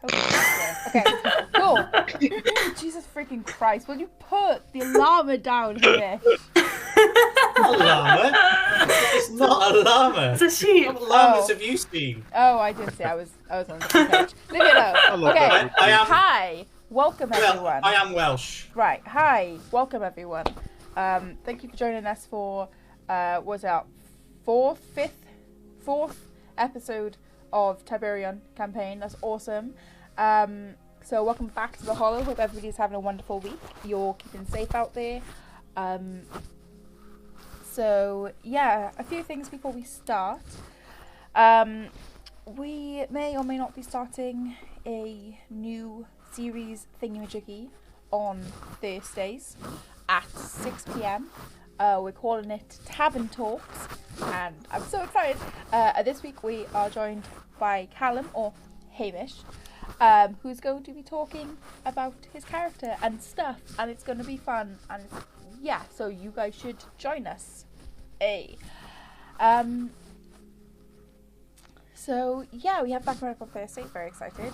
Okay, cool. Jesus freaking Christ! Will you put the llama down here? Not a llama. It's not a llama. It's a sheep. What llamas Oh. have you seen? Oh, I did see. I was on the different page. Leave it alone. I love Okay. that. I am. Hi. Welcome everyone. Well, I am Welsh. Right. Hi. Welcome everyone. Thank you for joining us for what's our fourth episode of Tiburion campaign. That's awesome. So welcome back to the Hollow. Hope everybody's having a wonderful week. You're keeping safe out there. So yeah, a few things before we start. We may or may not be starting a new series thingamajiggy on Thursdays at 6 p.m. We're calling it Tavern Talks, and I'm so excited. This week we are joined by Callum, or Hamish, who's going to be talking about his character and stuff, and it's going to be fun, and yeah, so you guys should join us. So yeah, we have background on Thursday, very excited.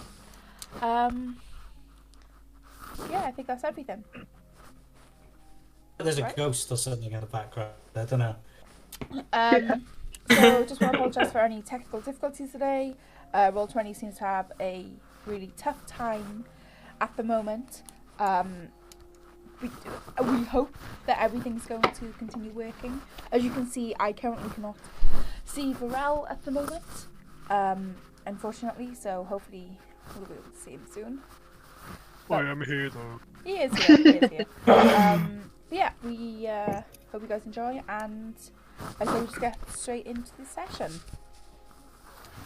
Yeah, I think that's everything. There's a Right. ghost or something in the background. I don't know. So just want to apologise for any technical difficulties today. Roll20 seems to have a really tough time at the moment. We hope that everything's going to continue working. As you can see, I currently cannot see Varel at the moment, unfortunately, so hopefully we'll be able to see him soon. I am here though. He is here. But yeah, we hope you guys enjoy, and I say we just get straight into the session.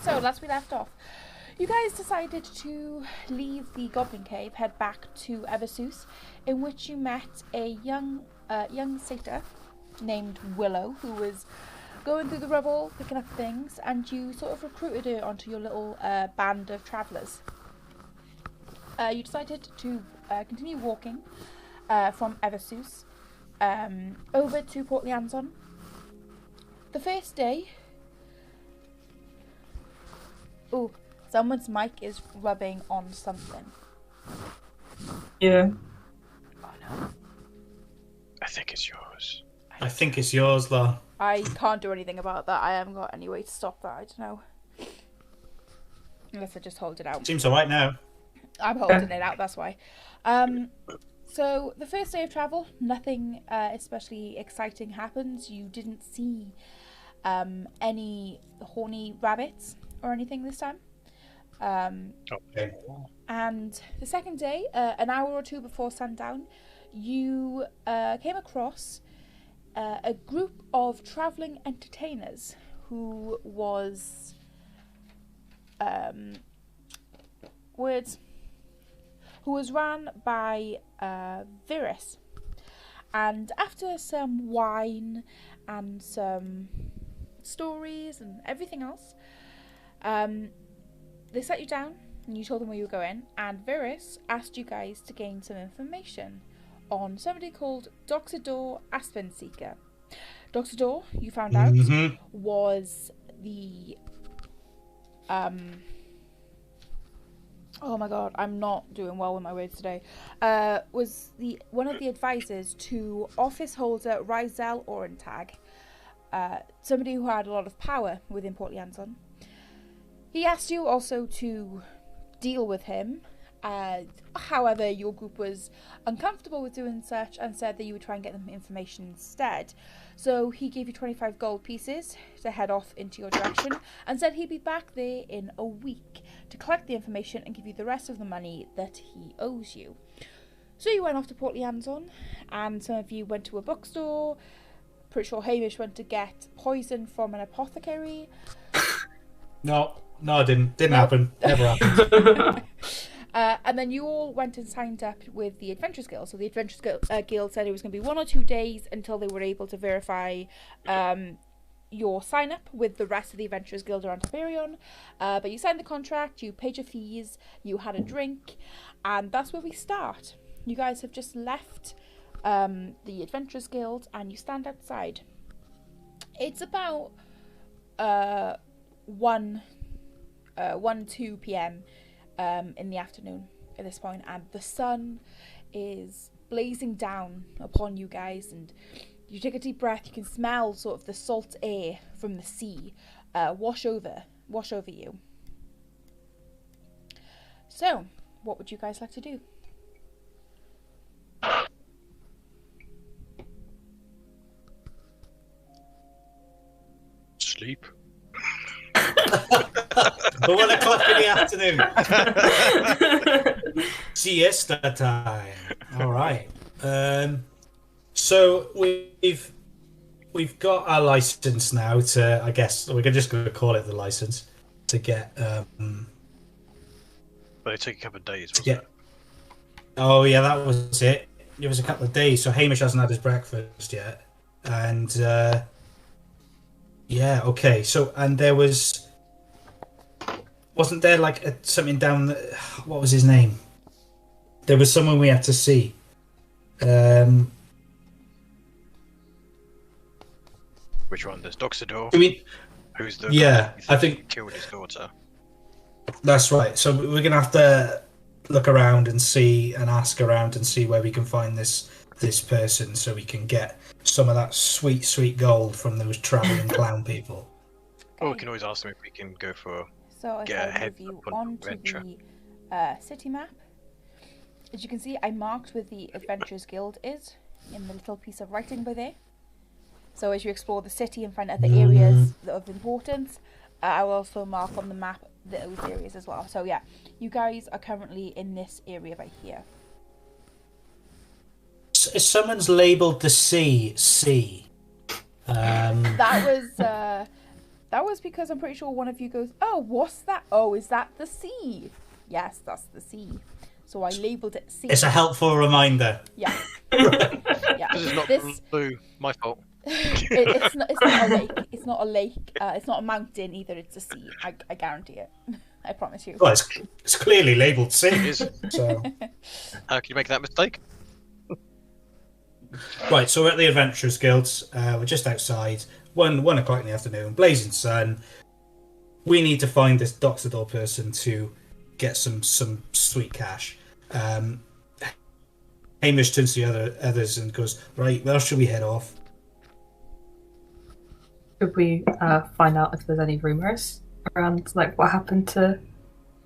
So, last we left off, you guys decided to leave the Goblin Cave, head back to Eversus, in which you met a young satyr named Willow, who was going through the rubble, picking up things, and you sort of recruited her onto your little band of travellers. You decided to continue walking from Eversus over to Port Lianzon. The first day... Ooh, someone's mic is rubbing on something. Yeah. Oh no. I think it's yours. I think it's yours, though. I can't do anything about that. I haven't got any way to stop that. I don't know. Unless I just hold it out. Seems alright now. I'm holding it out, that's why. So, the first day of travel, nothing especially exciting happens. You didn't see any horny rabbits or anything this time. Okay. And the second day, an hour or two before sundown, you came across a group of travelling entertainers who was ran by Virus. And after some wine and some stories and everything else, they sat you down and you told them where you were going, and Virus asked you guys to gain some information on somebody called Doxador Aspenseeker. Doxador, you found out, was the oh my god, I'm not doing well with my words today. Was one of the advisors to office holder Rizel Orentag, somebody who had a lot of power within Port Lianzon. He asked you also to deal with him. However, your group was uncomfortable with doing such and said that you would try and get them information instead. So he gave you 25 gold pieces to head off into your direction and said he'd be back there in a week to collect the information and give you the rest of the money that he owes you. So you went off to Port Lianzon, and some of you went to a bookstore. Pretty sure Hamish went to get poison from an apothecary. No, it didn't. Didn't happen. Never happened. And then you all went and signed up with the Adventurers Guild. So the Adventurers Guild said it was going to be 1 or 2 days until they were able to verify your sign up with the rest of the Adventurers Guild around Tiburion. But you signed the contract, you paid your fees, you had a drink, and that's where we start. You guys have just left the Adventurers Guild and you stand outside. It's about 2 p.m. in the afternoon at this point, and the sun is blazing down upon you guys, and you take a deep breath. You can smell sort of the salt air from the sea wash over you. So, what would you guys like to do? Sleep. 1:00 in the afternoon. Siesta time. All right. So we've got our license now to. I guess we're just going to call it the license to get. But it took a couple of days. To get. Oh yeah, that was it. It was a couple of days. So Hamish hasn't had his breakfast yet, and yeah, okay. So and there wasn't there like something down? What was his name? There was someone we had to see. Which one? There's Doxador. I mean, who's the I think killed his daughter. That's right. So we're gonna have to look around and see and ask around and see where we can find this person, so we can get some of that sweet gold from those traveling clown people. Or we can always ask them if we can go for. So if Get I ahead move you on onto adventure. the city map, as you can see, I marked where the Adventurers Guild is in the little piece of writing by there. So as you explore the city and find other areas of importance, I will also mark on the map those areas as well. So yeah, you guys are currently in this area right here. If someone's labelled the C. That was because I'm pretty sure one of you goes, "Oh, what's that? Oh, is that the sea?" Yes, that's the sea. So I labelled it C. It's a helpful reminder. Yeah. Yeah. This is not blue. My fault. It's not a lake. It's not a lake. It's not a mountain either. It's a sea. I guarantee it. I promise you. Well, it's clearly labelled C. It is. So. How can you make that mistake? Right, so we're at the Adventurers Guilds. We're just outside. 1:00 in the afternoon, blazing sun. We need to find this Doxador person to get some sweet cash. Hamish turns to the others and goes, "Right, where should we head off?" Should we find out if there's any rumours around like what happened to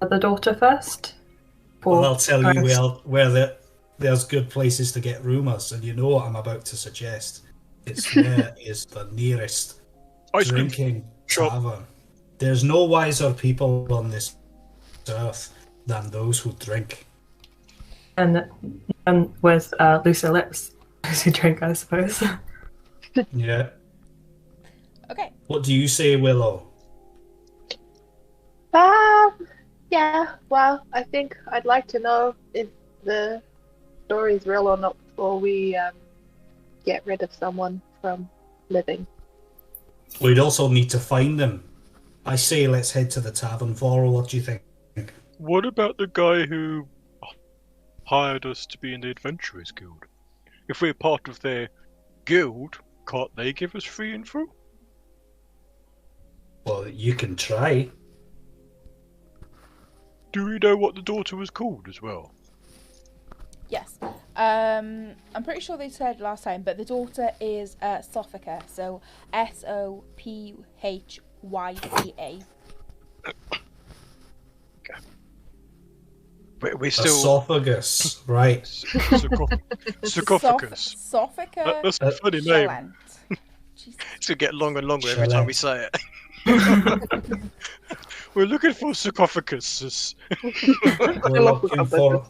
the daughter first? Well, I'll tell you where there's good places to get rumours, and you know what I'm about to suggest. It's where is the nearest drinking tavern. There's no wiser people on this earth than those who drink. And with looser lips, those who drink, I suppose. Yeah. Okay. What do you say, Willow? Yeah, well, I think I'd like to know if the story's real or not before we get rid of someone from living. We'd also need to find them. I say let's head to the tavern. Vorl, what do you think? What about the guy who hired us to be in the Adventurers Guild? If we're part of their guild, can't they give us free info? Well, you can try. Do we know what the daughter was called as well? Yes. I'm pretty sure they said last time, but the daughter is Sophica. So Sophyca. We're still Esophagus, right? Sarcophagus. Sophica. That's a funny name. Chalent. Jesus. It's gonna get longer and longer every time we say it. We're looking for sarcophagus. We're looking for.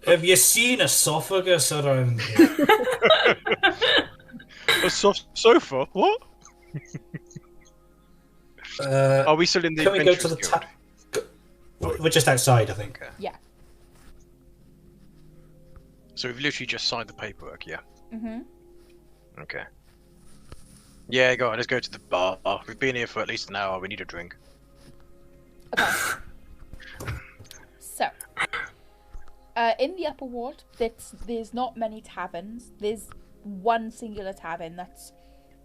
Have you seen esophagus around here? A sofa? What? Are we still in the Can we go to Adventurers the Guild? We're just outside, I think. Okay. Yeah. So we've literally just signed the paperwork, yeah? Mhm. Okay. Yeah, go on, let's go to the bar. We've been here for at least an hour, we need a drink. Okay. So, in the upper ward, there's not many taverns. There's one singular tavern that's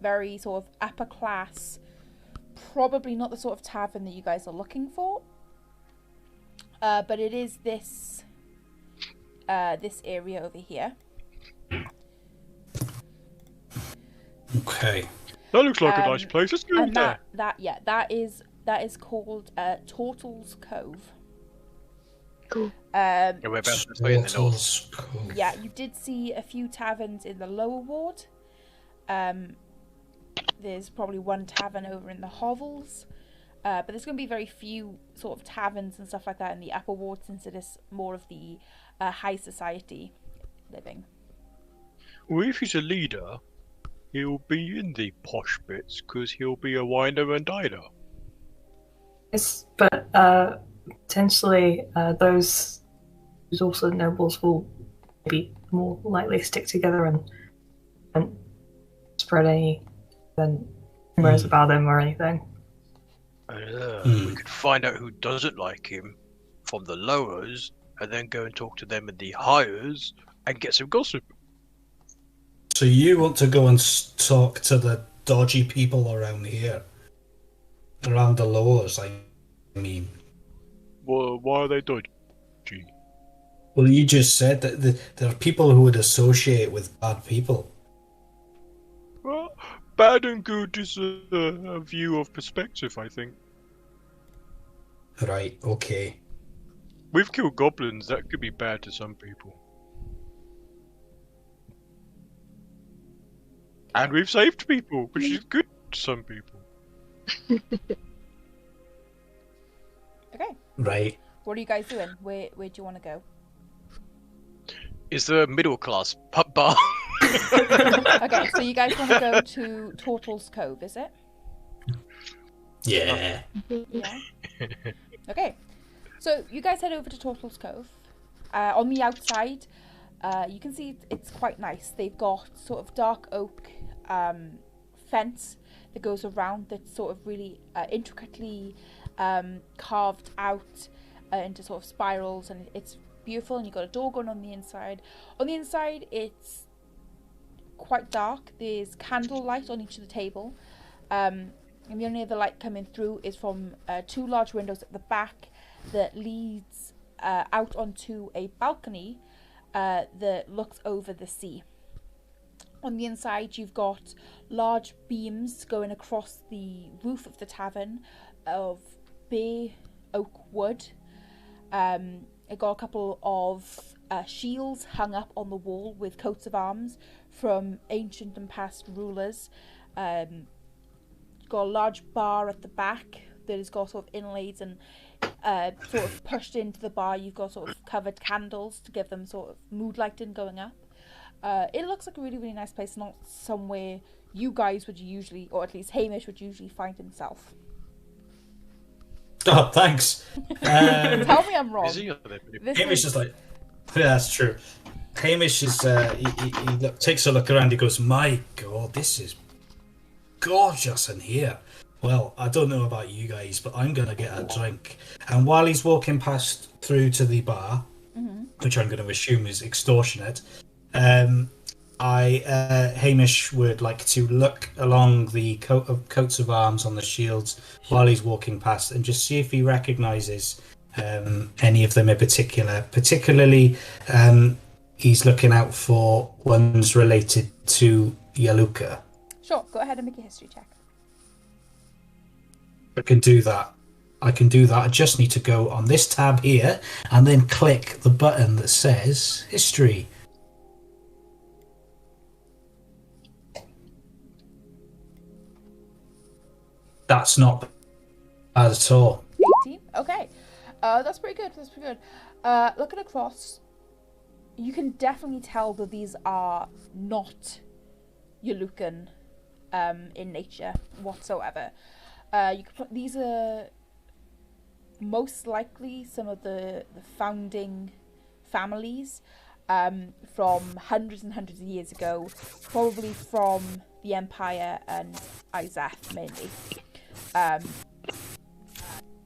very sort of upper class. Probably not the sort of tavern that you guys are looking for. But it is this this area over here. Okay. That looks like a nice place. Let's go And there. that is called Turtle's Cove. Cool. Yeah, we're about to stay in the north. Turtle's Cove. Yeah, you did see a few taverns in the lower ward. There's probably one tavern over in the hovels. But there's going to be very few sort of taverns and stuff like that in the upper ward, since it is more of the high society living. Well, if he's a leader, he'll be in the posh bits, because he'll be a winer and diner. Yes, but potentially those who's also nobles will be more likely stick together and spread any rumors about him or anything. We could find out who doesn't like him from the lowers, and then go and talk to them in the highers and get some gossip. So you want to go and talk to the dodgy people around here? Around the lowers, I mean. Well, why are they dodgy? Well, you just said that there are people who would associate with bad people. Well, bad and good is a view of perspective, I think. Right, okay. We've killed goblins, that could be bad to some people. And we've saved people, which is good to some people. Okay. Right. What are you guys doing? Where do you want to go? Is there a middle class pub bar? Okay, so you guys want to go to Turtle's Cove, is it? Yeah. Yeah. Okay. So you guys head over to Turtle's Cove. On the outside, you can see it's quite nice. They've got sort of dark oak fence that goes around, that's sort of really intricately carved out into sort of spirals, and it's beautiful. And you've got a door going on the inside. On the inside, it's quite dark. There's candlelight on each of the table, and the only other light coming through is from two large windows at the back that leads out onto a balcony that looks over the sea. On the inside, you've got large beams going across the roof of the tavern of bare oak wood. It got a couple of shields hung up on the wall with coats of arms from ancient and past rulers. Got a large bar at the back that has got sort of inlays, and sort of pushed into the bar you've got sort of covered candles to give them sort of mood lighting going up. It looks like a really, really nice place, not somewhere you guys would usually, or at least Hamish would usually find himself. Oh, thanks. Tell me I'm wrong. Hamish is like, yeah, that's true. Hamish is, he takes a look around, he goes, my God, this is gorgeous in here. Well, I don't know about you guys, but I'm going to get a drink. And while he's walking past through to the bar, which I'm going to assume is extortionate, Hamish would like to look along the coats of arms on the shields while he's walking past and just see if he recognises any of them in particular. Particularly, he's looking out for ones related to Yaluka. Sure, go ahead and make a history check. I can do that. I just need to go on this tab here and then click the button that says history. That's not bad at all. 18? Okay. That's pretty good. Looking across, you can definitely tell that these are not Yalukan in nature whatsoever. These are most likely some of the founding families from hundreds and hundreds of years ago, probably from the Empire and Izath mainly.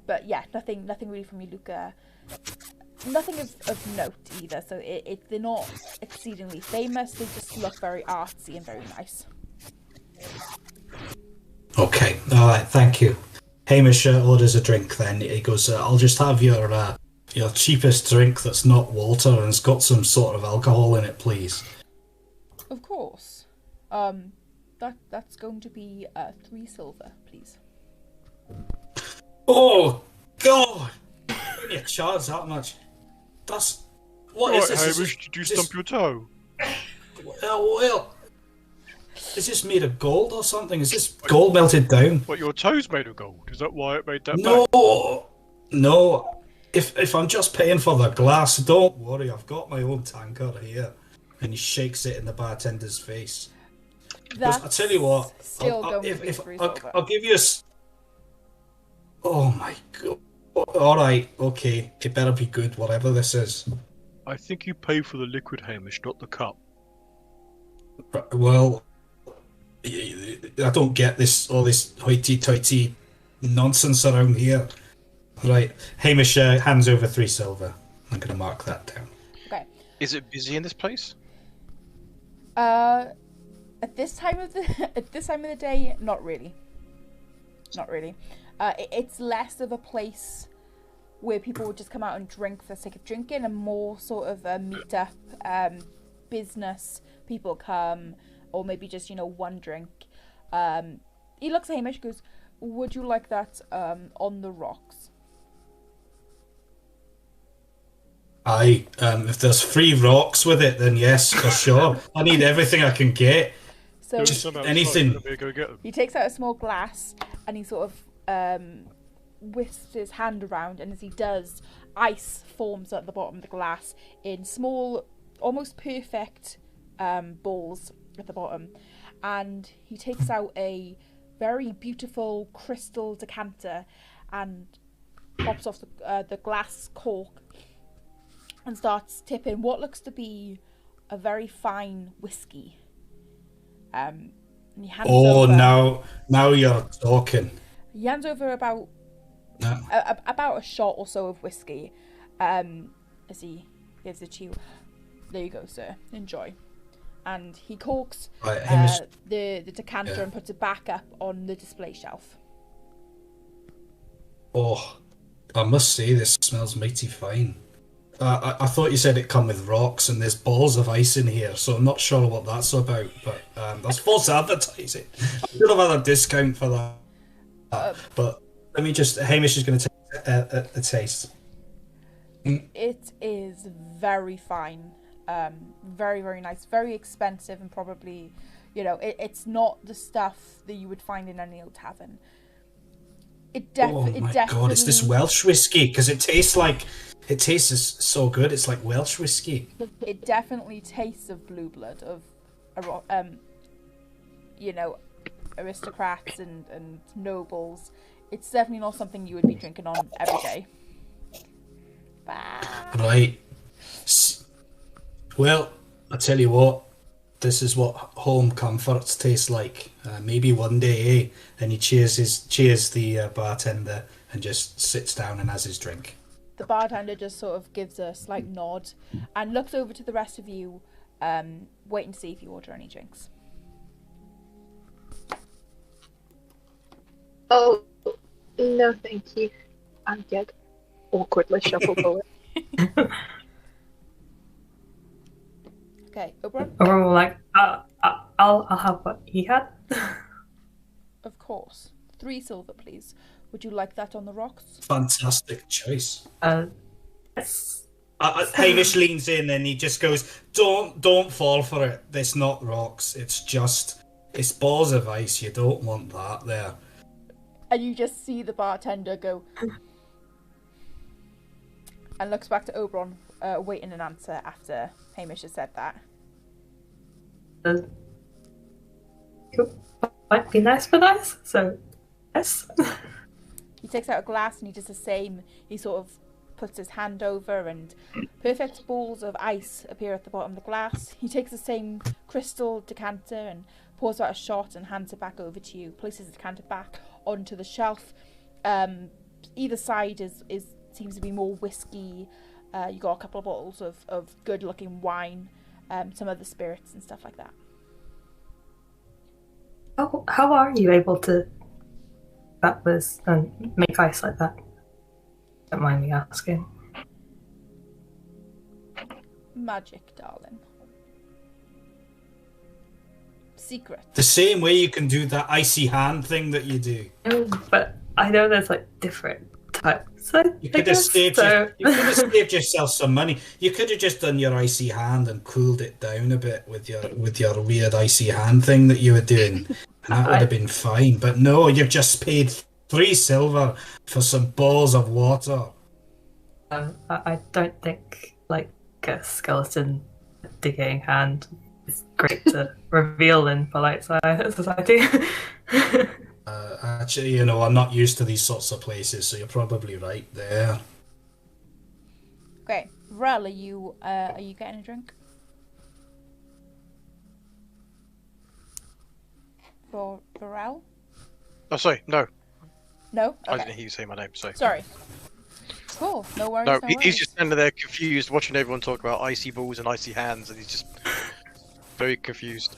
But yeah, nothing really from Yaluka. Nothing of note either. So they're not exceedingly famous. They just look very artsy and very nice. Okay, all right, thank you. Hamish orders a drink then. He goes, I'll just have your your cheapest drink that's not water and it's got some sort of alcohol in it, please. Of course. That's going to be 3 silver, please. Oh God! When you charge that much, that's what Right, is this? Hamish, did you stump your toe? Well, is this made of gold or something? Is this gold melted down? What, your toe's made of gold? Is that why it made that No, back? no. If I'm just paying for the glass, don't worry. I've got my own tankard here. And he shakes it in the bartender's face. Because I tell you what, I'll give you a. Oh my God! All right, okay. It better be good, whatever this is. I think you pay for the liquid, Hamish, not the cup. Well, I don't get all this hoity-toity nonsense around here. Right, Hamish hands over 3 silver. I'm going to mark that down. Okay. Is it busy in this place? At this time of the day, not really. Not really. It's less of a place where people would just come out and drink for the sake of drinking, and more sort of a meet-up, business. People come, or maybe just, one drink. He looks at Hamish and goes, "Would you like that on the rocks?" Aye, if there's free rocks with it, then yes, for sure. I need everything I can get. So Just anything. Go get them. he takes out a small glass and he sort of whisks his hand around, and as he does, ice forms at the bottom of the glass in small, almost perfect balls at the bottom. And he takes out a very beautiful crystal decanter and pops off the glass cork and starts tipping what looks to be a very fine whiskey. And he hands over, now you're talking. He hands over about a shot or so of whiskey, as he gives it to you. There you go, sir. Enjoy. And he corks the decanter and puts it back up on the display shelf. Oh, I must say this smells mighty fine. I thought you said it come with rocks, and there's balls of ice in here, so I'm not sure what that's about. But that's false advertising. I should have had a discount for that. But let me just. Hamish is going to take a taste. It is very fine, very, very nice, very expensive, and probably, it's not the stuff that you would find in any old tavern. Oh my God! Is this Welsh whiskey? Because it tastes so good. It's like Welsh whiskey. It definitely tastes of blue blood, of aristocrats and nobles. It's definitely not something you would be drinking on every day. Right. Well, I tell you what. This is what home comforts taste like. Maybe one day, eh? And he cheers the bartender and just sits down and has his drink. The bartender just sort of gives a slight nod and looks over to the rest of you, waiting to see if you order any drinks. Oh, no, thank you. I'm good. Awkwardly shuffle forward. Okay, Oberon? Oberon will like, I'll have what he had. Of course. 3 silver, please. Would you like that on the rocks? Fantastic choice. Yes. Hamish leans in and he just goes, Don't fall for it. It's not rocks. It's balls of ice. You don't want that there. And you just see the bartender go and looks back to Oberon, waiting an answer after Hamish has said that. It might be nice for nice, so yes. He takes out a glass and he does the same. He sort of puts his hand over and perfect balls of ice appear at the bottom of the glass. He takes the same crystal decanter and pours out a shot and hands it back over to you. Places the decanter back onto the shelf. Either side seems to be more whiskey. You got a couple of bottles of good looking wine, some other spirits and stuff like that. How are you able to make ice like that? Don't mind me asking. Magic, darling. Secret. The same way you can do that icy hand thing that you do. But I know there's like different types. You could have saved yourself some money. You could have just done your icy hand and cooled it down a bit with your weird icy hand thing that you were doing, and that would have been fine. But no, you've just paid 3 silver for some balls of water. I don't think like a skeleton digging hand is great to reveal in polite society. Actually, I'm not used to these sorts of places, so you're probably right there. Okay, Rel, are you getting a drink? For Rel? Oh, sorry, no. No? Okay. I didn't hear you say my name, Sorry. Cool, no worries. No, worries. he's just standing there confused, watching everyone talk about icy balls and icy hands, and he's just very confused.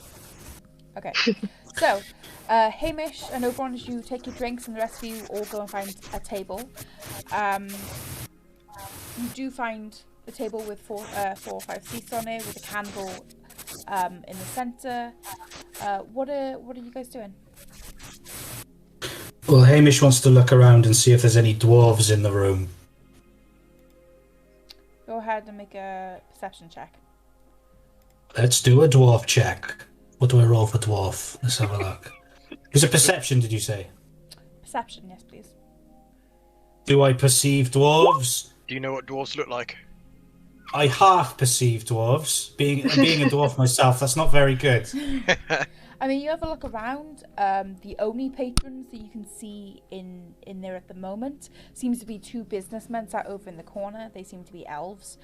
Okay, so, Hamish and Oberon, as you take your drinks, and the rest of you all go and find a table. You do find the table with 4 or 5 seats on it, with a candle in the centre. What are you guys doing? Well, Hamish wants to look around and see if there's any dwarves in the room. Go ahead and make a perception check. Let's do a dwarf check. What do I roll for dwarf? Let's have a look. Is it perception, did you say? Perception, yes, please. Do I perceive dwarves? Do you know what dwarves look like? I half perceive dwarves. Being a dwarf myself, that's not very good. I mean, you have a look around. The only patrons that you can see in there at the moment seems to be 2 businessmen sat over in the corner. They seem to be elves.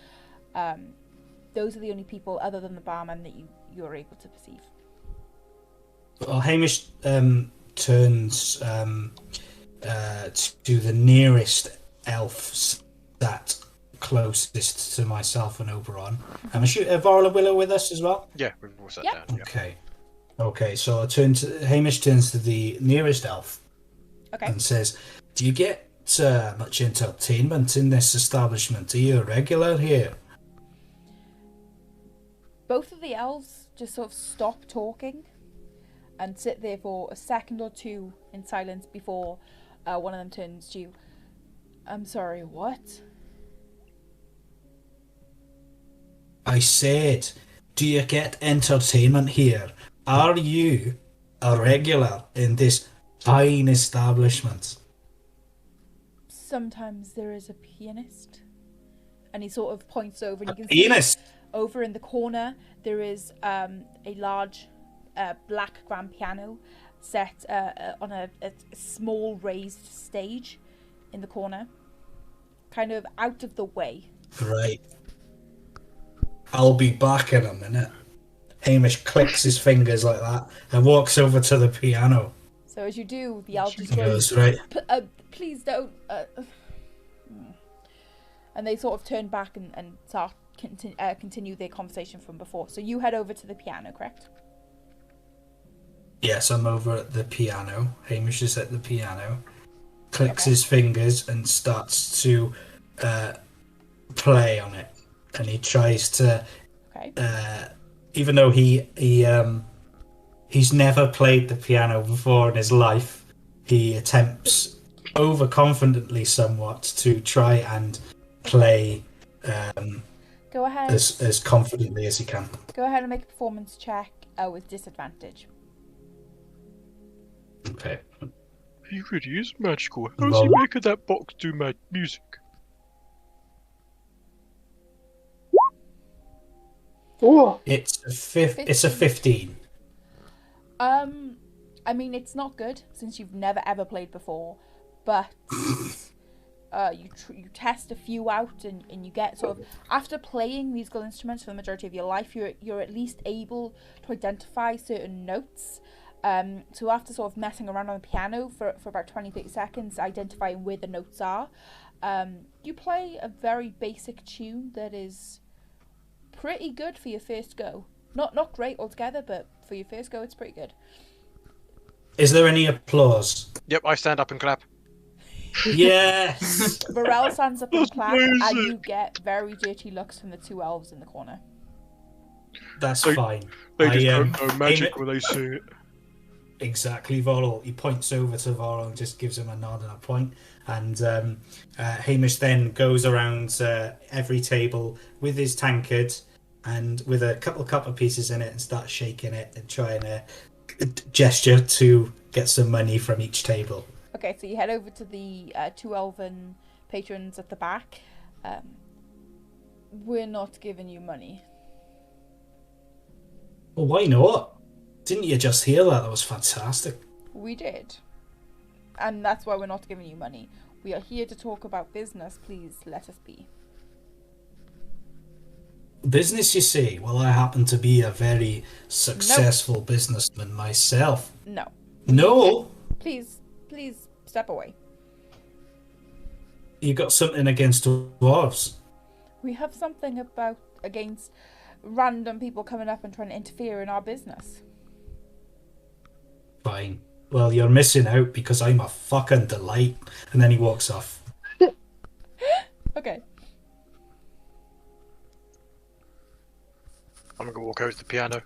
Those are the only people, other than the barman, that you're able to perceive. Well, Hamish turns to the nearest elf that closest to myself and Oberon. Am I Varla Willow with us as well? Yeah, we've all sat Yeah. down. Yeah. Okay, so Hamish turns to the nearest elf and says, "Do you get much entertainment in this establishment? Are you a regular here?" Both of the elves just sort of stop talking and sit there for a second or 2 in silence before one of them turns to you. I'm sorry, what? I said, do you get entertainment here? Are you a regular in this fine establishment? Sometimes there is a pianist. And he sort of points over, and you can Pianist? see over in the corner there is a large black grand piano set on a small raised stage in the corner, kind of out of the way. Right. I'll be back in a minute. Hamish clicks his fingers like that and walks over to the piano. So as you do, the elf just goes, goes, right. Please don't. And they sort of turn back and start continue their conversation from before. So you head over to the piano, correct? Yes, I'm over at the piano. Hamish is at the piano, clicks his fingers and starts to play on it. And he tries to, even though he's never played the piano before in his life, he attempts overconfidently somewhat to try and play Go ahead. as confidently as he can. Go ahead and make a performance check with disadvantage. Okay. He really is magical. How's he making that box do music? Ooh. It's a 15. I mean, it's not good since you've never ever played before, but you test a few out and you get sort of, after playing musical instruments for the majority of your life, you're at least able to identify certain notes. So after sort of messing around on the piano for about 20-30 seconds, identifying where the notes are, you play a very basic tune that is pretty good for your first go. Not great altogether, but for your first go, it's pretty good. Is there any applause? Yep, I stand up and clap. Yes! Varel stands up and claps, and you get very dirty looks from the 2 elves in the corner. That's They- fine. They just don't know magic when they see it. Exactly, Vorl. He points over to Vorl and just gives him a nod and a point. And Hamish then goes around every table with his tankard and with a couple of copper pieces in it and starts shaking it and trying to gesture to get some money from each table. Okay, so you head over to the two elven patrons at the back. We're not giving you money. Well, why not? Didn't you just hear that? That was fantastic. We did. And that's why we're not giving you money. We are here to talk about business. Please let us be. Business, you see? Well, I happen to be a very successful businessman myself. No. No? Please step away. You got something against dwarves? We have something against random people coming up and trying to interfere in our business. Fine. Well, you're missing out because I'm a fucking delight. And then he walks off. Okay. I'm gonna walk over to the piano.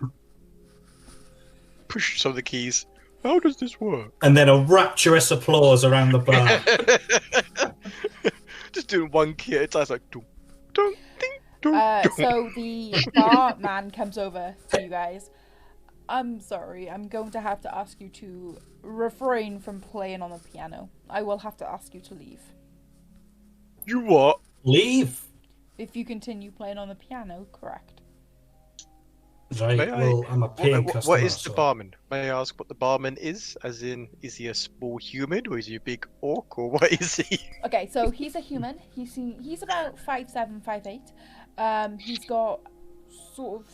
Push some of the keys. How does this work? And then a rapturous applause around the bar. Just doing one key at a time. It's like, dum, dum, ding, dum, dum. So the bar man comes over to you guys. I'm sorry, I'm going to have to ask you to refrain from playing on the piano. I will have to ask you to leave. You what? Leave. If you continue playing on the piano, correct. Right, May I- well, I'm a paying customer. What is the so- barman? May I ask what the barman is? As in, is he a small human or is he a big orc or what is he? Okay, so he's a human. He's about 5'7", 5'8". He's got sort of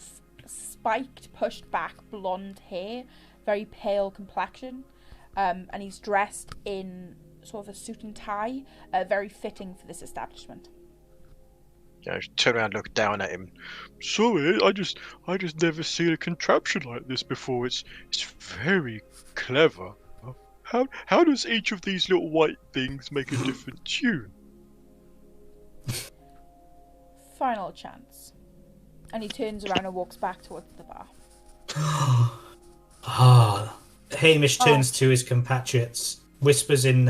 spiked, pushed back blonde hair, very pale complexion, and he's dressed in sort of a suit and tie, very fitting for this establishment. You know, turn around, look down at him. Sorry, I just never seen a contraption like this before. It's very clever. How does each of these little white things make a different tune? Final chance. And he turns around and walks back towards the bar. Hamish turns to his compatriots, whispers in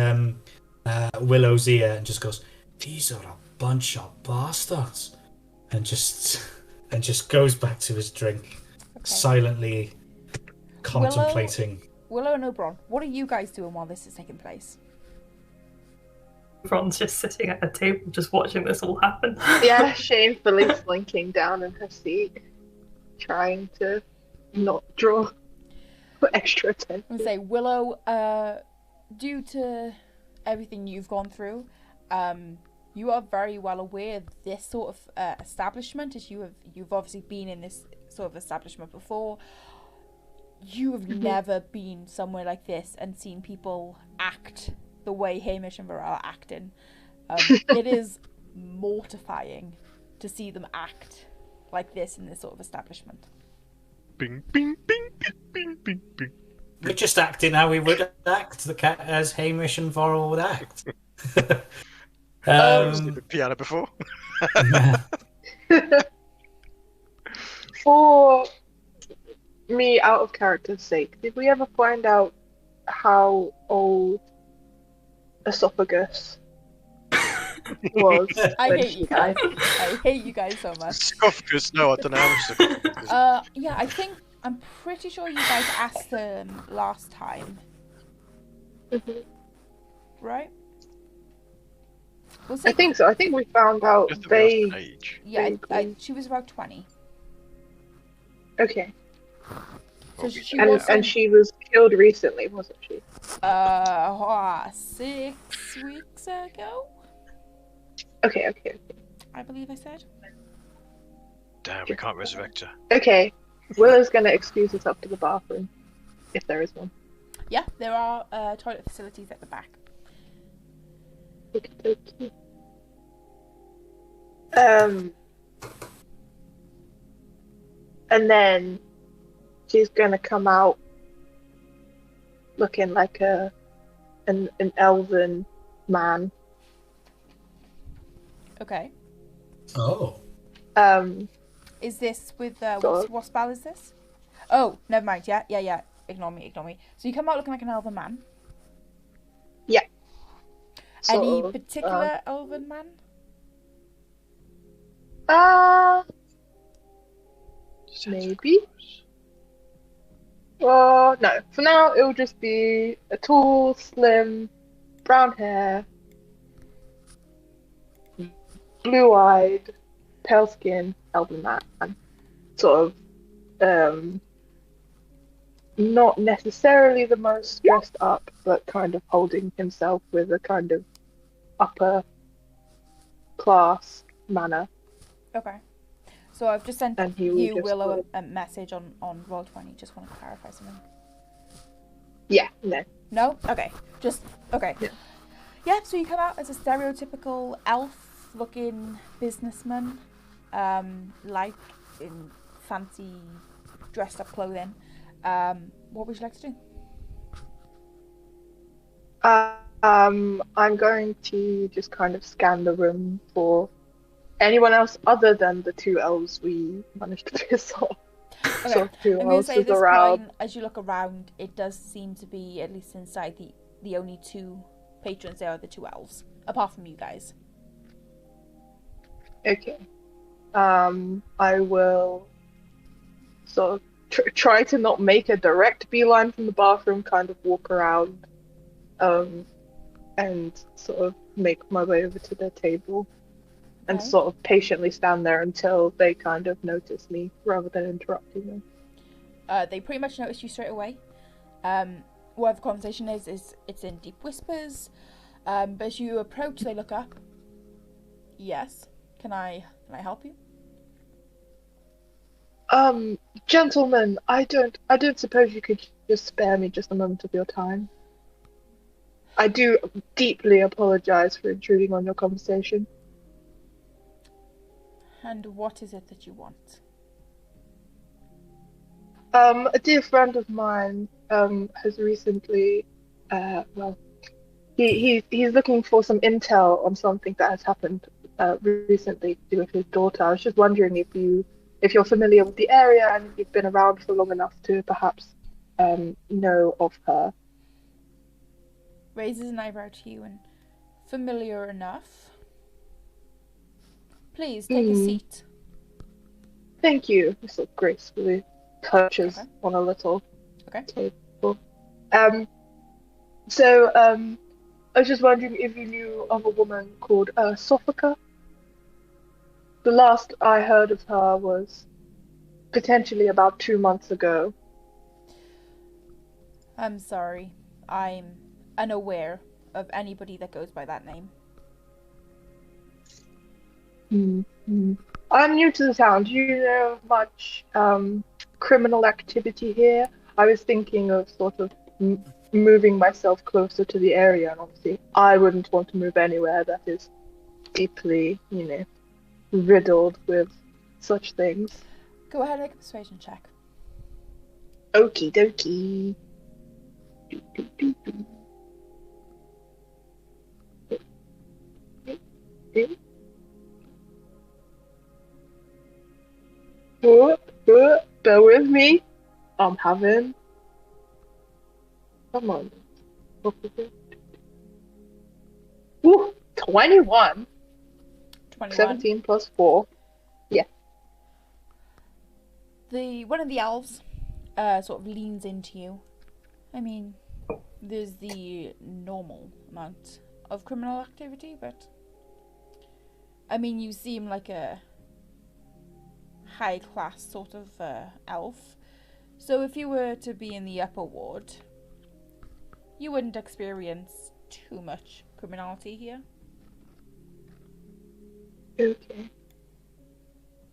Willow's ear, and just goes, "These are a bunch of bastards," and just goes back to his drink, silently contemplating. Willow and Oberon, what are you guys doing while this is taking place? Ron's just sitting at a table, just watching this all happen. Yeah, shamefully slinking down in her seat, trying to not draw extra attention. I'm gonna say, Willow, due to everything you've gone through, you are very well aware this sort of establishment, as you've obviously been in this sort of establishment before. You have never been somewhere like this and seen people act the way Hamish and Varel are acting. It is mortifying to see them act like this in this sort of establishment. Bing, bing, bing, bing, bing, bing, bing. We're just acting how we would act, as Hamish and Vorl would act. The piano before. For me, out of character's sake, did we ever find out how old Esophagus was? I when hate she you died? guys. I hate you guys so much. Sarcophagus? No, I don't know how much sarcophagus. Yeah, I'm pretty sure you guys asked them last time, Mhm. right? Was I it? think so. I think we found out Just the they. last age. Yeah, vaguely. she was about 20. Okay, So she and wasn't. she was killed recently, wasn't she? 6 weeks ago, Okay. I believe I said. Damn, we can't resurrect her. Okay. Willow's gonna excuse us up to the bathroom, if there is one. Yeah, there are toilet facilities at the back. Okey-dokey. And then she's gonna come out looking like an elven man. Okay. Oh. Is this with So- what spell is this? Oh, never mind. Yeah. Ignore me. So you come out looking like an elven man. Any sort of, particular elven man? Maybe. Well, no. For now, it will just be a tall, slim, brown hair, blue-eyed, pale skin elven man. Sort of, not necessarily the most dressed up, but kind of holding himself with a kind of upper class manner. Okay. So I've just sent And he will you, just Willow, sort of- a message on Roll20. Just want to clarify something. Yeah, no. No? Okay. Just, okay. Yeah. Yeah, so you come out as a stereotypical elf-looking businessman, like in fancy dressed-up clothing. What would you like to do? I'm going to just kind of scan the room for anyone else other than the two elves we managed to piss off. Okay, So who I'm going to else say at is this around? point, as you look around, it does seem to be, at least inside, the only two patrons there are the two elves, apart from you guys. Okay. I will sort of try to not make a direct beeline from the bathroom, kind of walk around, and sort of make my way over to their table, and Okay. sort of patiently stand there until they kind of notice me, rather than interrupting them. They pretty much notice you straight away. What the conversation is it's in deep whispers. But as you approach, they look up. Yes. Can I help you? Gentlemen, I don't suppose you could just spare me just a moment of your time. I do deeply apologize for intruding on your conversation. And what is it that you want? A dear friend of mine has recently, well, he's looking for some intel on something that has happened recently to do with his daughter. I was just wondering if you're familiar with the area and if you've been around for long enough to perhaps know of her. Raises an eyebrow to you and familiar enough. Please take a seat. Thank you. He sort of gracefully perches on a little table. So I was just wondering if you knew of a woman called Sophica. The last I heard of her was potentially about 2 months ago. I'm sorry. I'm unaware of anybody that goes by that name. I'm new to the town. Do you know much criminal activity here? I was thinking of sort of moving myself closer to the area, and obviously I wouldn't want to move anywhere that is deeply, riddled with such things. Go ahead and make a persuasion check. Okie dokie. Bear with me. I'm having. Come on. Woo, 21. 21. 17 plus 4. Yeah. One of the elves sort of leans into you. I mean, there's the normal amount of criminal activity, but I mean, you seem like a high class sort of elf. So if you were to be in the upper ward, you wouldn't experience too much criminality here. Okay.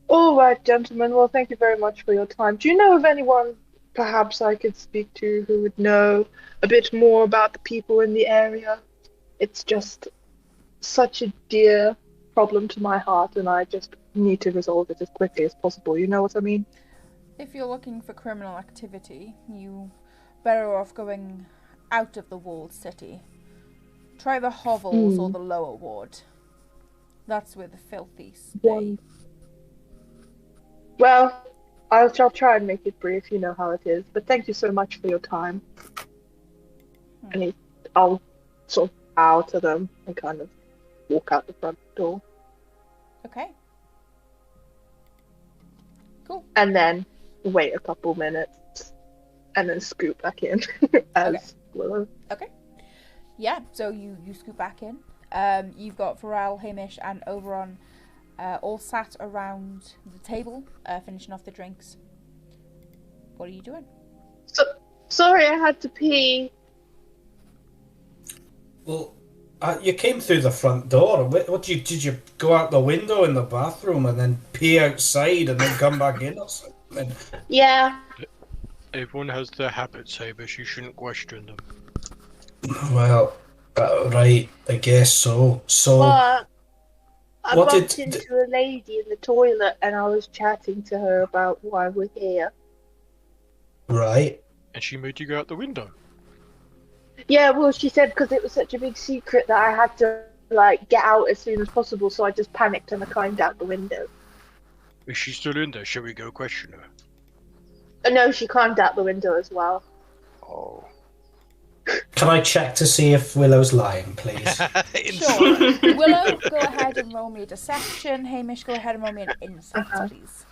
All right, gentlemen. Well, thank you very much for your time. Do you know of anyone perhaps I could speak to who would know a bit more about the people in the area? It's just such a dear problem to my heart, and I just need to resolve it as quickly as possible. You know what I mean? If you're looking for criminal activity, you better off going out of the walled city. Try the hovels or the lower ward. That's where the filthy stay. Well, shall try and make it brief. You know how it is. But thank you so much for your time. And I'll sort of bow to them and kind of walk out the front door. Okay. Cool. And then wait a couple minutes and then scoot back in as Willow. Okay. Yeah, so you scoot back in. You've got Pharrell, Hamish, and Oberon all sat around the table, finishing off the drinks. What are you doing? Sorry, I had to pee. Well, you came through the front door. What did you go out the window in the bathroom and then pee outside and then come back in or something? Yeah. Everyone has their habits, Hamish. You shouldn't question them. Well, right, I guess so. So, But I what bumped into a lady in the toilet and I was chatting to her about why we're here. Right. And she made you go out the window. Yeah, well, she said because it was such a big secret that I had to, like, get out as soon as possible, so I just panicked and I climbed out the window. Is she still in there? Shall we go question her? No, she climbed out the window as well. Oh. Can I check to see if Willow's lying, please? Sure. Willow, go ahead and roll me a deception. Hamish, go ahead and roll me an insight, please.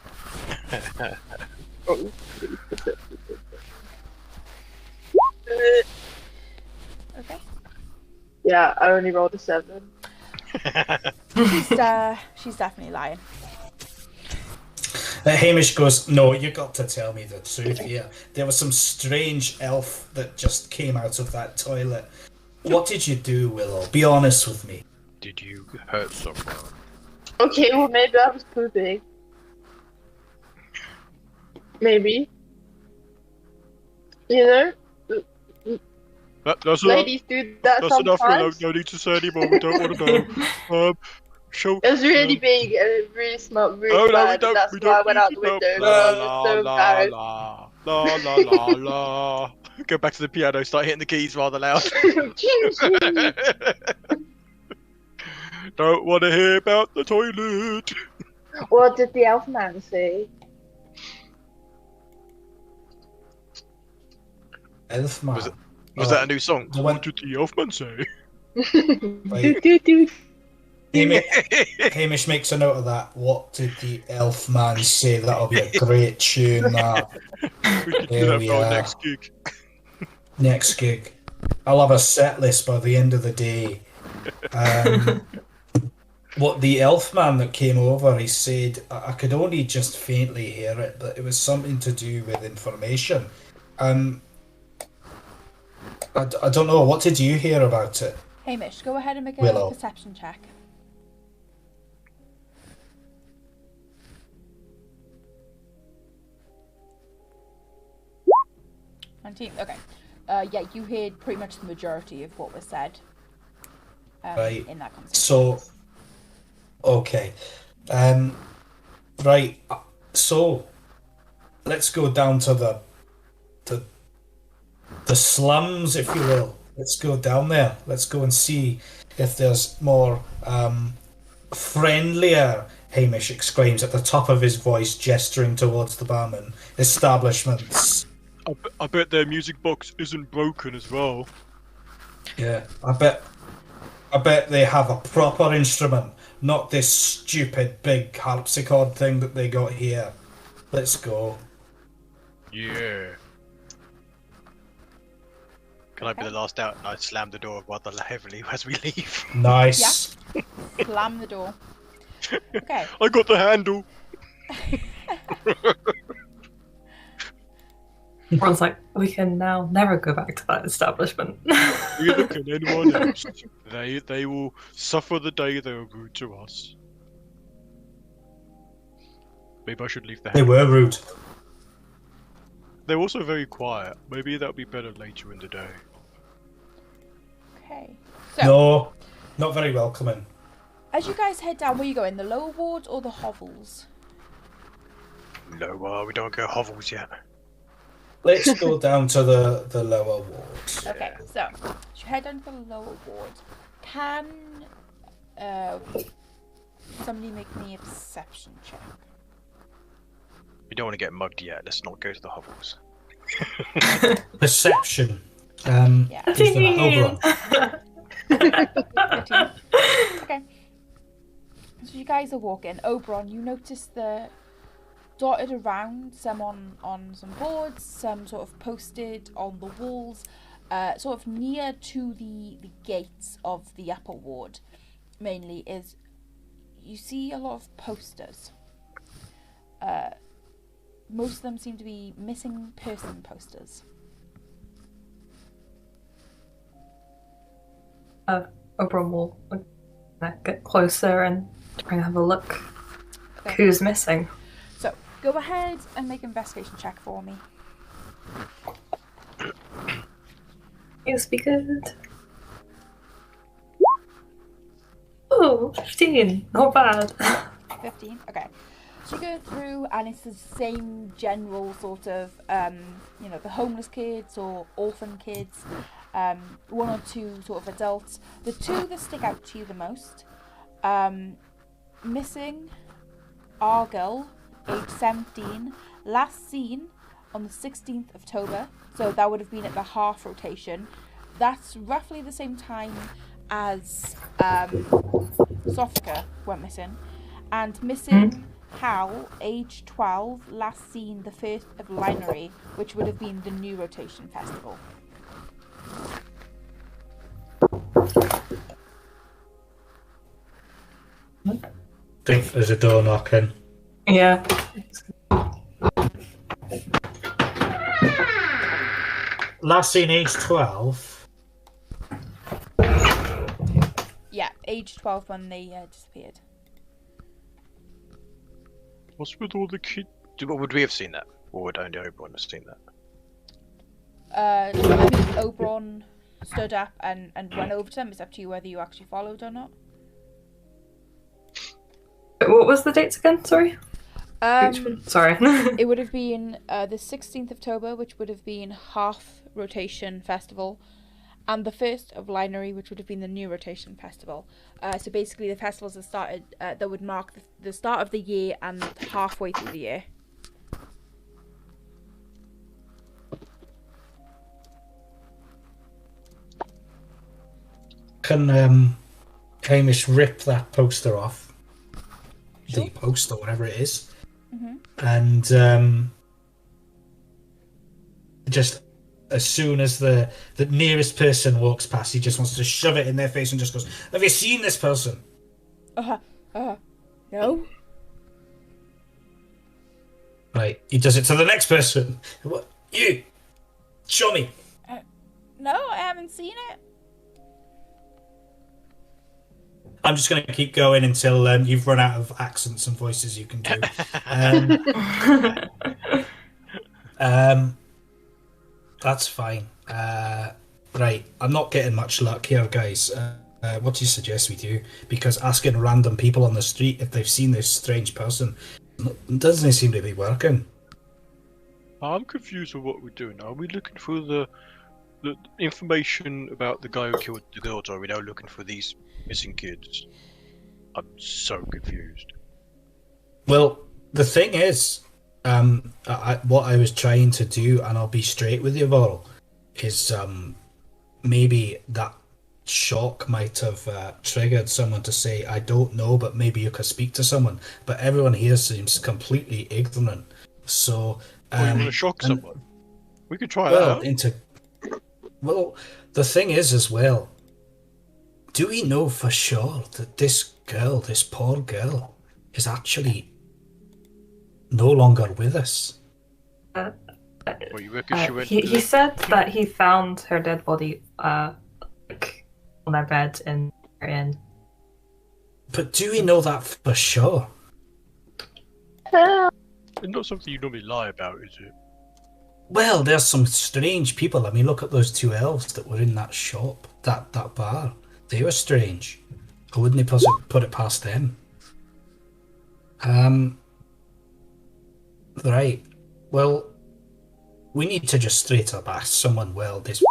Okay. Yeah, I only rolled a 7. She's definitely lying. Hamish goes, no, you got to tell me the truth here. There was some strange elf that just came out of that toilet. What did you do, Willow? Be honest with me. Did you hurt someone? Okay, well, maybe I was pooping. Maybe. You know? That's Ladies do that That's enough, sometimes. Willow. No need to say anymore. We don't want to know. It was really big and really smart, really Oh, no, bad. we don't. That's We why I don't went need out to the know. window. La I was la so la embarrassed. la la la la. Go back to the piano. Start hitting the keys rather loud. Don't want to hear about the toilet. What did the elf man say? Elfman. Was that a new song? The one... What did the elfman say? Right. Hamish makes a note of that. What did the elf man say? That'll be a great tune, that. We could do that for our next gig. Next gig. I'll have a set list by the end of the day. What the elf man that came over, he said, I could only just faintly hear it, but it was something to do with information. I don't know. What did you hear about it? Hamish, go ahead and make a Willow. perception check. 19. Okay. Yeah, you heard pretty much the majority of what was said Right. in that conversation. So, okay. Right. So, let's go down to the slums, if you will. Let's go down there. Let's go and see if there's more friendlier, Hamish exclaims at the top of his voice, gesturing towards the barman, establishments. I bet their music box isn't broken as well. Yeah, I bet they have a proper instrument, not this stupid big harpsichord thing that they got here. Let's go. Yeah. Can I be the last out? And I slam the door rather heavily as we leave. Nice. Yeah. Slam the door. Okay. I got the handle. Ron's like, we can now never go back to that establishment. Neither can anyone else. They will suffer the day they were rude to us. Maybe I should leave the They house. were rude. They're also very quiet. Maybe that'll be better later in the day. Okay. So, No, not very welcoming. as you guys head down, where are you going? The lower wards or the hovels? No, we don't go hovels yet. Let's go down to the lower wards. Okay, so as you head down to the lower ward, can somebody make me a perception check? don't want to get mugged yet. Let's not go to the hovels. Perception. Yeah. Who's done that? Oberon. 13. Okay. So you guys are walking. Oberon, you notice the dotted around, some on some boards, some sort of posted on the walls, sort of near to the gates of the upper ward, mainly, is you see a lot of posters. Most of them seem to be missing person posters. Oberon will get closer and try and have a look. Okay. Who's missing? So go ahead and make an investigation check for me. Yes, be good. Oh, 15. Not bad. 15. Okay. So you go through, and it's the same general sort of, the homeless kids or orphan kids, one or two sort of adults. The two that stick out to you the most, missing Argyll, age 17, last seen on the 16th of October, so that would have been at the half rotation. That's roughly the same time as Sofka went missing. And missing Hal, age 12, last seen the 1st of Linery, which would have been the new rotation festival. I think there's a door knocking. Yeah. Last seen age 12. Yeah, age 12 when they disappeared. What's with all the kids? Would we have seen that? Or would only Oberon have seen that? I think Oberon stood up and went over to them. It's up to you whether you actually followed or not. What was the dates again? Sorry. Sorry. It would have been the 16th of October, which would have been half rotation festival, and the 1st of Linery, which would have been the new rotation festival. So basically the festivals that started, that would mark the start of the year and halfway through the year. Can Hamish rip that poster off? Sure. The poster, whatever it is. Mm-hmm. And just as soon as the nearest person walks past, he just wants to shove it in their face and just goes, "Have you seen this person?" No. Right, he does it to the next person. What? You! Show me! No, I haven't seen it. I'm just going to keep going until you've run out of accents and voices you can do. That's fine. Right, I'm not getting much luck here, guys. What do you suggest we do? Because asking random people on the street if they've seen this strange person doesn't seem to be working. I'm confused with what we're doing. Are we looking for the information about the guy who killed the girls, or are we now looking for these missing kids? I'm so confused. Well, the thing is, what I was trying to do, and I'll be straight with you, Varl, is maybe that shock might have triggered someone to say, "I don't know, but maybe you could speak to someone." But everyone here seems completely ignorant. So, you want to shock someone? We could try that out. Well, the thing is as well, do we know for sure that this girl, this poor girl, is actually no longer with us? Well, you reckon she went he said that he found her dead body like on their bed in her inn. But do we know that for sure? It's not something you normally lie about, is it? Well, there's some strange people. I mean, look at those two elves that were in that shop, that bar. They were strange. I wouldn't put it past them. Right. Well, we need to just straight up ask someone where this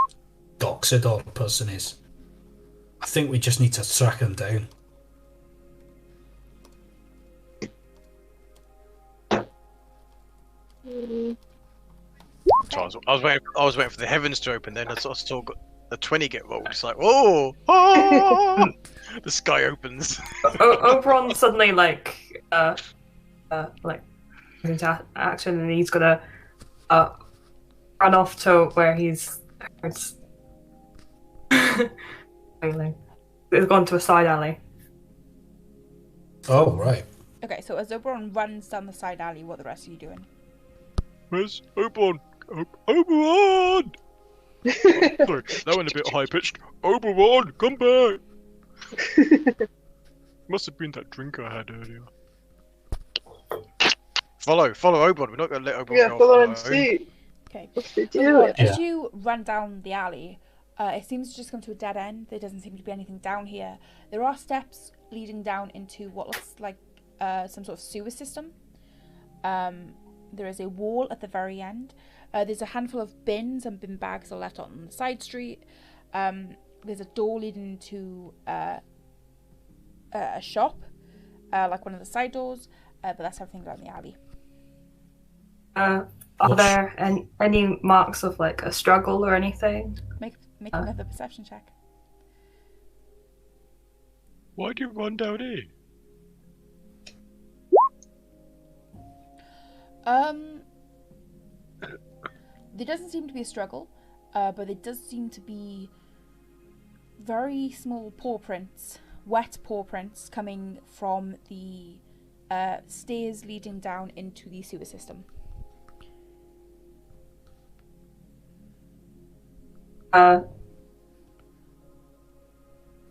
Doxodor person is. I think we just need to track him down. I was waiting for the heavens to open. Then I saw the 20 get rolled. It's like, oh, ah! The sky opens. Oberon suddenly like into action, and he's gonna run off to where he's failing. He's gone to a side alley. Oh, right. Okay, so as Oberon runs down the side alley, what are the rest of you doing? Where's Oberon? Oberon! Sorry, that went a bit high pitched. Oberon, come back! Must have been that drink I had earlier. Follow Oberon. We're not going to let Oberon go follow off and see. Okay. What's the deal? As you run down the alley, it seems to just come to a dead end. There doesn't seem to be anything down here. There are steps leading down into what looks like some sort of sewer system. There is a wall at the very end. There's a handful of bins and bin bags are left on the side street. There's a door leading to a shop, like one of the side doors, but that's everything down the alley. Are there any marks of like a struggle or anything? Make another perception check. Why'd you run down here? There doesn't seem to be a struggle, but there does seem to be very small paw prints, wet paw prints coming from the stairs leading down into the sewer system.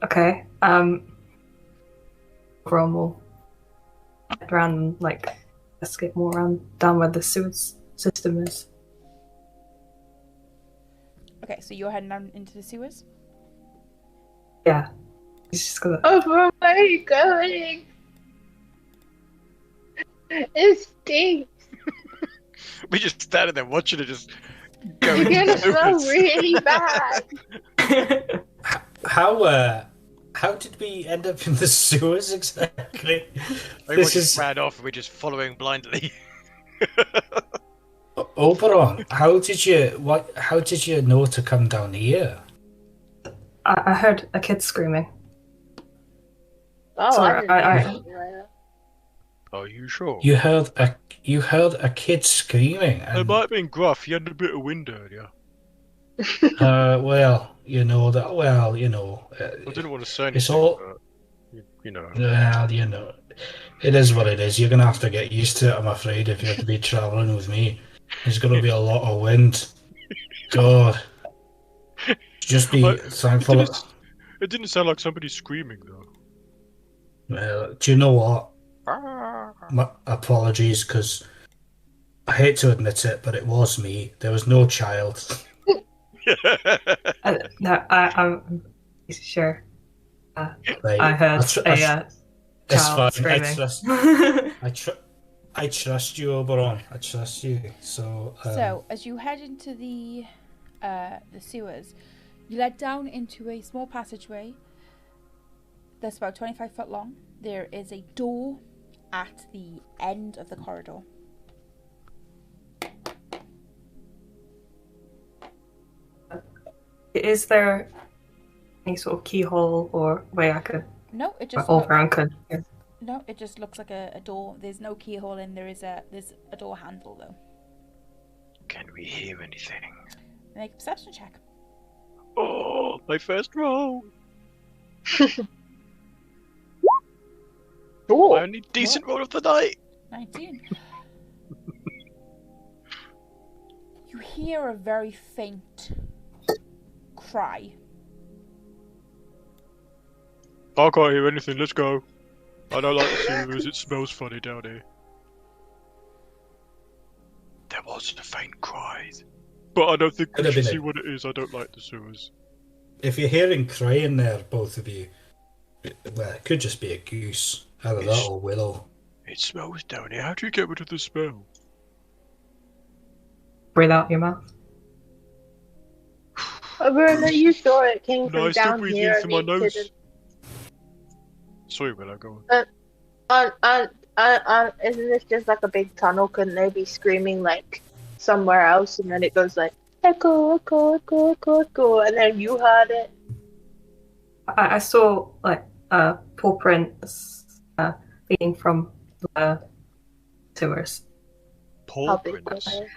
Okay. Ron will head around and like escape more around down where the sewer system is. Okay, so you're heading down into the sewers? Yeah. He's just gonna. Over where are you going? It stinks. We just standing there watching it just go. You're gonna smell really bad. How did we end up in the sewers exactly? Everyone just ran off and we're just following blindly. Oberon, how did you know to come down here? I heard a kid screaming. Oh, Sorry, Are you sure? You heard a kid screaming. And, It might have been Gruff. He had a bit of wind earlier. well, you know that. Well, you know. I didn't want to say anything. It's all. But, you know. Well, you know, it is what it is. You're gonna have to get used to it. I'm afraid if you have to be traveling with me, there's gonna be a lot of wind. God, just be thankful. It didn't sound like somebody screaming though. Well, do you know what? My apologies, because I hate to admit it, but it was me. There was no child. No, I'm sure. Right. I heard a child screaming. I trust you, Oberon. I trust you. So as you head into the sewers, you led down into a small passageway that's about 25 foot long. There is a door at the end of the corridor. Is there any sort of keyhole or way I could? No, it just could. No, it just looks like a door. There's no keyhole in. There's a door handle though. Can we hear anything? Make a perception check. Oh, my first roll. Cool. My only decent roll of the night. 19. You hear a very faint cry. I can't hear anything. Let's go. I don't like the sewers. It smells funny down here. There wasn't a faint cry. But I don't think Could we have should been see a- what it is. I don't like the sewers. if you're hearing crying there, both of you, well, it could just be a goose. Either that or willow. It smells down here. How do you get rid of the smell? Breathe out your mouth. Verna, you saw it came No, from I still down breathe here. in through my and it nose. didn't- Sorry, Willow, go on. Isn't this just like a big tunnel? Couldn't they be screaming like somewhere else, and then it goes like echo, echo, echo, echo, echo, and then you heard it? I saw like paw prints leading from the sewers. Paw big prints. was it?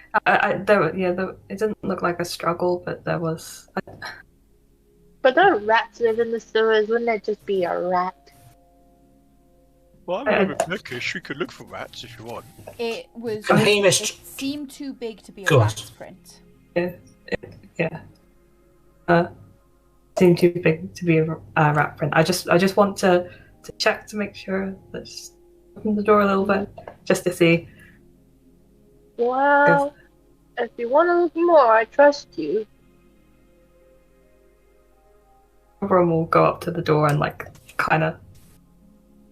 It didn't look like a struggle, but there was. But don't rats live in the sewers? Wouldn't it just be a rat? Well, I'm with Turkish. We could look for rats if you want. It was. Hamish. It seemed too big to be a Go on. rat's print. Seemed too big to be a rat print. I just want to check to make sure. Let's open the door a little bit just to see. Well, if you want to look more, I trust you. Everyone will go up to the door and kind of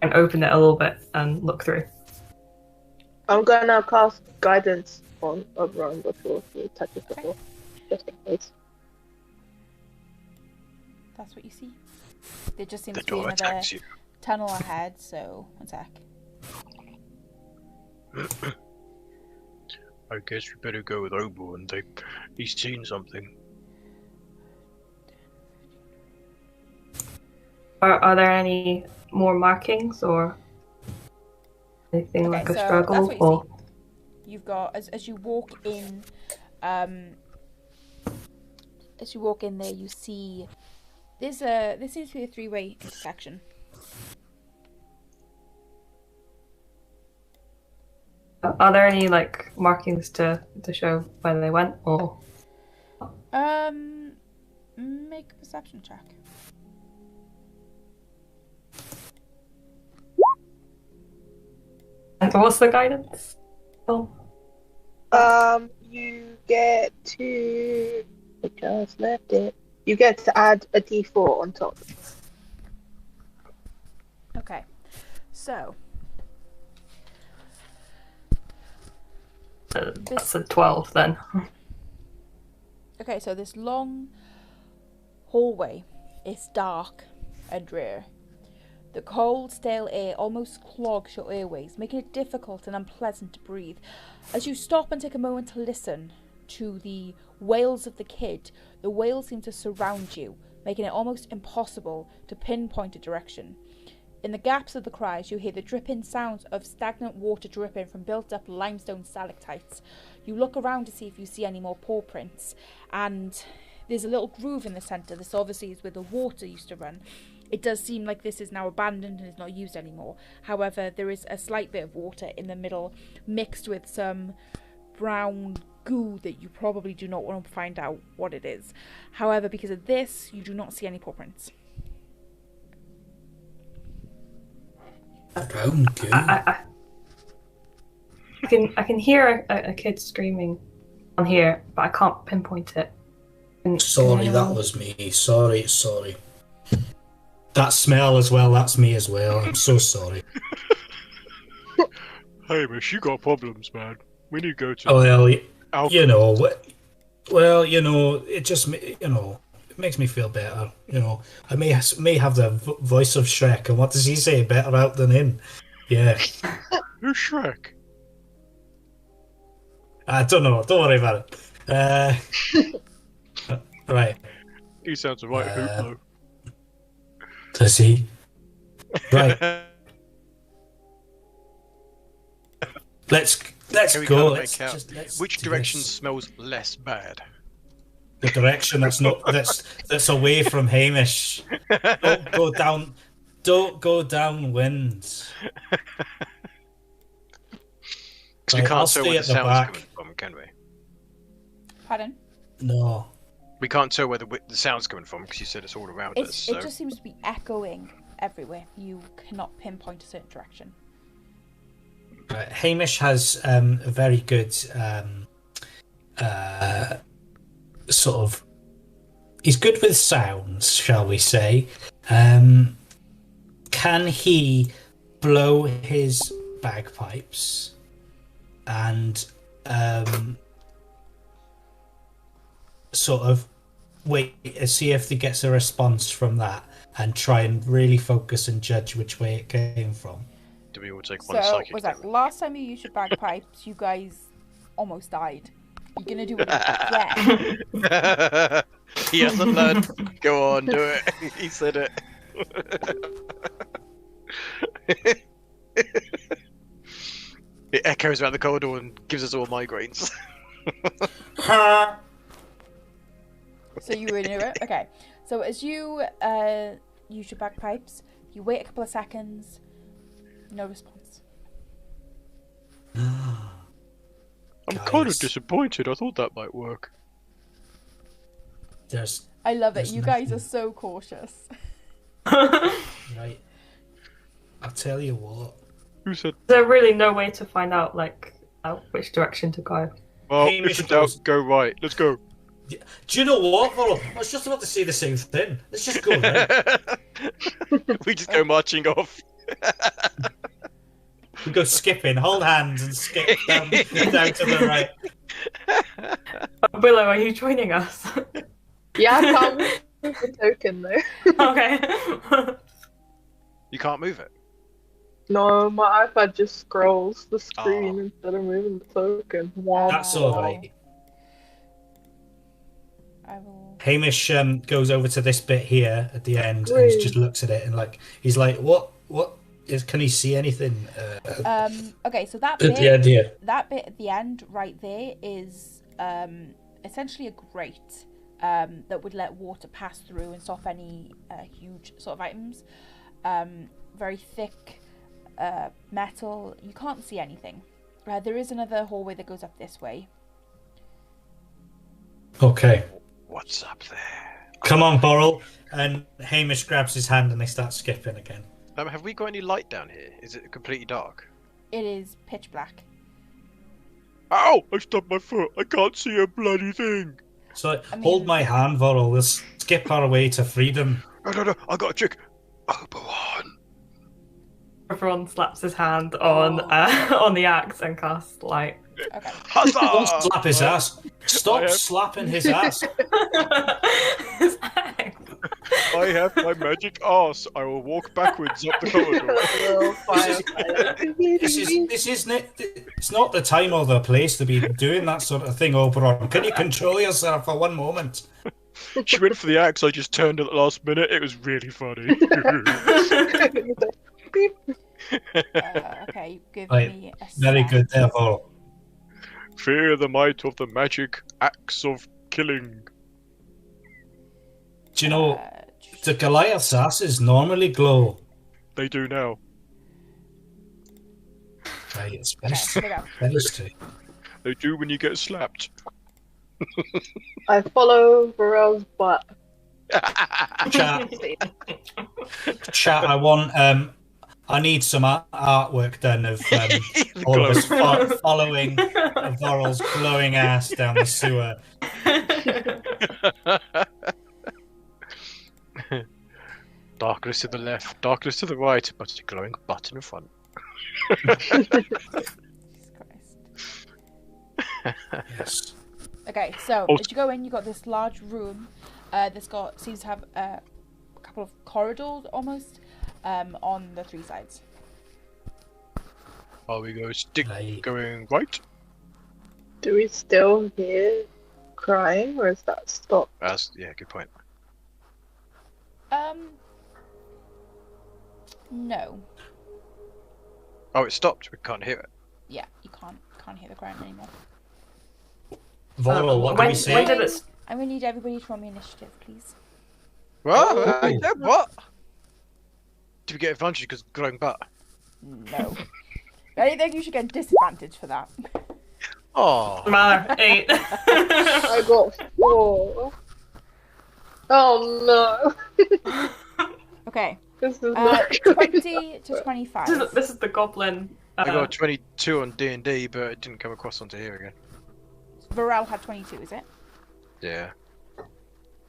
and open it a little bit and look through. I'm gonna cast guidance on Oberon before he touches the door, just in case. That's what you see. There just seems The to be door another attacks you. tunnel ahead, so one sec. I guess we better go with Oberon. He's seen something. Are there any more markings or anything like a so struggle? that's what you Or see. You've got as you walk in, there, you see this seems to be a three-way intersection. are there any markings to show where they went? Or Make a perception check. and what's the guidance? Oh, You get to. I just left it. You get to add a d4 on top. Okay, so that's a 12 then. okay, so this long hallway is dark and drear. The cold, stale air almost clogs your airways, making it difficult and unpleasant to breathe. As you stop and take a moment to listen to the wails of the kid, the wails seem to surround you, making it almost impossible to pinpoint a direction. In the gaps of the cries, you hear the dripping sounds of stagnant water dripping from built-up limestone stalactites. You look around to see if you see any more paw prints, and there's a little groove in the centre. This obviously is where the water used to run. It does seem like this is now abandoned and is not used anymore. However, there is a slight bit of water in the middle, mixed with some brown goo that you probably do not want to find out what it is. However, because of this, you do not see any paw prints. Brown goo. I can hear a kid screaming on here, but I can't pinpoint it. Sorry, that was me. Sorry. That smell as well, that's me as well. I'm so sorry. Hey, Mish, you got problems, man. We need to go to. Oh, well, Alpha. you know, it just, it makes me feel better. I may have the voice of Shrek, and what does he say? Better out than in. Yeah. Who's Shrek? I don't know. Don't worry about it. Right. He sounds a right hoop, though. Does he? Right. Let's Can we go. kinda Let's make out let's which do direction this. smells less bad? The direction that's away from Hamish. Don't go down. Don't go downwind. Because we Right, can't I'll tell stay where at the the sound's back. coming from, can we? Pardon? No. We can't tell where the sound's coming from because you said it's all around us. So. It just seems to be echoing everywhere. You cannot pinpoint a certain direction. Right. Hamish has a very good sort of. He's good with sounds, shall we say? Can he blow his bagpipes and sort of wait and see if he gets a response from that, and try and really focus and judge which way it came from? Do we all take one So, psychic was that damage? last time you used your bagpipes, you guys almost died. You're gonna do it again. He hasn't learned. Go on, do it. He said it. It echoes around the corridor and gives us all migraines. So you renew it? Okay. So as you use your bagpipes, you wait a couple of seconds, no response. I'm kind of disappointed. I thought that might work. I love it. There's You guys nothing. are so cautious. Right. I'll tell you what. Who said? There's really no way to find out which direction to go. Well, Hamish if in doubt, goes- go right. Let's go. Do you know what, Vorl? I was just about to say the same thing. Let's just go there. We just go marching off. We go skipping, hold hands and skip down to the right. Willow, are you joining us? Yeah, I can't move the token though. Okay. You can't move it. No, my iPad just scrolls the screen Oh. instead of moving the token. Wow. That's alright. I will. Hamish goes over to this bit here at the end and he just looks at it and he's like, what can he see anything? Okay, so that At the end here. that bit at the end right there is essentially a grate that would let water pass through and stop any huge sort of items. Very thick metal. You can't see anything. There is another hallway that goes up this way. Okay. What's up there? Come on, Borrell. And Hamish grabs his hand and they start skipping again. Have we got any light down here? Is it completely dark? It is pitch black. Ow! I stubbed my foot. I can't see a bloody thing. So I mean- hold my hand, Vorl. We'll skip our way to freedom. No. I got a trick. Obi-Wan. Everyone slaps his hand on the axe and casts light. Okay. Huzzah! Don't slap his ass. Stop I have- slapping his ass. His axe. I have my magic arse. I will walk backwards up the corridor. This isn't it. It's not the time or the place to be doing that sort of thing, Oberon. Can you control yourself for one moment? She went for the axe. I just turned at the last minute. It was really funny. Okay, give Right, me a Very sec. good there, Vorl. Fear the might of the magic axe of killing. Do you know, Uh, the Goliath's asses normally glow. They do now. Right, it's okay, here we go. very straight. They do when you get slapped. I follow Varel's butt. Chat, I need some artwork done of all of us following Vorl's glowing ass down the sewer. Darkness to the left, darkness to the right, but a glowing butt in front. Jesus Christ. Yes. Okay, so Oh. as you go in, you got this large room. This seems to have a couple of corridors almost on the three sides. Are we going Right. going right? Do we still hear crying, or is that stopped? Yeah, good point. No. Oh, it stopped. We can't hear it. Yeah, you can't hear the crying anymore. Vorl, what do when, we say? when did it? I'm gonna need everybody to roll me initiative, please. Well, Oh. what? Do we get advantage because of glowing butt? No. I think you should get disadvantage for that. Oh, Matter 8. I got 4. Oh no. Okay. This is not good. 20 to 25. This is the goblin. I got 22 on D&D, but it didn't come across onto here again. Varel had 22, is it? Yeah.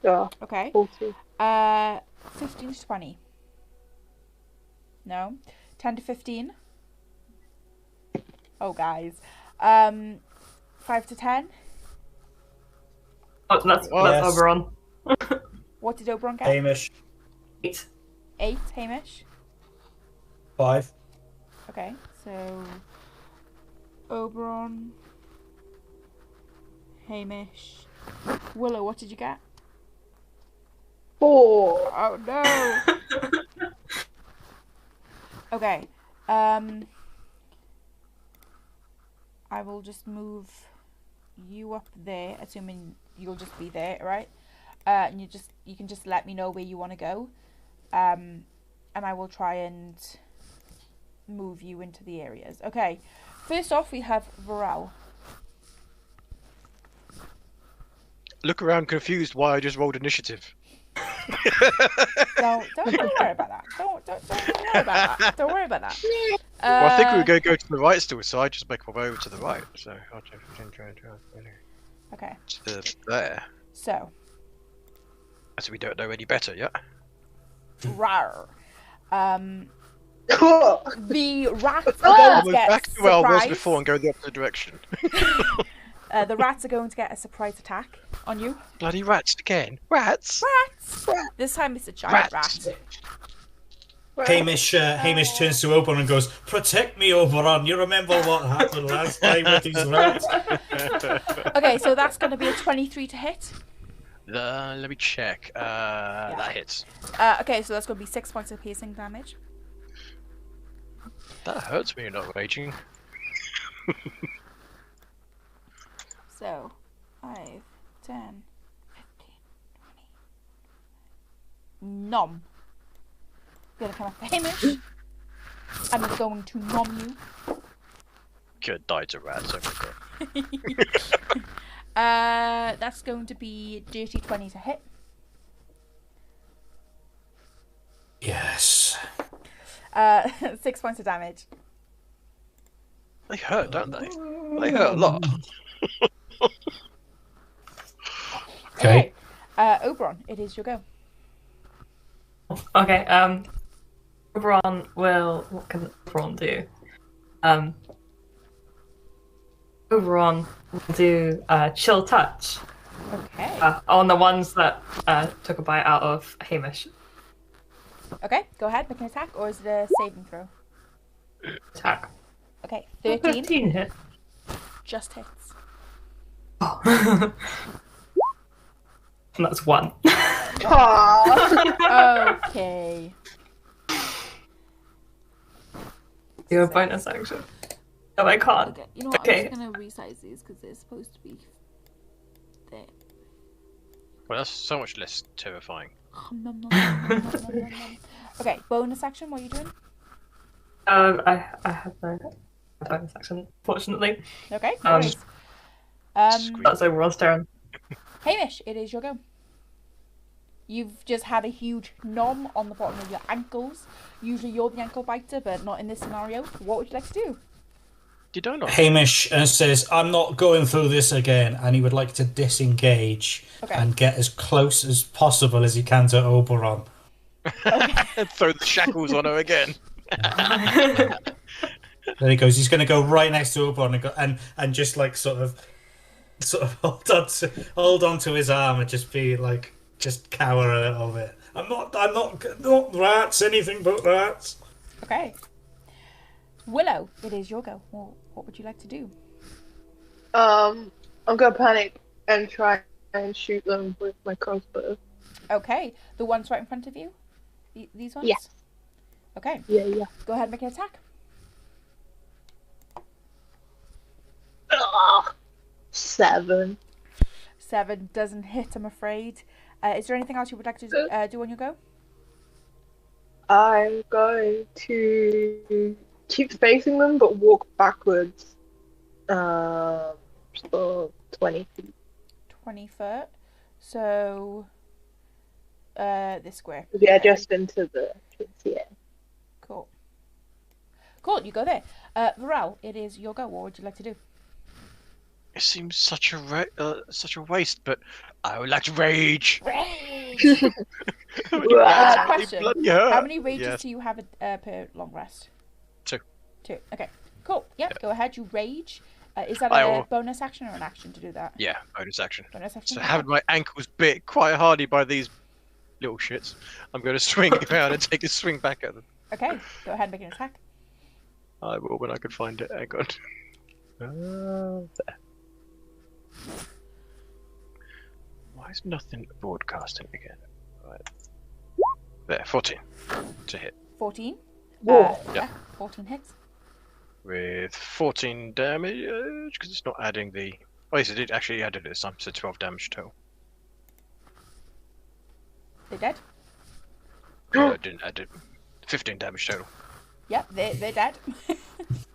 Yeah, Okay. 40. 15 to 20. No. 10 to 15. Oh, guys. 5 to 10. Oh, that's Yes. Oberon. What did Oberon get? Hamish, 8. 8, Hamish. 5. Okay, so Oberon, Hamish, Willow. What did you get? 4. Oh no. Okay. I will just move you up there, assuming you'll just be there, right? And you can just let me know where you want to go, and I will try and move you into the areas. Okay. First off, we have Varel. Look around confused why I just rolled initiative. Don't worry about that. Don't worry about that. Don't worry about that. Well, I think we were going to go to the right still, so I just make my way over to the right. So I'll try Okay. to there. So. So we don't know any better yet. Rawr. The rats are I'll going to move get back to where I was surprised. before and go the opposite direction. The rats are going to get a surprise attack on you. Bloody rats again. Rats? Rats! This time it's a giant rat. Hamish turns to Oberon and goes, "Protect me, Oberon. You remember what happened last time with these rats?" Okay, so that's going to be a 23 to hit. Let me check. That hits. Okay, so that's going to be 6 points of piercing damage. That hurts me not raging. So, 5, 10, 15, 20. Nom. Gonna come after Hamish. And he's going to nom you. Could die to rats. That's going to be dirty 20 to hit. Yes. 6 points of damage. They hurt, don't they? They hurt a lot. Okay. Oberon, it is your go. Okay, Oberon will... What can Oberon do? Oberon will do Chill Touch Okay. on the ones that took a bite out of Hamish. Okay, go ahead, make an attack, or is it a saving throw? Attack. Okay, 13. 13 hit. Just hits. Oh. And that's 1. Okay. Do a bonus action. No, I can't. Okay, you know what, Okay. I'm just gonna resize these because they're supposed to be there. Well, that's so much less terrifying. Nom, nom, nom, nom, nom, nom, nom. Okay, bonus action, what are you doing? I have no bonus action, fortunately. Okay, no Um, worries. That's Oberon's turn. Hamish, it is your go. You've just had a huge nom on the bottom of your ankles. Usually you're the ankle biter, but not in this scenario. What would you like to do? Did I not? Hamish says, "I'm not going through this again," and he would like to disengage and get as close as possible as he can to Oberon. And throw the shackles on her again. There he goes. He's going to go right next to Oberon and just like sort of hold on to his arm and just be like, just cower a little bit. I'm not rats, anything but rats. Okay. Willow, it is your go. Well, what would you like to do? I'm gonna panic and try and shoot them with my crossbow. Okay, the ones right in front of you? These ones? Yes. Okay, Yeah. go ahead and make an attack. 7. 7 doesn't hit, I'm afraid. Is there anything else you would like to do on your go? I'm going to keep facing them, but walk backwards. For 20 feet. 20 foot. So, this square. Yeah, just into the yeah. Cool. Cool, you go there. Varel, it is your go. What would you like to do? It seems such a waste, but I would like to rage. Rage! Wow. Question. How many rages do you have per long rest? 2. 2. Okay. Cool. Yep, go ahead. You rage. Is that I a will- bonus action or an action to do that? Yeah, bonus action. Bonus action. So okay. having my ankles bit quite hardy by these little shits, I'm going to swing around and take a swing back at them. Okay, go ahead and make an attack. I will when I can find it. Hang on. There. Why is nothing broadcasting again? Right. There, 14 to hit. 14. Whoa. Yeah, 14 hits. With 14 damage, because it's not adding the... Oh yes, it did actually add it this time, so 12 damage total. They're dead. No, it didn't add it. 15 damage total. Yep, they're dead.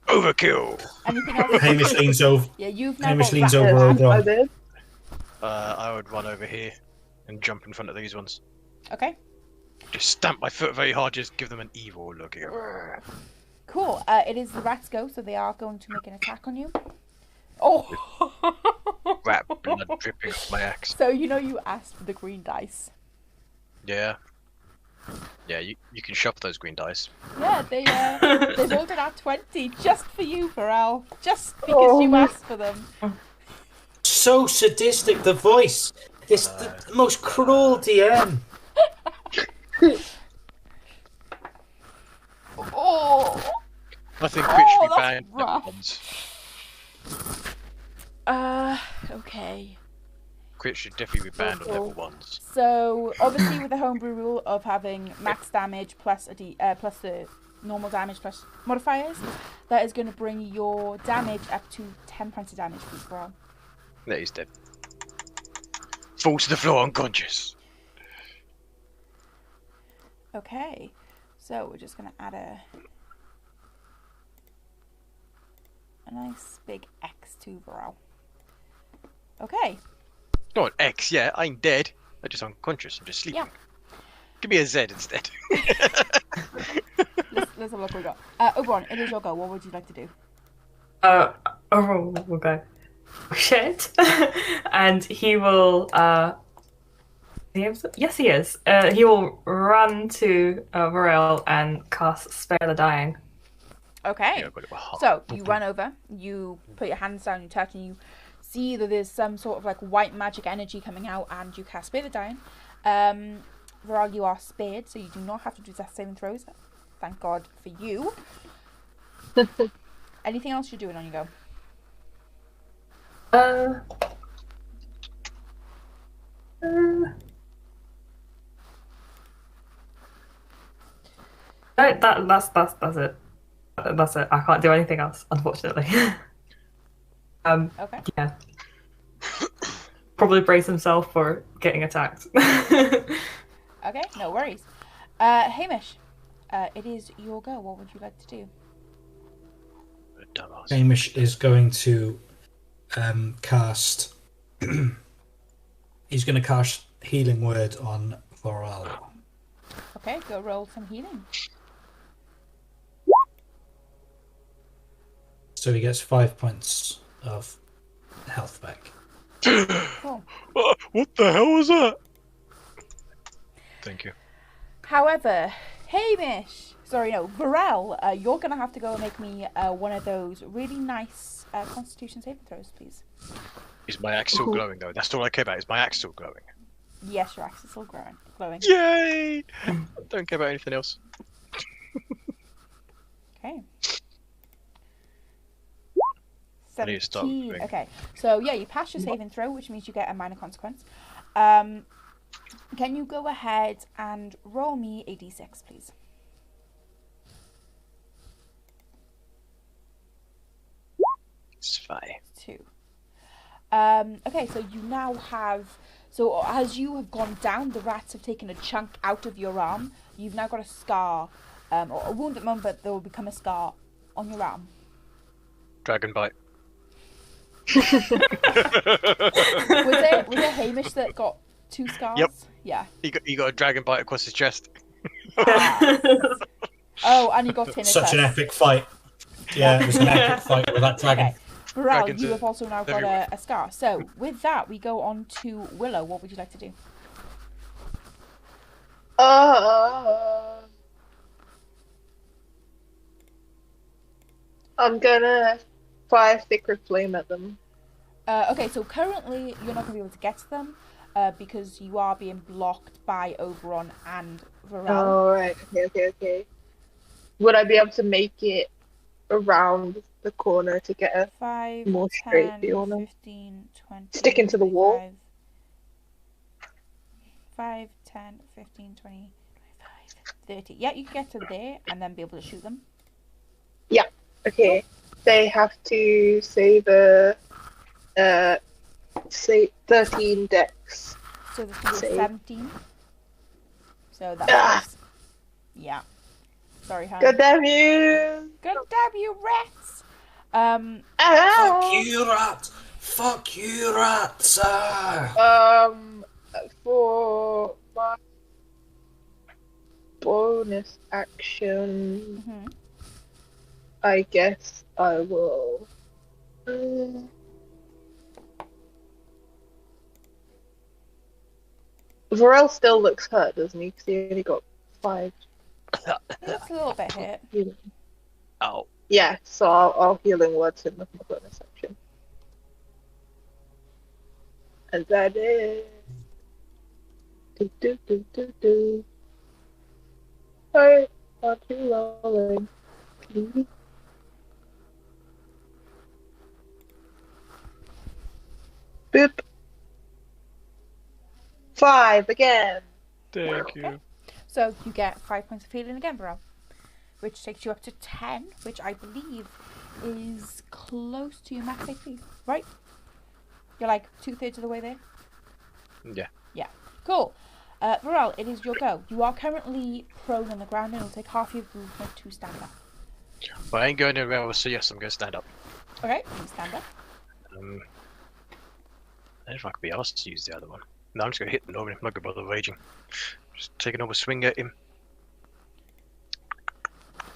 Overkill! Anything else? Hamish leans over. Yeah, you've now Hamish got leans rat- over I Oberon. did. I would run over here and jump in front of these ones. Okay, Just stamp my foot very hard, just give them an evil look. cool. It is the rats go, so they are going to make an attack on you. Oh! Rat blood dripping off my axe. So you know you asked for the green dice. Yeah. Yeah, you can shove those green dice. Yeah, they rolled it at 20 just for you, Pharrell. Just because you asked for them. So sadistic, the voice. This the most cruel DM. Oh! I think Crit should be that's banned at rough. once. Okay. Crit should definitely be banned on level 1s. So obviously with the homebrew rule of having max damage plus plus the normal damage plus modifiers, that is going to bring your damage up to 10 points of damage for each roll. There, he's dead. Fall to the floor unconscious. Okay, so we're just going to add a nice big X to Varel. Okay. Not an X, yeah, I ain't dead. I'm just unconscious, I'm just sleeping. Yeah. Give me a Z instead. Let's have a look what we got. Oberon, it is your go. What would you like to do? Overall, we'll go. Shit. And he will. Yes, he is. He will run to Varel and cast Spare the Dying. Okay. Yeah, but it was hot. So you run over, you put your hands down, you touch, and you see that there's some sort of like white magic energy coming out, and you cast Spare the Dying. Varel, you are spared, so you do not have to do death saving throws. Thank God for you. Anything else you're doing on your go? No, that's it. That's it. I can't do anything else, unfortunately. Okay. Yeah. Probably brace himself for getting attacked. Okay, no worries. Hamish, it is your go. What would you like to do? Dumbass. Hamish is going to cast. He's going to cast Healing Word on Varel. Okay, go roll some healing. So he gets 5 points of health back. Cool. What the hell was that? Thank you. However, Hamish, Varel, you're gonna have to go and make me one of those really nice Constitution saving throws, please. Is my axe still glowing though? That's all I care about. Is my axe still glowing? Yes, your axe is still glowing. Yay! I don't care about anything else. Okay. I need to start 17. moving. Okay, so yeah, you pass your saving throw, which means you get a minor consequence. Can you go ahead and roll me a d6, please? It's fine. 2. Okay, so you now have... So as you have gone down, the rats have taken a chunk out of your arm. You've now got a scar, or a wound at the moment, but there will become a scar on your arm. Dragon bite. Was it Hamish that got 2 scars? Yep. Yeah. He got a dragon bite across his chest. Oh, and he got tinnitus. Such an epic fight. Yeah, it was an epic fight with that dragon. Okay. Varel, Dragons you are have also now got everywhere. a scar. So, with that, we go on to Willow. What would you like to do? I'm gonna fire Sacred Flame at them. Okay, so currently you're not going to be able to get to them because you are being blocked by Oberon and Varel. Oh, right. Okay. Would I be able to make it around the corner to get a 5, more straight 10, view on them. 15, 20, Stick into the wall. 25. 5, 10, 15, 20, 25, 30. Yeah, you can get to there and then be able to shoot them. Yeah. Okay. They have to save a say 13 dex. So this is Save. 17. So that's yeah. Sorry, Han. God damn you! God damn you, rats! Fuck you, rat! Fuck you, rats! For my bonus action, I guess I will. Varel still looks hurt, doesn't he? Because he only got 5. It's a little bit hit. Ow. Yeah, so I'll healing words him with my bonus action. And that is. Do. Hey, not too rolling. Boop. 5 again. Thank you. So you get 5 points of healing again, bro. Which takes you up to 10, which I believe is close to your max HP, right? You're like 2/3 of the way there? Yeah. Yeah. Cool. Varel, it is your go. You are currently prone on the ground and it'll take half your movement to stand up. But I ain't going anywhere else, so yes, I'm going to stand up. Okay, you stand up. I don't know if I could be asked to use the other one. No, I'm just going to hit the normally. I'm not going to bother raging. Just take another swing at him.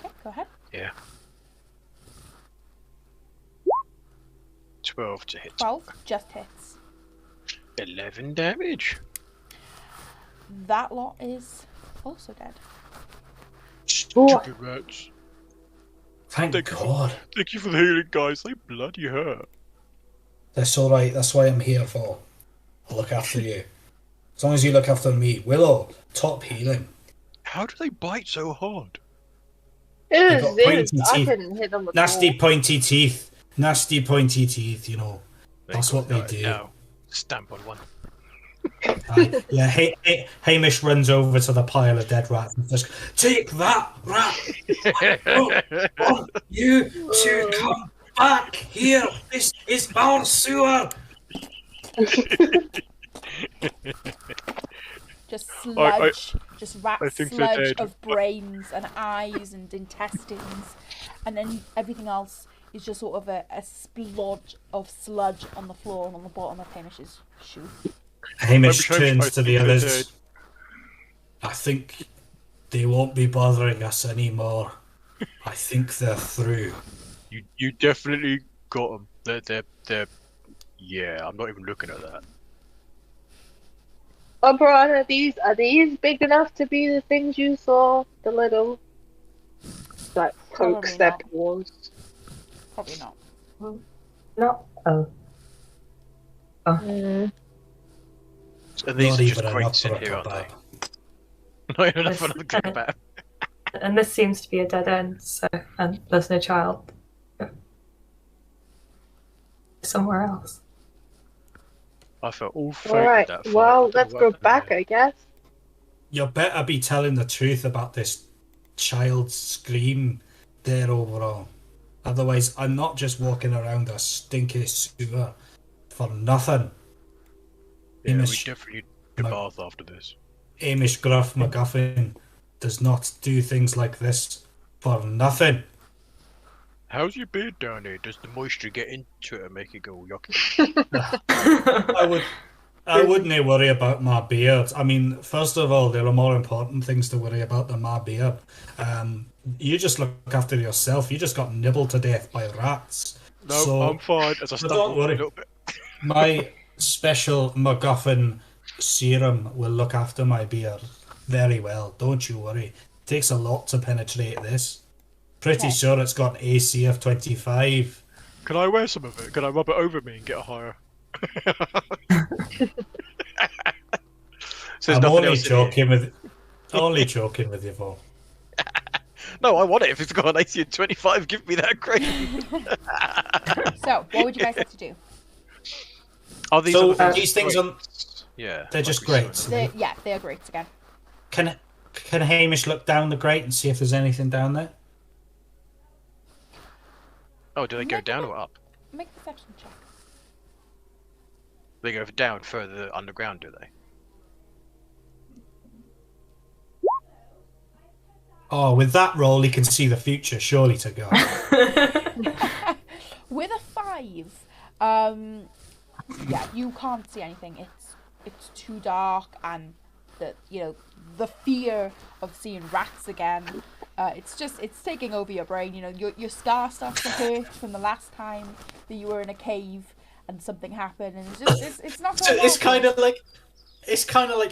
Okay, go ahead. Yeah. 12 to hit. 12 just hits. 11 damage. That lot is also dead. Stupid rats. Thank God. Thank you for the healing, guys. They bloody hurt. That's alright, that's what I'm here for. I'll look after you. As long as you look after me. Willow, top healing. How do they bite so hard? They've got pointy I teeth. couldn't hit them with Nasty pointy teeth. Nasty pointy teeth, you know. That's what they do. Now, stamp on one. Yeah, Hamish runs over to the pile of dead rats and just, take that, rat! I want you to come back here! This is our sewer! Just sludge, just rat I think they're sludge dead. of brains and eyes and intestines, and then everything else is just sort of a splodge of sludge on the floor and on the bottom of Hamish's shoe. Hamish turns I to the think they're others. dead. I think they won't be bothering us anymore. I think they're through. You definitely got them. They're. Yeah, I'm not even looking at that. Oberon, are these big enough to be the things you saw? The little like pokes Probably their not. paws. Probably not. No. Oh. Mm. And these Not are just even crates enough in for here, a aren't they? kebab. Not even enough for another kebab. And this seems to be a dead end, so and there's no child. Somewhere else. I felt all fake Alright, with that fight. I well, don't know let's what go happened back, there. I guess. You better be telling the truth about this child's scream there overall. Otherwise, I'm not just walking around a stinky sewer for nothing. Yeah, we Hamish, definitely need a bath after this. Hamish Gruff MacGuffin does not do things like this for nothing. How's your beard down there? Does the moisture get into it and make it go yucky? I wouldn't worry about my beard. I mean, first of all, there are more important things to worry about than my beard. You just look after yourself. You just got nibbled to death by rats. No, So, I'm fine. As I don't stumble a worry. little bit. My special MacGuffin serum will look after my beard very well. Don't you worry. Takes a lot to penetrate this. Pretty sure it's got AC of 25. Can I wear some of it? Can I rub it over me and get a higher? I'm only joking with you, Paul. No, I want it. If it's got an AC of 25, give me that crate. So, what would you guys like to do? Are these So other these things on, Yeah, they're just great. They are great again. Can Hamish look down the grate and see if there's anything down there? Oh, do they go down or up? Make a perception check. They go down further underground, do they? Oh, with that roll, he can see the future, surely to God. With a 5, yeah, you can't see anything. It's too dark, and the fear of seeing rats again. It's taking over your brain. Your scar starts to hurt from the last time that you were in a cave and something happened, and it's not. So it's kind of like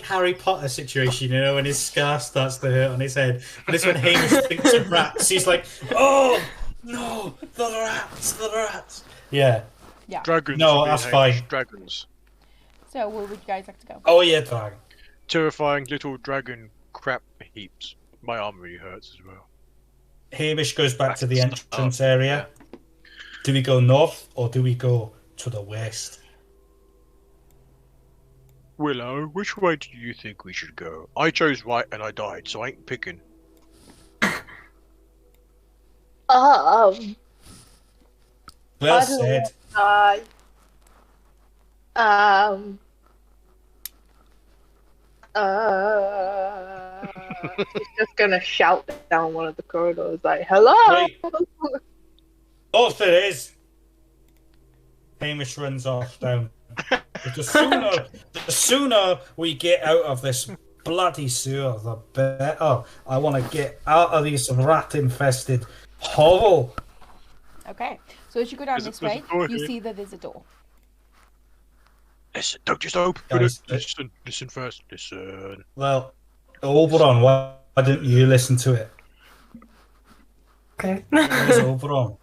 Harry Potter situation, when his scar starts to hurt on his head. But it's when Hamish thinks of rats. He's like, "Oh no, the rats!" Yeah. Yeah. Dragons. No, that's fine. Dragons. So, where would you guys like to go? Oh yeah, dragon. Terrifying little dragon crap heaps. My arm really hurts as well. Hamish goes back to the entrance area. Yeah. Do we go north or do we go to the west? Willow, which way do you think we should go? I chose right and I died, so I ain't picking. Well I said. He's just gonna shout down one of the corridors, like, "Hello!" Right. North it is. Hamish runs off down. But the sooner we get out of this bloody sewer, the better. I want to get out of this rat-infested hovel. Okay, so as you go down this way, you see that there's a door. Listen, don't just open Guys, it. Listen first. Listen. Well, Oberon, why didn't you listen to it? Okay. Where's Oberon?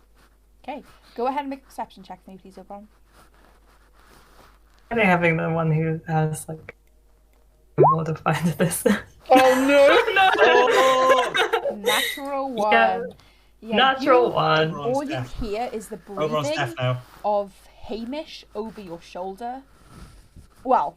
Okay, go ahead and make a perception check for me, please, Oberon. I think having the one who has more to find this. Oh No! Natural 1. Yeah, natural 1. All you hear is the Oberon's breathing deaf now. of Hamish over your shoulder. Well,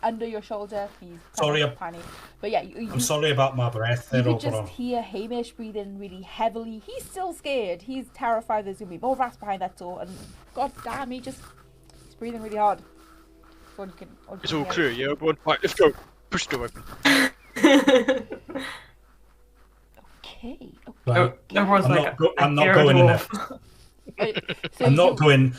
under your shoulder. He's Sorry, panic. But yeah, I'm sorry about my breath there, you could Oberon. just hear Hamish breathing really heavily. He's still scared. He's terrified there's going to be more rats behind that door. And god damn, he's breathing really hard. It's all clear, yeah, everyone? Right, let's go. Push the door open. Okay. Right. Everyone's I'm not going in there. So I'm not going.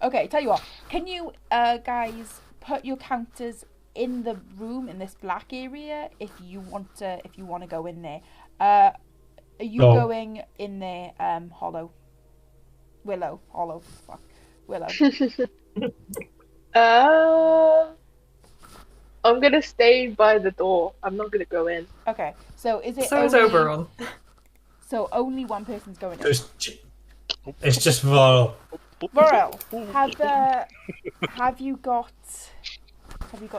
Okay, tell you what. Can you guys put your counters in the room in this black area if you want to go in there? Are you going in there, Hollow? Willow. Hollow. Fuck. Willow. I'm gonna stay by the door. I'm not gonna go in. Okay. So is it? So is Oberon. So only one person's going in. It's just Varl. Varel, have you got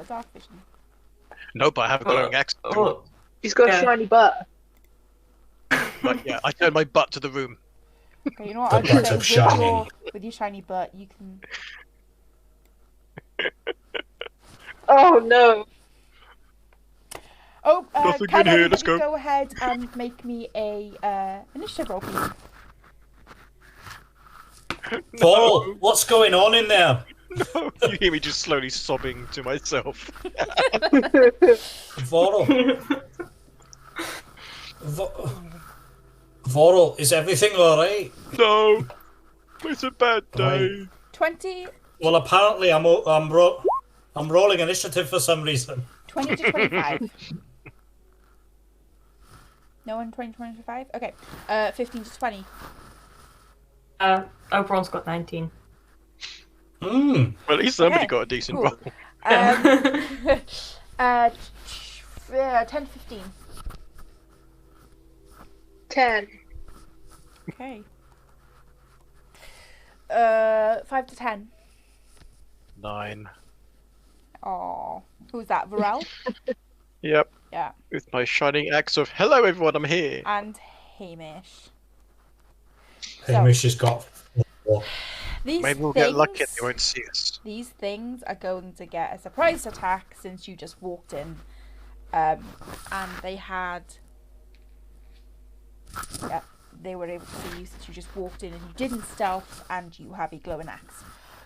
dark vision? No, but I have a glowing axe. Oh, He's got a shiny butt. But yeah, I turned my butt to the room. Okay, you know what? The I'll just butt say of with your shiny butt, you can. Oh no! Oh, Nothing can in here, let's everybody go. go ahead and make me a initiative roll, please? Varl, what's going on in there? No, you hear me just slowly sobbing to myself. Varl. Varl, is everything alright? No, it's a bad day. Right. 20 Well, apparently I'm rolling initiative for some reason. 20 to 25. No one 20 to 25? Okay. 15 to 20. Oberon's got 19. Hmm. Well, at least somebody Okay, got a decent cool. roll. 10 to 15. 10. Okay. 5 to 10. 9. Oh, who's that? Varel? Yep. Yeah. With my shining axe of hello everyone, I'm here. And Hamish. Hamish has got 4. Maybe we'll get lucky and they won't see us. These things are going to get a surprise attack since you just walked in. And they had... Yeah, they were able to see you since you just walked in and you didn't stealth and you have a glowing axe.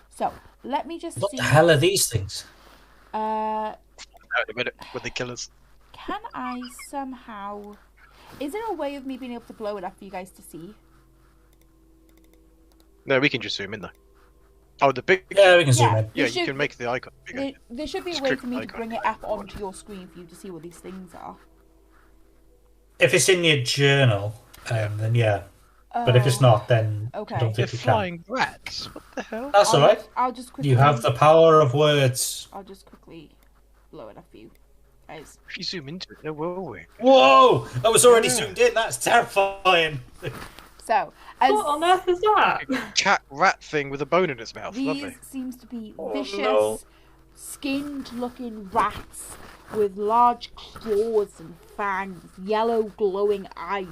So, let me just What see... the hell are these things? Out in a minute when they kill us. Can I somehow... Is there a way of me being able to blow it up for you guys to see? No, we can just zoom in though. Oh, the big. Yeah, we can zoom in. Yeah, you can make the icon bigger. There should be a way for me to bring it up onto your screen for you to see what these things are. If it's in your journal, then yeah. But if it's not, then okay. I don't They're think you can. flying rats. What the hell? That's alright. I'll just quickly... You have the power of words. I'll just quickly blow it up for you, guys. If you zoom into it, no, will we? Whoa! I was already zoomed in. That's terrifying. So, as What on earth is that? Cat rat thing with a bone in its mouth. these Lovely. seems to be Oh, vicious, no. skinned-looking rats with large claws and fangs, yellow glowing eyes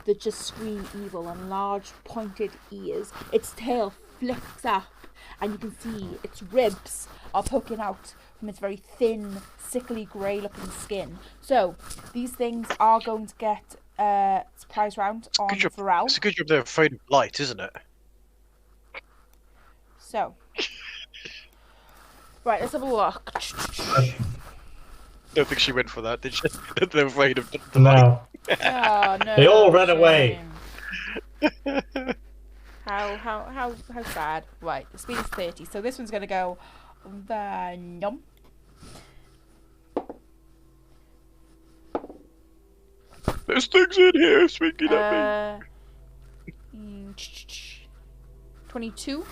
that just scream evil, and large pointed ears. Its tail flicks up, and you can see its ribs are poking out from its very thin, sickly grey-looking skin. So, these things are going to get surprise round on Varel. It's a good job they're afraid of light, isn't it? So, right, let's have a look. Don't think she went for that, did she? They're afraid of the light. No. Oh, no, They all ran away. shame. How sad. Right, the speed is 30, so this one's gonna go Venom. There's things in here speaking at me. 22.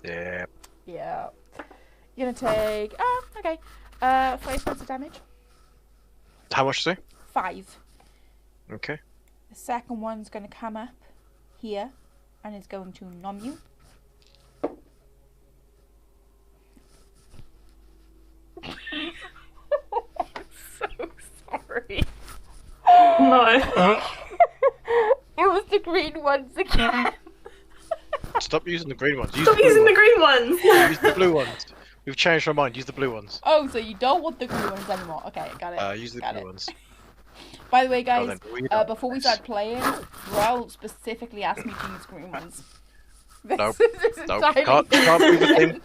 Yeah. Yeah. You're gonna take okay. 5 points of damage. How much say? 5. Okay. The second one's gonna come up here and is going to numb you. I'm so sorry. No. It was the green ones again. Stop using the green ones. Use Stop the blue using the ones. green ones! Use the blue ones. We've changed our mind. Use the blue ones. Oh, so you don't want the green ones anymore. Okay, got it. Use the got blue it. ones. By the way, Well, guys, then, we don't. before we start playing, Rel specifically asked me to use green ones. Nope. This is Nope. entirely Can't prove a thing.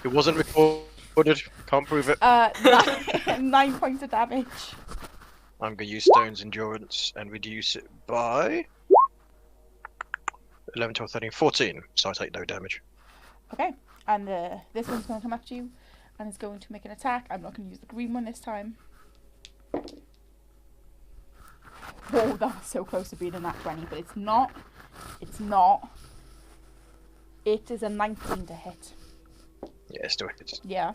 It wasn't recorded. Can't prove it. 9 points of damage. I'm gonna use Stone's Endurance and reduce it by 11, 12, 13, 14. So I take no damage. Okay, and this one's going to come after you, and it's going to make an attack. I'm not going to use the green one this time. Oh, that was so close to being a nat 20, but it's not. It's not. It is a 19 to hit. Yeah, it's still hits. Yeah.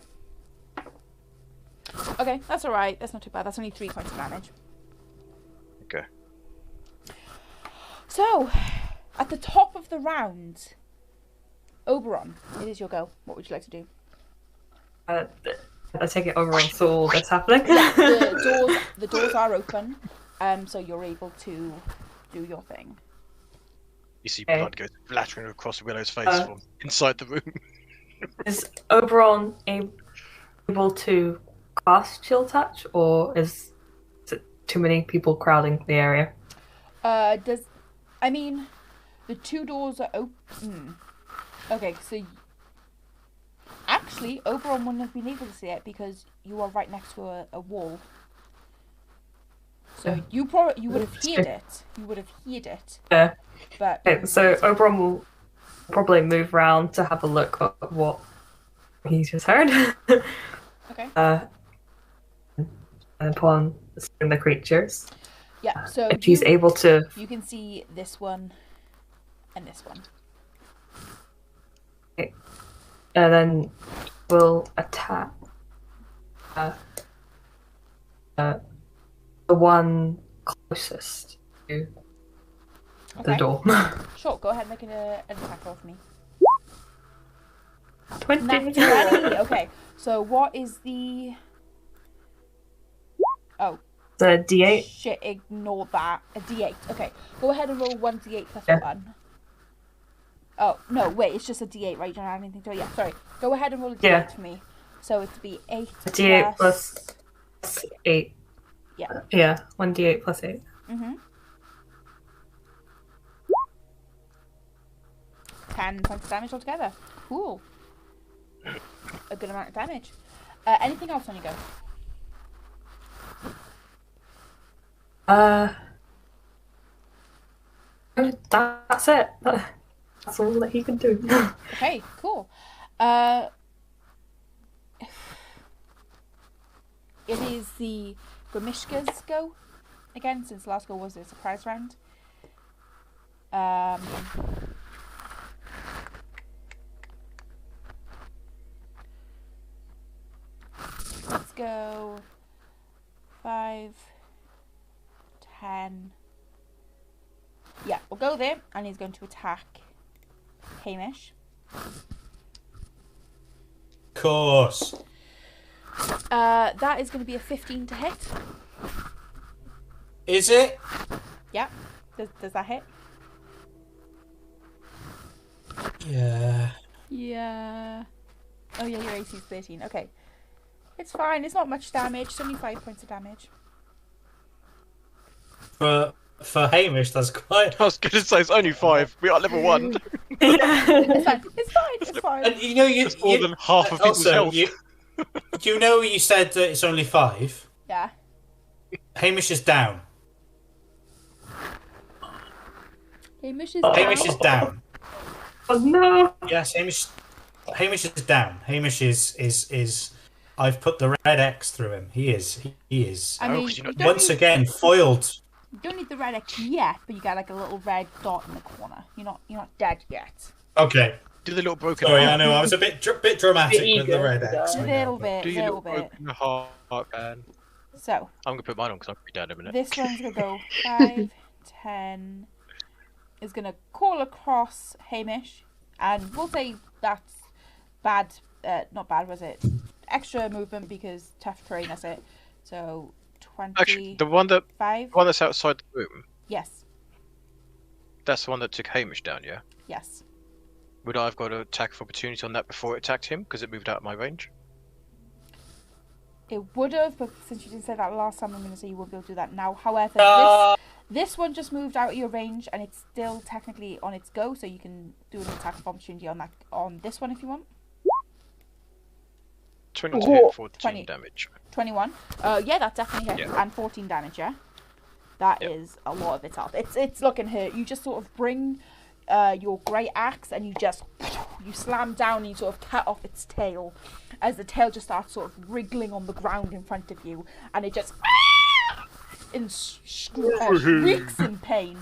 Okay, that's alright. That's not too bad. That's only 3 points of damage. Okay. So, at the top of the round, Oberon, it is your go. What would you like to do? I take it over and saw all this happening. The doors are open, so you're able to do your thing. You see Okay. blood go splattering across Willow's face from inside the room. Is Oberon able to cast Chill Touch, or is it too many people crowding the area? I mean, the 2 doors are open. Okay, so actually, Oberon wouldn't have been able to see it because you are right next to a wall. So you would have heard it. You would have heard it. Yeah. But Okay, so Oberon will probably move around to have a look at what he's just heard. okay. And upon seeing the creatures, Yeah. So if he's able to, you can see this one and this one. and then we'll attack the one closest to the Okay. door. Sure. Go ahead, and make an attack roll for me. 20. Nat 20. Okay. So what is the? Oh, The D8? Shit, ignore that. A D8. Okay, go ahead and roll 1d8 plus Yeah. 1. Oh, no, wait, it's just a D8, right? You don't have anything to it. Yeah, sorry. Go ahead and roll a D8 Yeah. for me. So it's be 8 A D8 plus 8. Yeah. Yeah, 1d8 plus 8. Mm-hmm. 10 points of damage altogether. Cool. A good amount of damage. Anything else on you go? That's it. That's all that he can do. Okay, cool. It is the Grimishka's go again, since the last go was a surprise round. Let's go 5, 10. Yeah, we'll go there, and he's going to attack Hamish. Of course. That is going to be a 15 to hit. Is it? Yeah. Does that hit? Yeah. Yeah. Oh yeah, your AC is 13. Okay. It's fine. It's not much damage. It's only 5 points of damage. For Hamish, that's quite. I was going to say it's only 5. We are level 1. It's fine. It's fine. It's fine. And you know, It's more than half of people's also, health. you know, you said that it's only 5. Yeah. Hamish is down. Hamish is Hamish is down. Oh no! Yes, Hamish is down. Hamish is. I've put the red X through him. He is. I Oh, mean, 'cause you're not you don't Once need- again foiled. You don't need the red X yet, but you got like a little red dot in the corner. You're not dead yet. Okay. Do the little broken Sorry, I heart. know I was a bit dramatic Bit with the eager red to X. die. I A know, little but- bit. Do A your little little bit. broken heart, man. So I'm going to put mine on because I'm going to be down in a minute. this one's gonna go 5, 10. Is gonna call across Hamish, and we'll say that's bad. Not bad, was it? Extra movement because tough terrain. That's it. So 25. Actually, the one that's outside the room, Yes. that's the one that took Hamish down, yeah? Yes. Would I have got an attack of opportunity on that before it attacked him because it moved out of my range? It would have, but since you didn't say that last time, I'm going to say you won't be able to do that now. However, this one just moved out of your range, and it's still technically on its go, so you can do an attack of opportunity on this one if you want. 20 to hit, 14 20. damage. 21. Yeah, that definitely hits, Yeah. and 14 damage. Yeah, that Yep. is a lot of its health. It's looking hurt. You just sort of bring your great axe, and you slam down, and you sort of cut off its tail, as the tail just starts sort of wriggling on the ground in front of you, and it just shrieks in pain,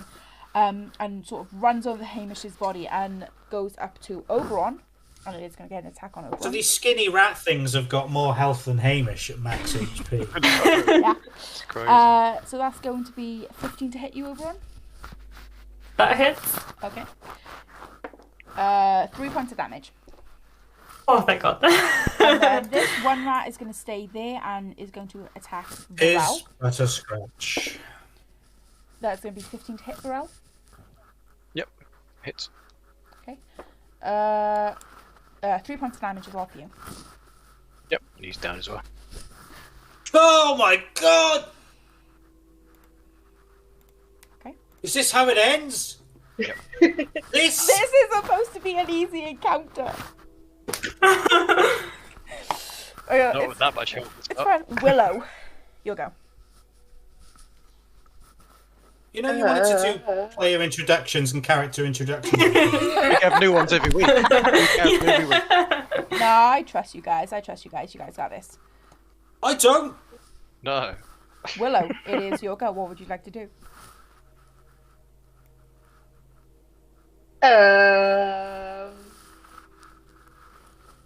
and sort of runs over Hamish's body and goes up to Oberon, and it is going to get an attack on Oberon. So these skinny rat things have got more health than Hamish at max HP. Yeah. It's crazy. So that's going to be 15 to hit you, Oberon. That hits. Okay. 3 points of damage. Oh, thank God. And then this one rat is going to stay there and is going to attack Varel. Is but a scratch. That's going to be 15 to hit Varel. Yep, hits. Okay. 3 points of damage as well for you. Yep, and he's down as well. Oh my god! Okay. Is this how it ends? Yep. This? This is supposed to be an easy encounter. Not with that much health. It's fine. Willow, you'll go. You know you wanted to do player introductions and character introductions. We have new ones every week. No, I trust you guys. You guys got this. I don't. No. Willow, it is your go. What would you like to do?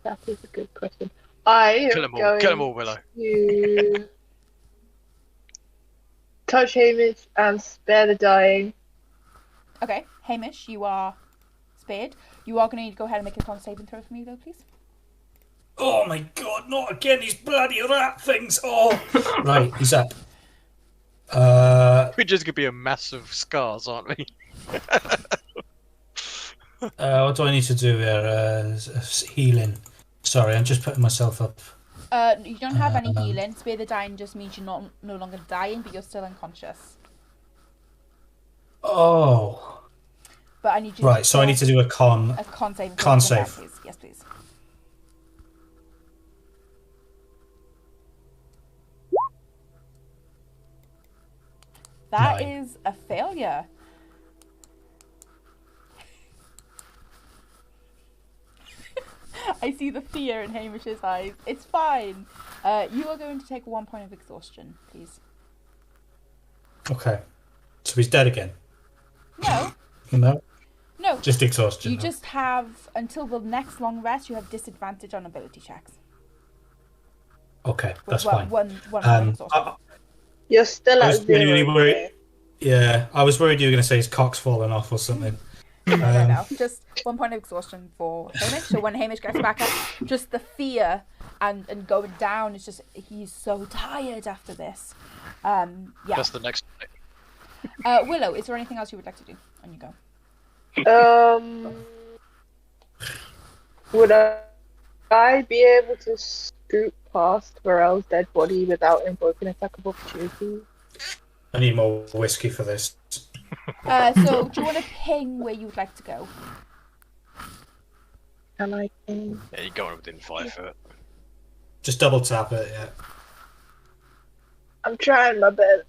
That is a good question. I Kill am them all. going Kill them all, Willow. to touch Hamish and spare the dying. Okay, Hamish, you are spared. You are going to need to go ahead and make a con saving throw for me, though, please. Oh my god, not again, these bloody rat things. Oh. Right, he's up. We're just gonna be a mass of scars, aren't we? What do I need to do here? Healing. Sorry, I'm just putting myself up. You don't have any healing. Spare the dying just means you're no longer dying, but you're still unconscious. Oh. But I need you. Right, so I need to do a con save. Con save. Please. Yes, please. That 9. is a failure. I see the fear in Hamish's eyes. It's fine. You are going to take 1 point of exhaustion, please. Okay. So he's dead again? No. No? No. Just exhaustion. You just have, until the next long rest, you have disadvantage on ability checks. Okay, that's With fine. One point of exhaustion. You're still I at was 0. really worried. Yeah, I was worried you were going to say his cock's falling off or something. No. Just 1 point of exhaustion for Hamish. So when Hamish gets back up, just the fear and going down is just, he's so tired after this. Yeah. That's the next. Willow, is there anything else you would like to do on your go? Would I be able to scoot past Varel's dead body without invoking attack of opportunity? I need more whiskey for this. So do you want to ping where you would like to go? Can I ping? Yeah, you're going within 5 foot. Just double tap it, yeah. I'm trying my best.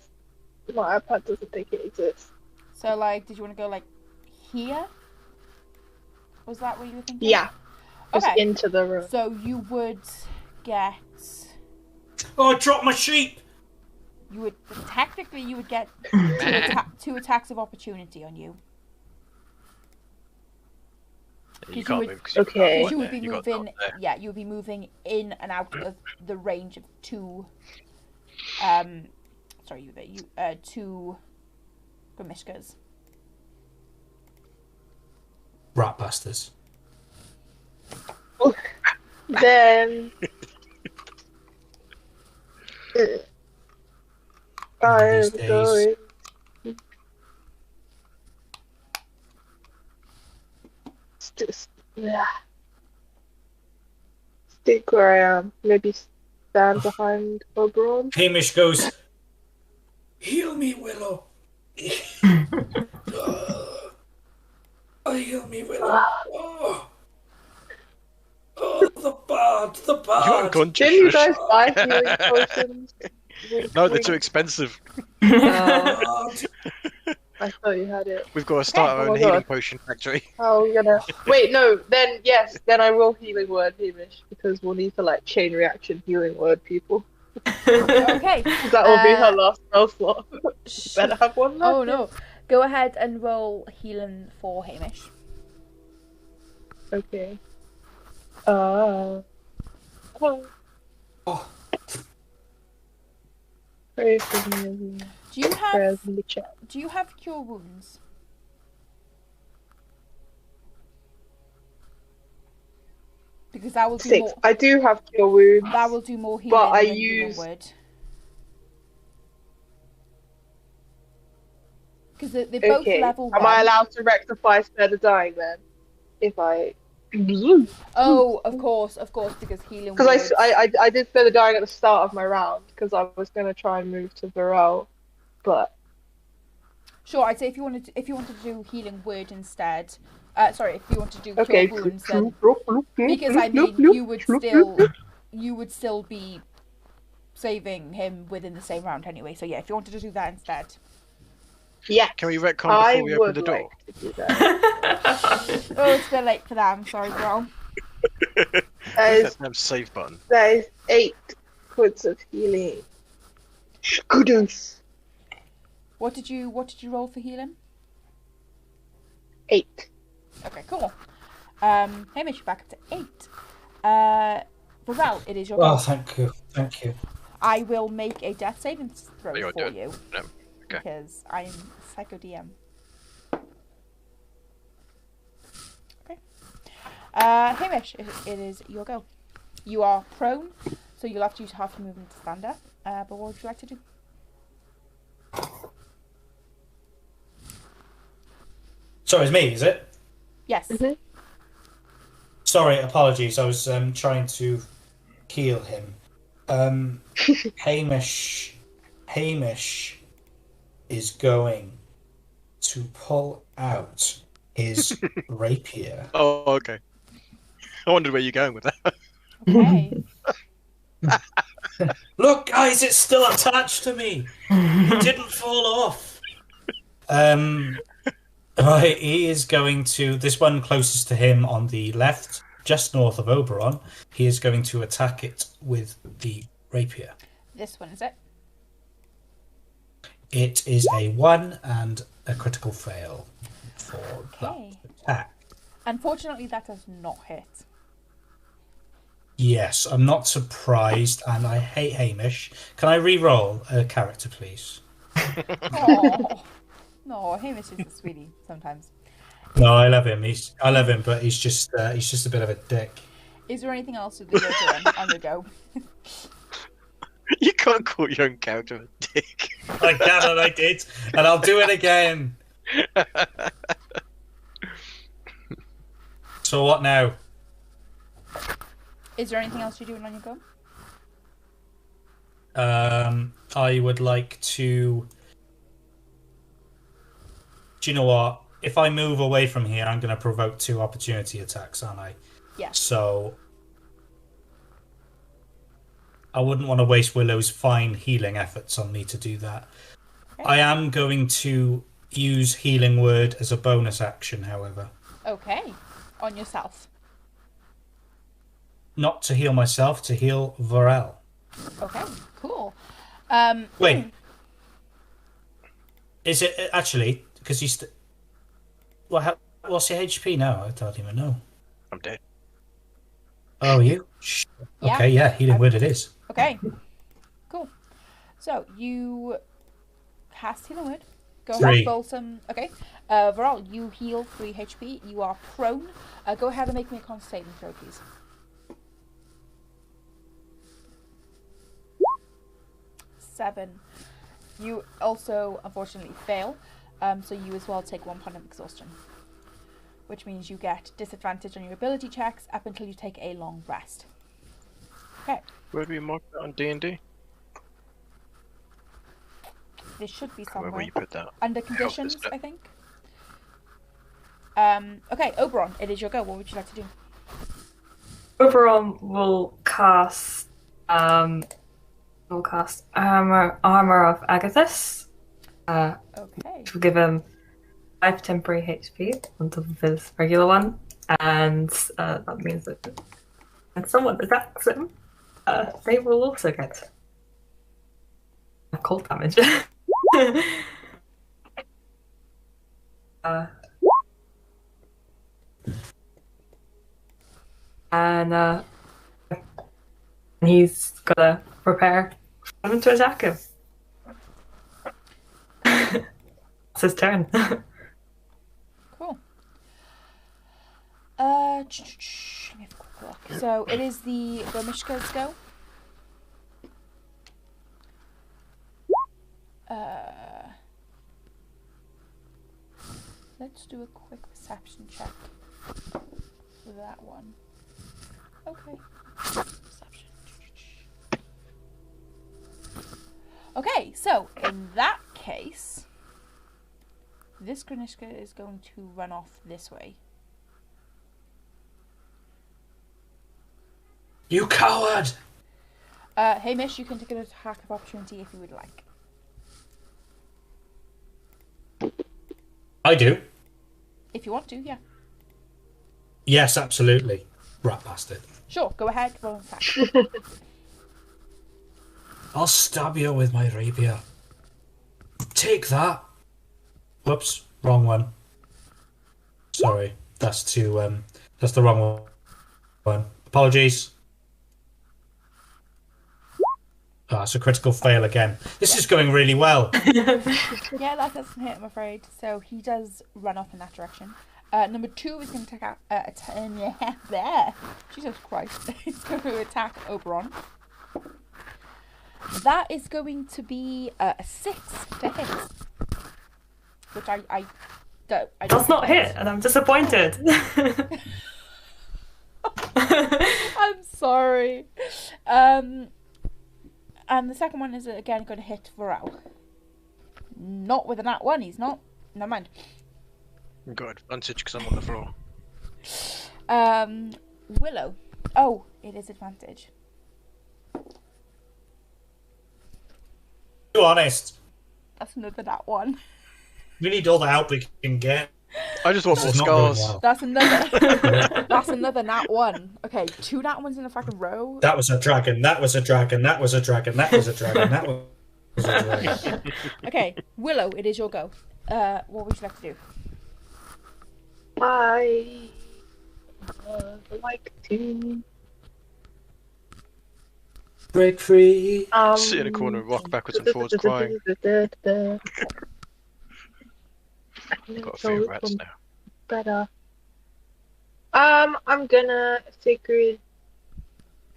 My iPad doesn't think it exists. So, like, did you want to go, like, here? Was that what you were thinking? Yeah. Just Okay. into the room. So you would get... Oh, I dropped my sheep! You would... Technically, you would get two attacks of opportunity on you. You can't move because Okay. Because you would be moving... Yeah, you would be moving in and out of the range of 2... Sorry, two Grimishkas. Rat bastards. Then... I'm going... Stick where I am. Maybe stand behind Oberon. Hamish goes, heal me, Willow. Heal me, Willow. The bad. You're unconscious. Didn't you guys buy healing potions? No, they're too expensive. I thought you had it. We've got to start our own healing potion factory. How are we gonna... Wait, no, then yes, then I will healing word Hamish, because we'll need to like chain reaction healing word people. Okay. That will be her last spell slot. Better have one left. Oh no. Go ahead and roll healing for Hamish. Okay. Oh. Pray for me. Do you Prayers have in the chat. Do you have cure wounds? Because that will do 6. more. I do have cure wounds. That will do more healing But I than use- healing would. Because they're both Okay. level 1. Am I allowed to rectify spare the dying then? If I... Oh, of course, because healing. Because words- I did spare the dying at the start of my round, because I was going to try and move to Varel, but... Sure, I'd say if you wanted to do healing word instead. Sorry, if you want to do cure Okay. wounds, then because I mean you would still be saving him within the same round anyway. So yeah, if you wanted to do that instead. Yeah. Can we retcon I before we open would the door? like to do that. Oh, it's a bit late for that. I'm sorry, bro. That That save button. is 8 points of healing. Goodness. What did you roll for healing? 8. Okay, cool. Hamish, you're back up to 8. Varel, it is your Oh, go. thank you. I will make a death saving throw you're for dead. you. No. Okay. Because I'm Psycho DM. Okay. Hamish, it is your go. You are prone, so you'll have to use half your movement to stand up. But what would you like to do? Sorry, it's me, is it? Yes. Mhm. Sorry, apologies. I was trying to heal him. Hamish is going to pull out his rapier. Oh, okay. I wondered where you're going with that. Okay. Look, guys, it's still attached to me. It didn't fall off. Right, he is going to this one closest to him on the left, just north of Oberon. He is going to attack it with the rapier. This one is it. It is a 1 and a critical fail for Okay. that attack. Unfortunately, that does not hit. Yes, I'm not surprised, and I hate Hamish. Can I re-roll a character, please? Oh. No, Hamish is a sweetie sometimes. No, I love him. I love him, but he's just a bit of a dick. Is there anything else that you're doing on the go? You can't call your own character a dick. I can, and I did, and I'll do it again. So what now? Is there anything else you're doing on your go? I would like to. Do you know what? If I move away from here, I'm going to provoke 2 opportunity attacks, aren't I? Yeah. So I wouldn't want to waste Willow's fine healing efforts on me to do that. Okay. I am going to use Healing Word as a bonus action, however. Okay. On yourself. Not to heal myself, to heal Varel. Okay. Cool. Wait. Is it actually? Because he's... what's your HP now? I don't even know. I'm dead. Oh, you? Yeah. Okay, yeah, Healing Word it is. Okay. Cool. So you cast Healing Word. Go 3. ahead, roll some. Okay. Varel, you heal 3 HP. You are prone. Go ahead and make me a con saving throw, please. 7. You also unfortunately fail. So you as well take 1 point of exhaustion, which means you get disadvantage on your ability checks up until you take a long rest. Okay. Where do we mark that on D&D? This should be Where somewhere you put that? under conditions, I think. Okay, Oberon, it is your go. What would you like to do? Oberon will cast armor of Agathis. Okay. Which will give him 5 temporary HP on top of his regular one, and that means that when someone attacks him, they will also get cold damage. And he's gotta prepare for him to attack him. It's his turn. Cool. Let me have a quick look. So it is the Gormishka's go. Let's do a quick perception check for that one. Okay. Perception. Okay, so in that case, this Granishka is going to run off this way. You coward! Hamish, you can take an attack of opportunity if you would like. I do. If you want to, yeah. Yes, absolutely. Rat bastard. Sure, go ahead, roll an attack. I'll stab you with my rapier. Take that. Whoops, wrong one. Sorry, that's the wrong one. Apologies. Ah, it's a critical fail again. This is going really well. Yeah, that doesn't hit, I'm afraid. So he does run off in that direction. Number 2 is going to attack. There. Jesus Christ. He's going to attack Oberon. That is going to be a 6 to hit. Which I don't. That's not hit, and I'm disappointed. I'm sorry. And the second one is again going to hit Varel. Not with a nat 1, he's not. Never mind. Got advantage because I'm on the floor. Willow. Oh, it is advantage. Be honest. That's another nat 1. We need all the help we can get. I just want This more is not going scars. well. That's another. That's another nat 1. Okay, 2 nat 1s in a fucking row. That was a dragon. That was a dragon. That was a dragon. That was a dragon. That was a dragon. Okay, Willow, it is your go. What would you like to do? I like to Break free. Sit in a corner and rock backwards and forwards crying. Got a few rats now. Better. I'm gonna Sacred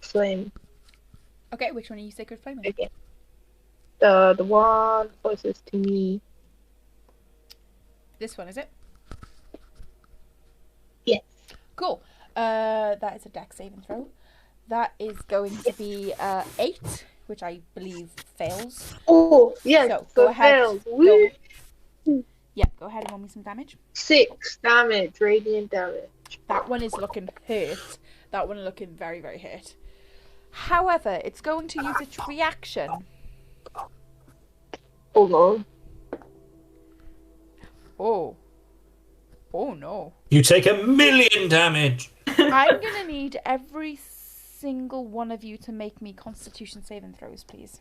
Flame Okay, which one are you sacred flaming? again. The one closest to me. This one, is it? Yes. Cool. That is a dex saving throw. That is going to be 8, which I believe fails. Oh, yes. So, So go ahead. fails. Woo! Yeah, go ahead and roll me some damage. 6 damage, radiant damage. That one is looking hurt. That one looking very, very hurt. However, it's going to use its reaction. Hold on. Oh. Oh no. You take 1,000,000 damage. I'm going to need every single one of you to make me Constitution saving throws, please.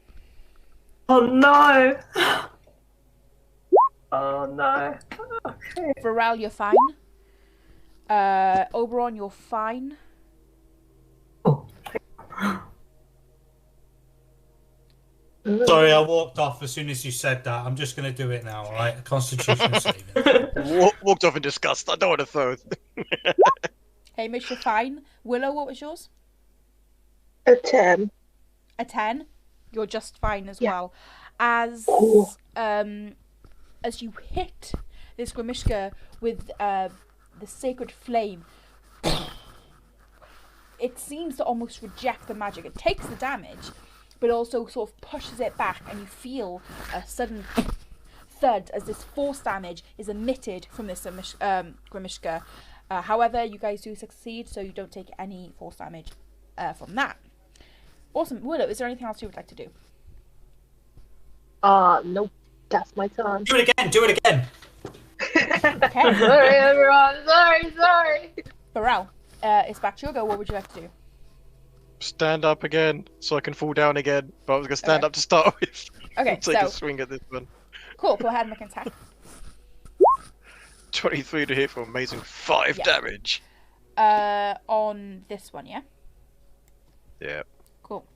Oh no! Oh no. Okay. Varel, you're fine. Oberon, you're fine. Oh. Sorry, I walked off as soon as you said that. I'm just going to do it now, alright? Constitution saving. Walked off in disgust. I don't want to throw it. Hamish, you're fine. Willow, what was yours? A 10. A 10. You're just fine as Yeah. well. As you hit this Grimishka with the sacred flame, it seems to almost reject the magic. It takes the damage, but also sort of pushes it back, and you feel a sudden thud as this force damage is emitted from this Grimishka. However, you guys do succeed, so you don't take any force damage from that. Awesome. Willow, is there anything else you would like to do? Nope. That's my turn. Do it again. Do it again. Okay. Sorry, everyone. Sorry. Varel, it's back to your go. What would you like to do? Stand up again so I can fall down again. But I was going to stand Okay. up to start with. Okay, Take so a swing at this one. cool. Go ahead and make an attack. 23 to hit for amazing 5 Yeah. damage. On this one, yeah. Yeah. Cool.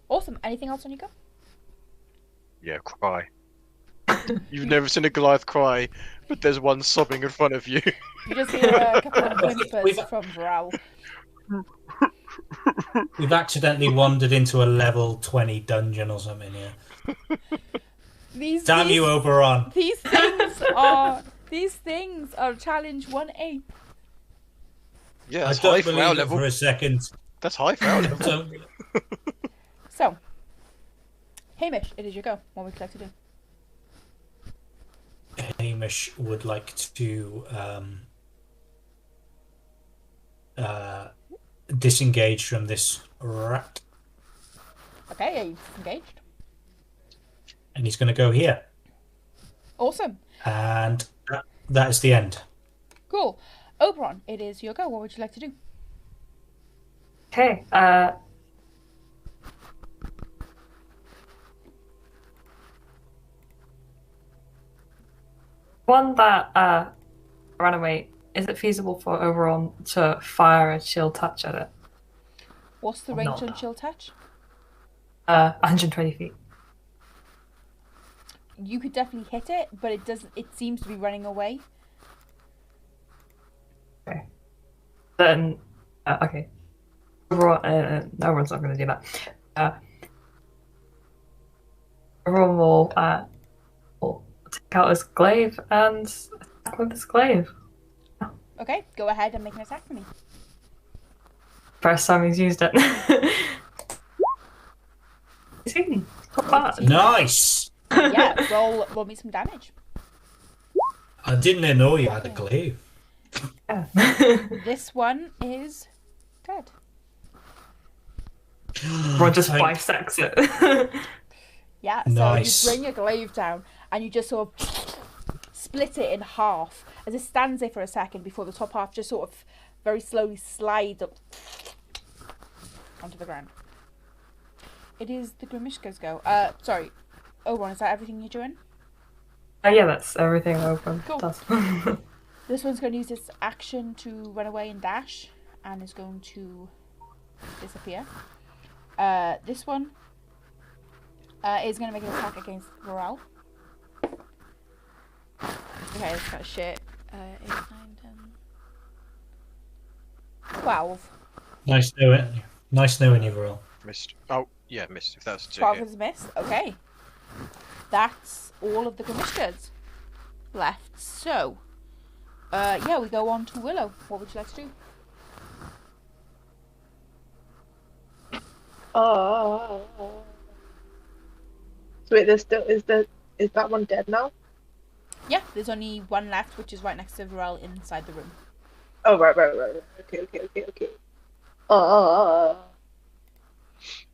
Awesome. Anything else on your go? Yeah, cry. You've never seen a Goliath cry, but there's one sobbing in front of you. You just hear a couple of whimpers We've- from Varel. We've accidentally wandered into a level 20 dungeon or something here. Damn you, Oberon. These things are challenge 1/8. Yeah, I that's don't high for our believe it level. for a second. That's high for our level. So, So, Hamish, it is your go. What would you like to do? Hamish would like to disengage from this rat, Okay, yeah, you've engaged. and he's going to go here. Awesome. And that is the end. Cool. Oberon, it is your go. What would you like to do? Okay. One that ran away. Is it feasible for Oberon to fire a chill touch at it? What's the I'm range not. on chill touch? 120 feet. You could definitely hit it, but it doesn't. It seems to be running away. Okay. Then, okay. Oberon, no one's not going to do that. everyone will take out his glaive and attack with his glaive. Okay, go ahead and make an attack for me. First time he's used it. 18. Not bad. Nice! Yeah, roll me some damage. I didn't know you had a glaive. Yeah. This one is dead. Everyone just bisects it. Yeah, so Nice. you bring your glaive down and you just sort of split it in half as it stands there for a second before the top half just sort of very slowly slides up onto the ground. It is the Grimishka's go. Sorry. Oberon, is that everything you're doing? Yeah, that's everything open. Cool. Does. This one's going to use its action to run away and dash and is going to disappear. This one is going to make an attack against Varel. Okay, that's kind of shit. 8, 9, 10... 12. Nice knowing you, Varel. Missed. Oh, yeah, missed. If that's 2 12 hit. is missed. Okay. That's all of the Grimishkas left. So, yeah, we go on to Willow. What would you like to do? So wait, is that one dead now? Yeah, there's only one left, which is right next to Varel inside the room. Oh, right. Okay.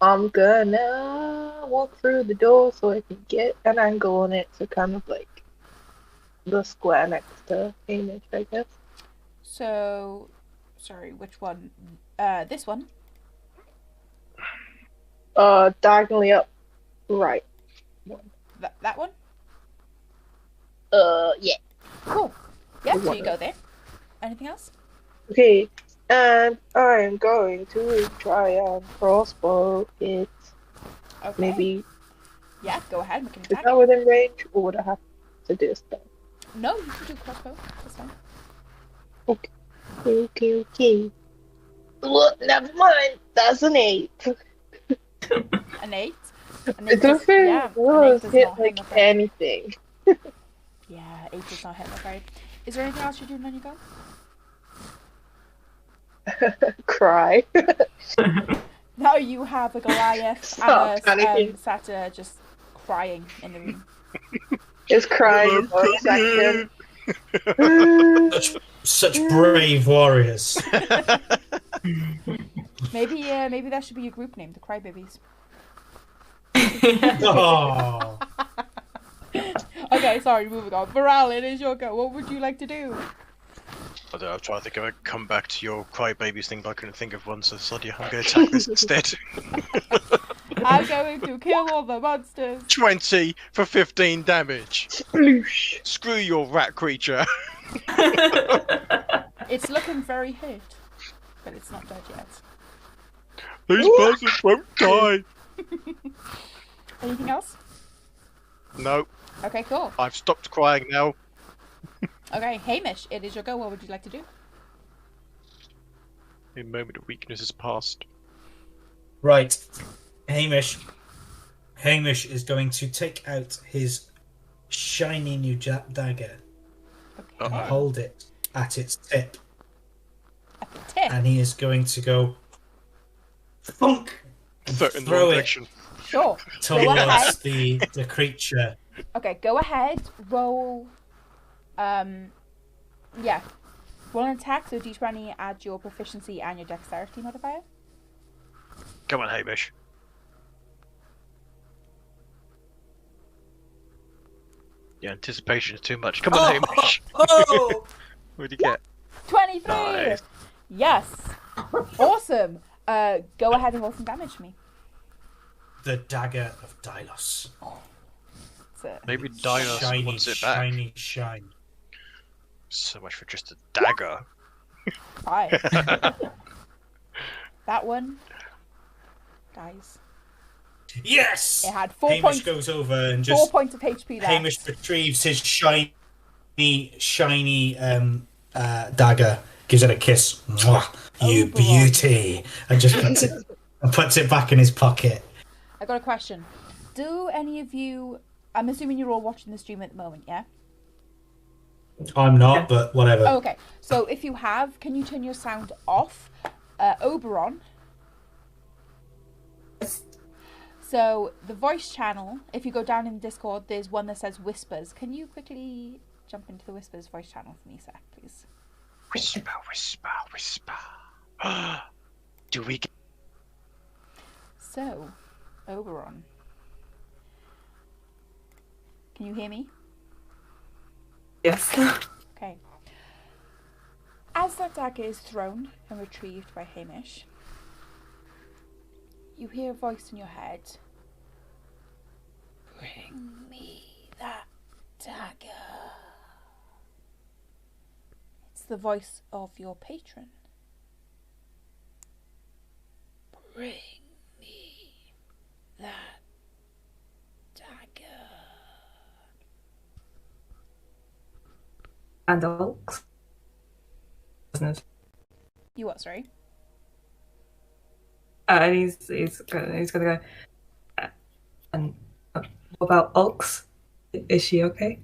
I'm gonna walk through the door so I can get an angle on it, so kind of like the square next to Hamish, I guess. So, sorry, which one? This one. Diagonally up, right. That one? Yeah. Cool. Yeah, so you go there. Anything else? Okay, and I'm going to try and crossbow it. Okay. Maybe. Yeah, go ahead, make an Is attack. that within range, or would I have to do a spell? No, you can do crossbow. That's fine. Okay. Look, never mind. That's an 8. An 8. It doesn't yeah, hit like anything. Yeah, 8 does not hit, I'm afraid. Is there anything else you're doing on your go? Cry. Now you have a Goliath Stop and a panicking. Satyr just crying in the room. Is crying for a second. Such brave warriors. Maybe that should be your group name, the Crybabies. Oh. Okay, sorry, moving on. Varel, it is your go. What would you like to do? I don't know, I'm trying to think of a comeback to your crybabies thing, but I couldn't think of one, so Sadia, I'm going to attack this instead. I'm going to kill all the monsters. 20 for 15 damage. Sploosh. Screw your rat creature. It's looking very hurt, but it's not dead yet. These buzzards won't die. Anything else? No, Okay, cool. I've stopped crying now. Okay, Hamish, it is your go. What would you like to do? A moment of weakness has passed. Right. Hamish is going to take out his shiny new dagger and Okay. hold it at its tip. At the tip. And he is going to go thunk and In the wrong throw it direction. Sure. Go ahead. towards the creature. Okay, go ahead. Roll. Yeah. Roll an attack, so d20 add your proficiency and your dexterity modifier. Come on, Hamish. Your anticipation is too much. Come on, Hamish. Oh! What do you get? 23! Nice. Yes! Awesome! Go ahead and roll some damage for me. The dagger of Dylos. That's it. Maybe Dinos Shiny, wants it back. shine. So much for just a dagger. 5. That one dies. Yes! It had 4 Hamish points. goes over and 4 just points of HP left. Hamish retrieves his shiny dagger, gives it a kiss. Mwah, you Oberon. beauty, and just puts it back in his pocket. I got a question. Do any of you... I'm assuming you're all watching the stream at the moment, yeah? I'm not, but whatever. Oh, okay. So if you have, can you turn your sound off? Oberon. So the voice channel, if you go down in Discord, there's one that says whispers. Can you quickly jump into the whispers voice channel for me, sir, please? Whisper, whisper, whisper. Do we get... So, Oberon. Can you hear me? Yes. Okay. As that dagger is thrown and retrieved by Hamish, you hear a voice in your head. Bring me that dagger. It's the voice of your patron. Bring me that dagger. And Ulks. You what, sorry? And he's gonna go. And what about Ulks? Is she okay?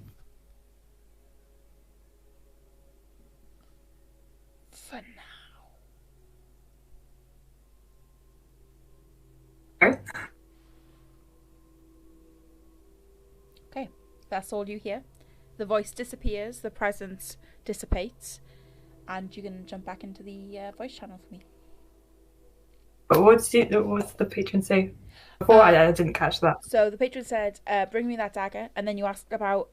For now. Right? Okay, that's all you hear. The voice disappears, the presence dissipates, and you can jump back into the voice channel for me. But what's the patron say? Before I didn't catch that. So the patron said, bring me that dagger, and then you asked about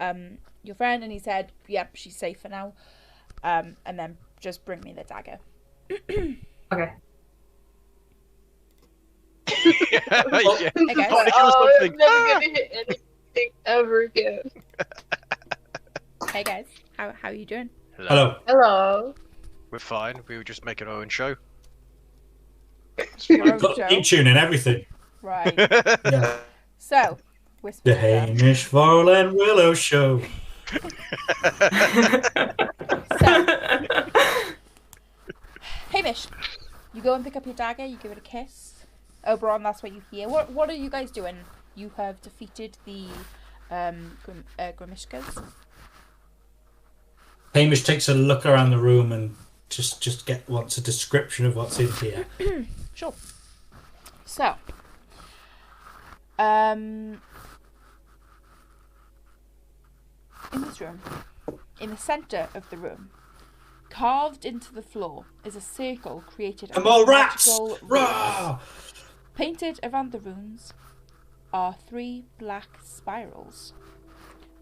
your friend, and he said, yep, she's safe for now, and then just bring me the dagger. Okay. yeah. Okay. Oh, I'm never gonna hit anything ever again. Hey guys, how are you doing? Hello. Hello. We're fine. We were just making our own show. Your own Got show? theme tune and everything. Right. Yeah. So, whisper. The Hamish Farland Willow Show. So, Hamish, you go and pick up your dagger, you give it a kiss. Oberon, that's what you hear. What are you guys doing? You have defeated the Grimishkas. Hamish takes a look around the room and just wants a description of what's in here. Sure. So, in this room, in the centre of the room, carved into the floor, is a circle created And more rats! magical Rah! runes. Painted around the runes are 3 black spirals.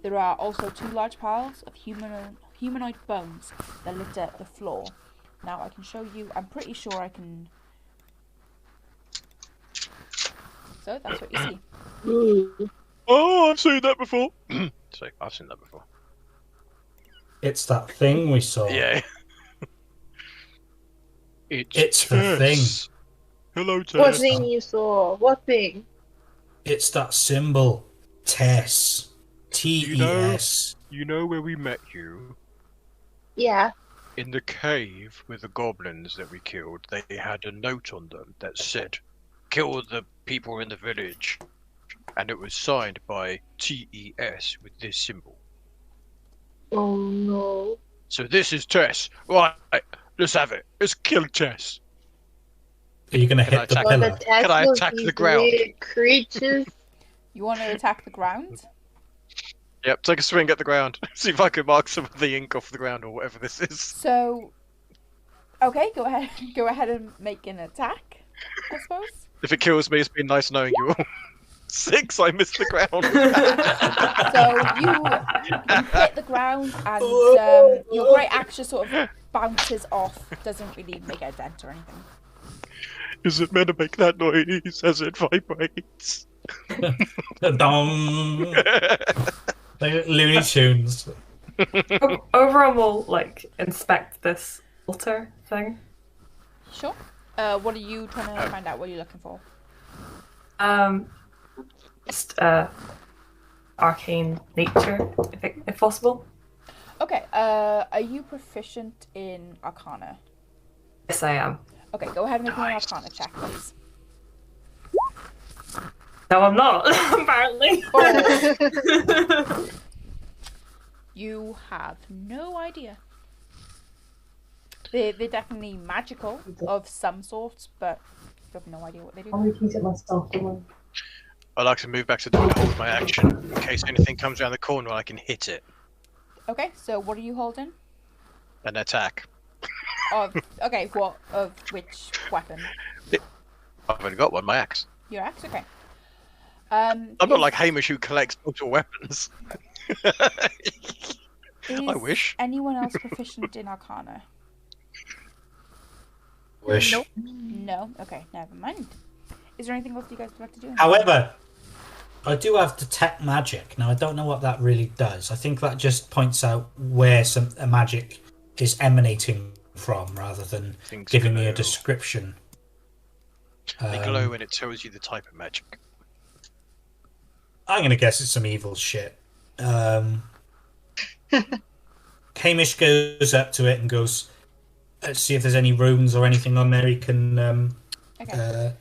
There are also 2 large piles of humanoid bones that litter the floor. Now I can show you. I'm pretty sure I can. So that's what you see. Oh, I've seen that before. Sorry, I've seen that before. It's that thing we saw. Yeah. It's the Tess. Hello, Tess. What thing you saw? What thing? It's that symbol. Tess. T-E-S. You know where we met you? Yeah. In the cave with the goblins that we killed, they had a note on them that said, "Kill the people in the village." And it was signed by T-E-S with this symbol. Oh no. So this is Tess. Right, let's have it. Let's kill Tess. Are you going to Can I hit the attack- pillar? Can I attack the ground? Weird creatures. You want to attack the ground? Yep, take a swing at the ground. See if I can mark some of the ink off the ground or whatever this is. So, okay, go ahead. Go ahead and make an attack, I suppose. If it kills me, it's been nice knowing you all. 6, I missed the ground. So you hit the ground, and your great axe just sort of bounces off. Doesn't really make a dent or anything. Is it meant to make that noise as it vibrates? Dong. Like Looney Tunes. Overall, we'll inspect this altar thing. Sure. What are you trying to find out? What are you looking for? Just arcane nature, if possible. Okay. Are you proficient in Arcana? Yes, I am. Okay, go ahead and make Nice. an Arcana check, please. No, I'm not, apparently. You have no idea. They're definitely magical of some sorts, but you have no idea what they do. I'll repeat it myself. I'd like to move back to the door and hold my action in case anything comes around the corner. I can hit it. Okay, so what are you holding? An attack. Of which weapon? I've only got one. My axe. Your axe, okay. I'm not like Hamish who collects multiple weapons. I wish. Anyone else proficient in Arcana? Wish. Nope. No? Okay, never mind. Is there anything else you guys would like to do? However, I do have Detect Magic. Now, I don't know what that really does. I think that just points out where a magic is emanating from rather than giving me a description. They glow and it tells you the type of magic. I'm going to guess it's some evil shit. Hamish goes up to it and goes, let's see if there's any runes or anything on there he can... Okay.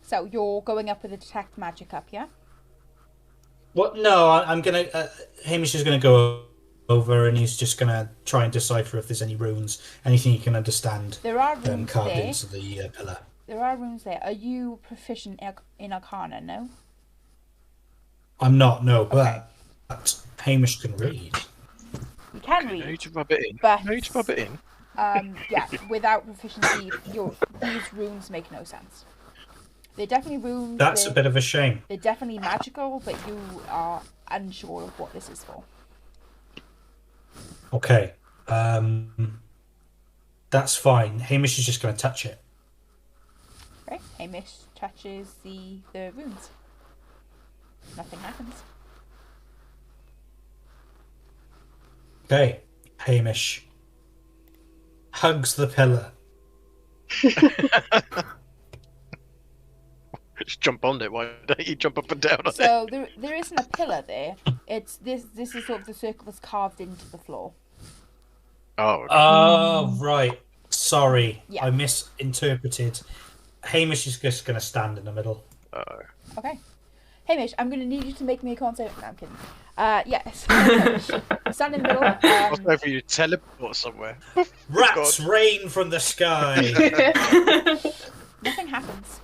So you're going up with a Detect Magic up, yeah? What? No, I'm going to... Hamish is going to go over and he's just going to try and decipher if there's any runes, anything he can understand. There are runes carved there. into the pillar. There are runes there. Are you proficient in Arcana, no? I'm not, no, Okay. but Hamish can read. You can I read. need to rub it in. But, I need to rub it in. Yeah, without proficiency, these runes make no sense. They're definitely runes. That's a bit of a shame. They're definitely magical, but you are unsure of what this is for. Okay. That's fine. Hamish is just going to touch it. Right? Hamish touches the runes. Nothing happens. Okay. Hamish hugs the pillar. Just jump on it. Why don't you jump up and down on it? So there isn't a pillar there. It's this is sort of the circle that's carved into the floor. Oh. Okay. Oh, right. Sorry. Yeah. I misinterpreted. Hamish is just going to stand in the middle. Okay. Hamish, I'm going to need you to make me a con save. No, I'm kidding. Yes. Hamish, stand in the middle. I'll for you to teleport somewhere. Rats rain from the sky. Nothing happens.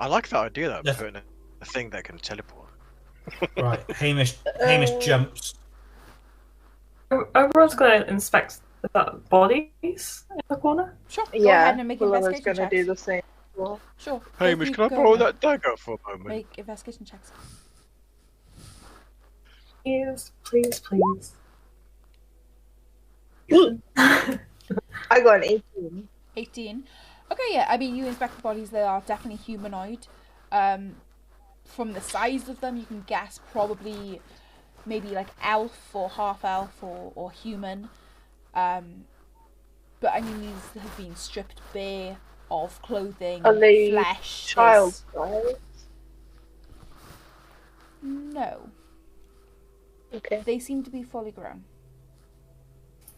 I like that idea though, Yes. putting a thing that can teleport. Right. Hamish jumps. Everyone's going to inspect the bodies in the corner. Sure. Go Yeah, ahead and make Willow's investigation gonna checks. do the same. Well, Sure. Hamish, Both can I you go borrow ahead. that dagger for a moment? Make investigation checks. Please, please, please. I got an 18. 18. Okay, yeah. I mean, you inspect the bodies. They are definitely humanoid. From the size of them, you can guess probably maybe like elf or half elf or human. But I mean, these have been stripped bare of clothing, Are they flesh. child size? No, Okay. they seem to be fully grown.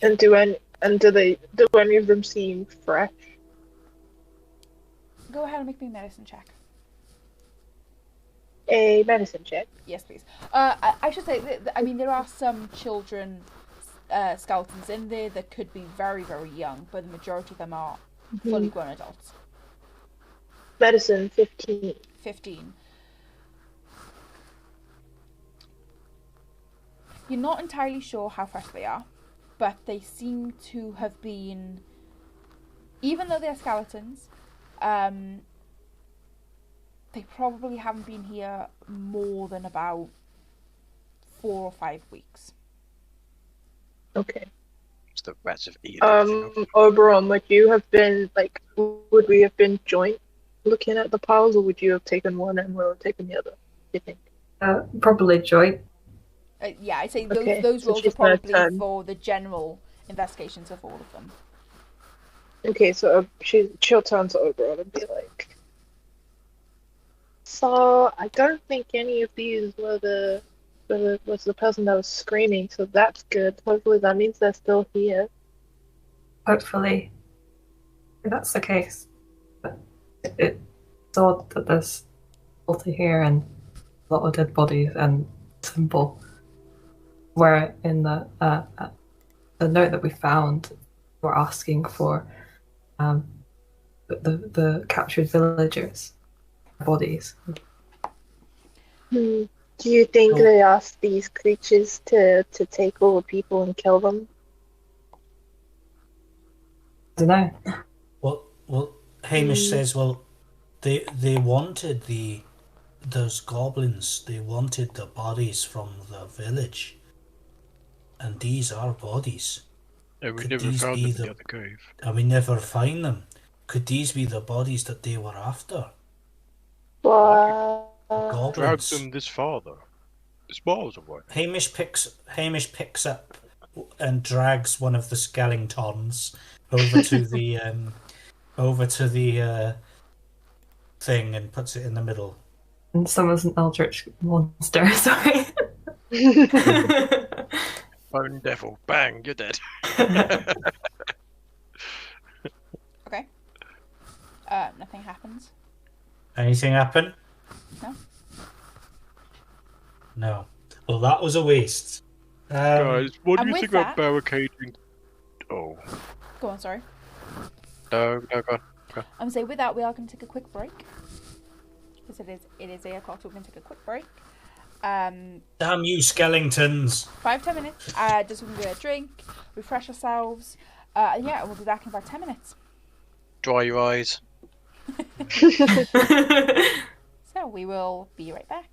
And do any of them seem fresh? Go ahead and make me a medicine check. A medicine check. Yes, please. I should say, I mean, there are some children skeletons in there that could be very, very young, but the majority of them are fully grown adults. Medicine 15. 15. You're not entirely sure how fresh they are, but they seem to have been, even though they're skeletons, they probably haven't been here more than about 4 or 5 weeks. Okay. It's the rats have eaten everything. Oberon, would you have been would we have been joint looking at the piles, or would you have taken one and we'll have taken the other? Do you think? Probably joint. Yeah, I'd say Okay, those so rolls are she's gonna probably turn. for the general investigations of all of them. Okay, so she'll turn to Oberon and be like, "So I don't think any of these was the person that was screaming. So that's good. Hopefully that means they're still here." Hopefully, if that's the case. But it's odd that there's to hear, and a lot of dead bodies and symbol. Where in the note that we found, we're asking for the captured villagers' bodies. Do you think Well- they asked these creatures to take over people and kill them? I don't know. Well, Hamish says, well, they wanted those goblins. They wanted the bodies from the village, and these are bodies. And we Could never these found be them in the the? other cave. And we never find them. Could these be the bodies that they were after? What? Drag Goblins. them this far, though. It's miles away. Hamish picks up and drags one of the skeletons over to the thing and puts it in the middle. And someone's an eldritch monster. Sorry. Bone devil, bang, you're dead. Okay. Nothing happens. Anything happen? No. No. Well, that was a waste. Guys, what do and you with think about that- barricading? Oh, Go on, sorry. no, go on. I'm gonna say with that we are gonna take a quick break. Because it is 8 o'clock, so we're gonna take a quick break. Damn you, skeletons! 5-10 minutes. Just so we can get a drink, refresh ourselves. Yeah, we'll be back in about 10 minutes. Dry your eyes. So we will be right back.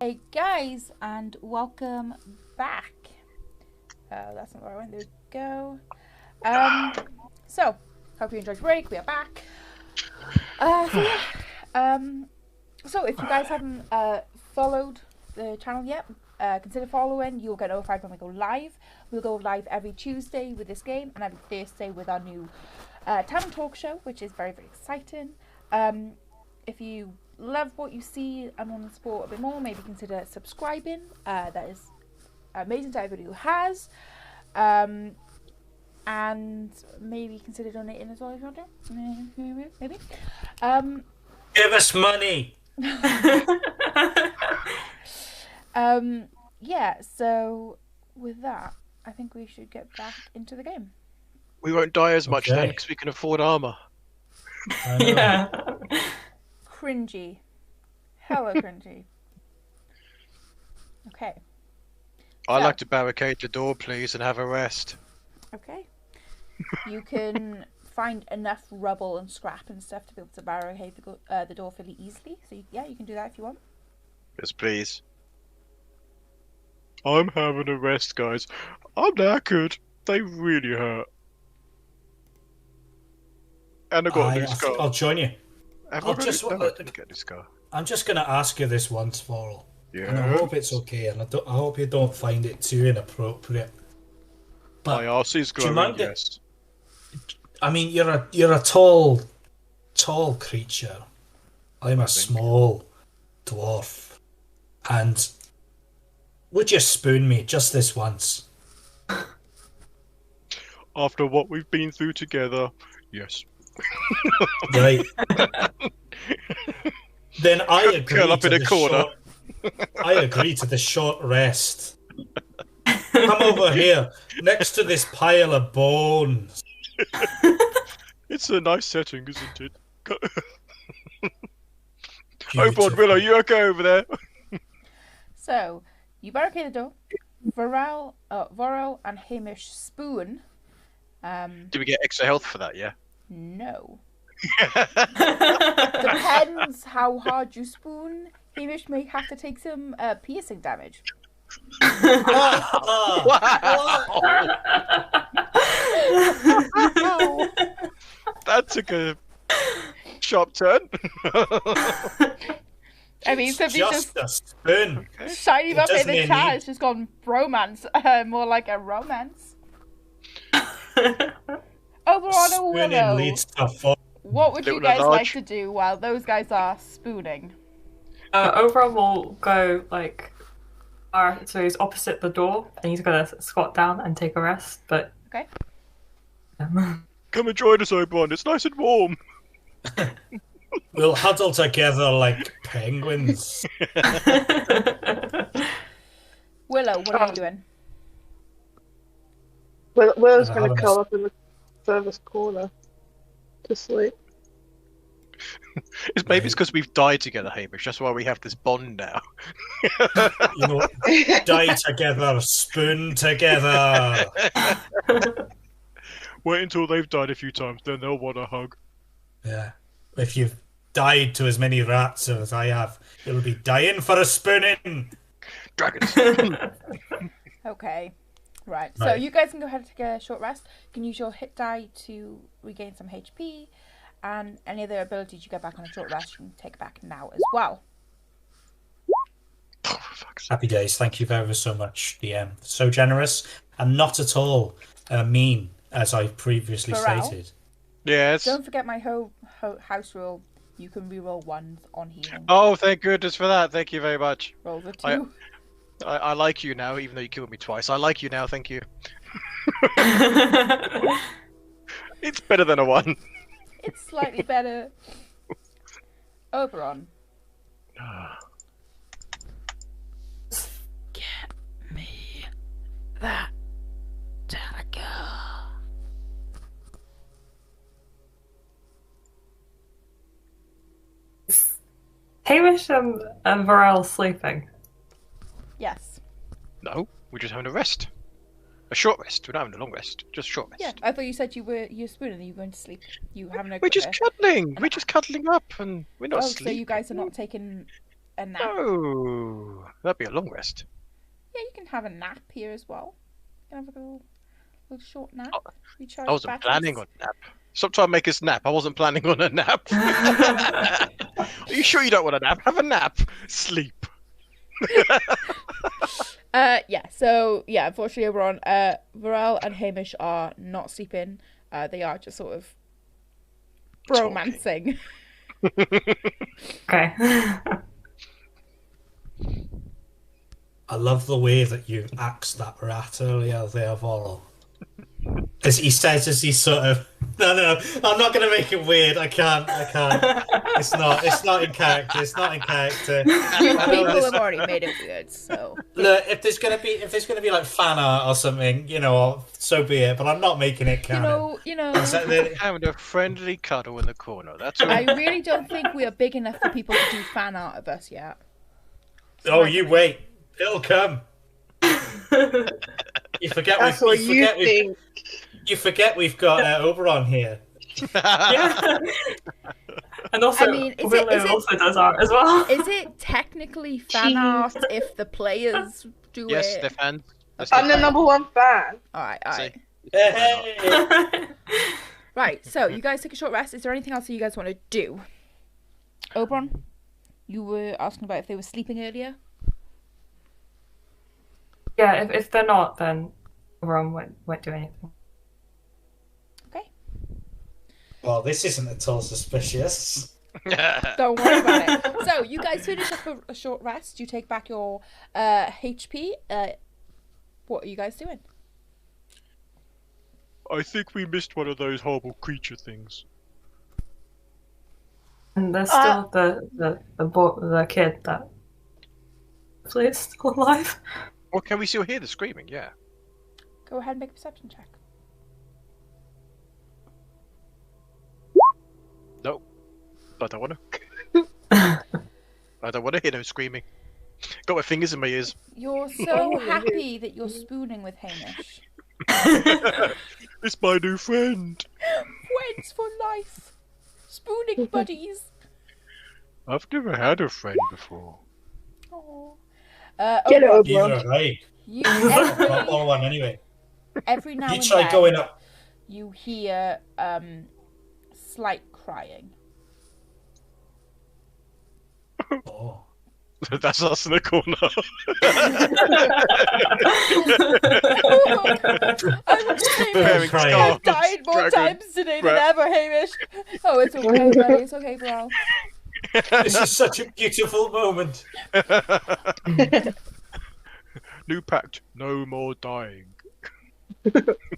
Hey guys, and welcome back. That's not where I went. There we go. So hope you enjoyed the break. We are back. So if you guys haven't followed the channel yet, consider following. You'll get notified when we go live. We'll go live every Tuesday with this game and every Thursday with our new Town Talk show, which is very, very exciting. If you love what you see and want to support a bit more, maybe consider subscribing. That is amazing to everybody who has. And maybe consider donating as well if you want to. Maybe. Give us money! Yeah, so with that, I think we should get back into the game. We won't die as much Okay. then because we can afford armor. I know. Yeah. Cringy. Hella cringy. Okay. I'd So- like to barricade the door, please, and have a rest. Okay. You can find enough rubble and scrap and stuff to be able to barricade the door fairly easily. So you can do that if you want. Yes, please. I'm having a rest, guys. I'm knackered. They really hurt. And I got a new scar. I'll join you. Have I'll I got just- no, I didn't get a new scar. I'm just going to ask you this once for all. Yeah. And I hope it's okay, and I hope you don't find it too inappropriate. My arse is do you growing, mind it- yes. I mean, you're a tall creature. I'm a small dwarf. And would you spoon me just this once? After what we've been through together, yes. Right. Then I agree Curl up to in a the corner. I agree to the short rest. Come over here, next to this pile of bones. It's a nice setting, isn't it? Oh, Beautiful. Willow, you okay over there? So you barricade the door. Vorel and Hamish spoon. Do we get extra health for that, yeah? No. Depends how hard you spoon. Hamish may have to take some piercing damage. That took a sharp turn. I mean, somebody just a spoon. shiny up in doesn't the mean chat. me. It's just gone bromance, more like a romance. Overall, Spooning Willow, leads to fall. what would you Little guys like large. to do while those guys are spooning? Overall, we'll go like, so he's opposite the door, and he's gonna squat down and take a rest. But Okay. Come and join us, Oberon. It's nice and warm. We'll huddle together like penguins. Willow, what are you doing? Willow's I going to haven't- curl up in the furthest corner to sleep. Maybe it's because we've died together, Hamish. That's why we have this bond now. You know, die together, spoon together. Wait until they've died a few times, then they'll want a hug. Yeah. If you've died to as many rats as I have, you'll be dying for a spooning. Dragons. Okay. Right. So Right. you guys can go ahead and take a short rest. You can use your hit die to regain some HP, and any other abilities you get back on a short rest, you can take back now as well. Oh, for fuck's sake. Happy days. Thank you very so much, DM. So generous and not at all mean, as I previously Morale. stated. Yes. Don't forget my house rule. You can reroll ones on healing. Oh, thank goodness for that. Thank you very much. Rolls a I- 2. I like you now, even though you killed me twice. I like you now, thank you. It's better than a 1. It's slightly better. Oberon. Get me that dagger. Hamish and Varel sleeping. Yes. No, we're just having a rest. A short rest. We're not having a long rest. Just a short rest. Yeah, I thought you said you're spooning and you were going to sleep. You having a We're just cuddling. We're just cuddling up, and we're not Oh, sleeping. so you guys are not taking a nap. Oh, that'd be a long rest. Yeah, you can have a nap here as well. You can have a little short nap. Recharge I wasn't batteries. planning on a nap. Stop trying to make us nap. I wasn't planning on a nap. Are you sure you don't want a nap? Have a nap. Sleep. Unfortunately, Oberon, Varel and Hamish are not sleeping. They are just sort of romancing. Okay. I love the way that you axed that rat earlier there, Vorl. As he says, as he sort of, no, I'm not going to make it weird. I can't. It's not in character. It's not in character. You people have already made it weird, so. Look, if there's gonna be like fan art or something, so be it. But I'm not making it canon. Having a friendly cuddle in the corner. That's all. I really don't think we are big enough for people to do fan art of us yet. Oh, you wait. It'll come. You forget That's what you think. You forget we've got Oberon here. Yeah. And also, Willow also does art as well. Is it technically fan art if the players do it? Yes, they're fans. I'm the number one fan. Alright. Hey. Right, so you guys take a short rest. Is there anything else that you guys want to do? Oberon, you were asking about if they were sleeping earlier? Yeah, if they're not, then Ron won't do anything. Okay. Well, this isn't at all suspicious. Don't worry about it. So, you guys finish up a short rest. You take back your HP. What are you guys doing? I think we missed one of those horrible creature things. And there's still the kid that is still alive. Or can we still hear the screaming? Yeah. Go ahead and make a perception check. No. I don't want to. I don't want to hear no screaming. Got my fingers in my ears. You're so happy that you're spooning with Hamish. It's my new friend. Friends for life. Spooning buddies. I've never had a friend before. Aww. Get Oberon, over Either right. every, Or one anyway. every now You and try then, going up. you hear slight crying. Oh. That's us in the corner. I would say Very crying. I've died more times today than ever, Hamish. Oh, it's okay, buddy. It's okay, bro. This is such a beautiful moment. New pact, no more dying.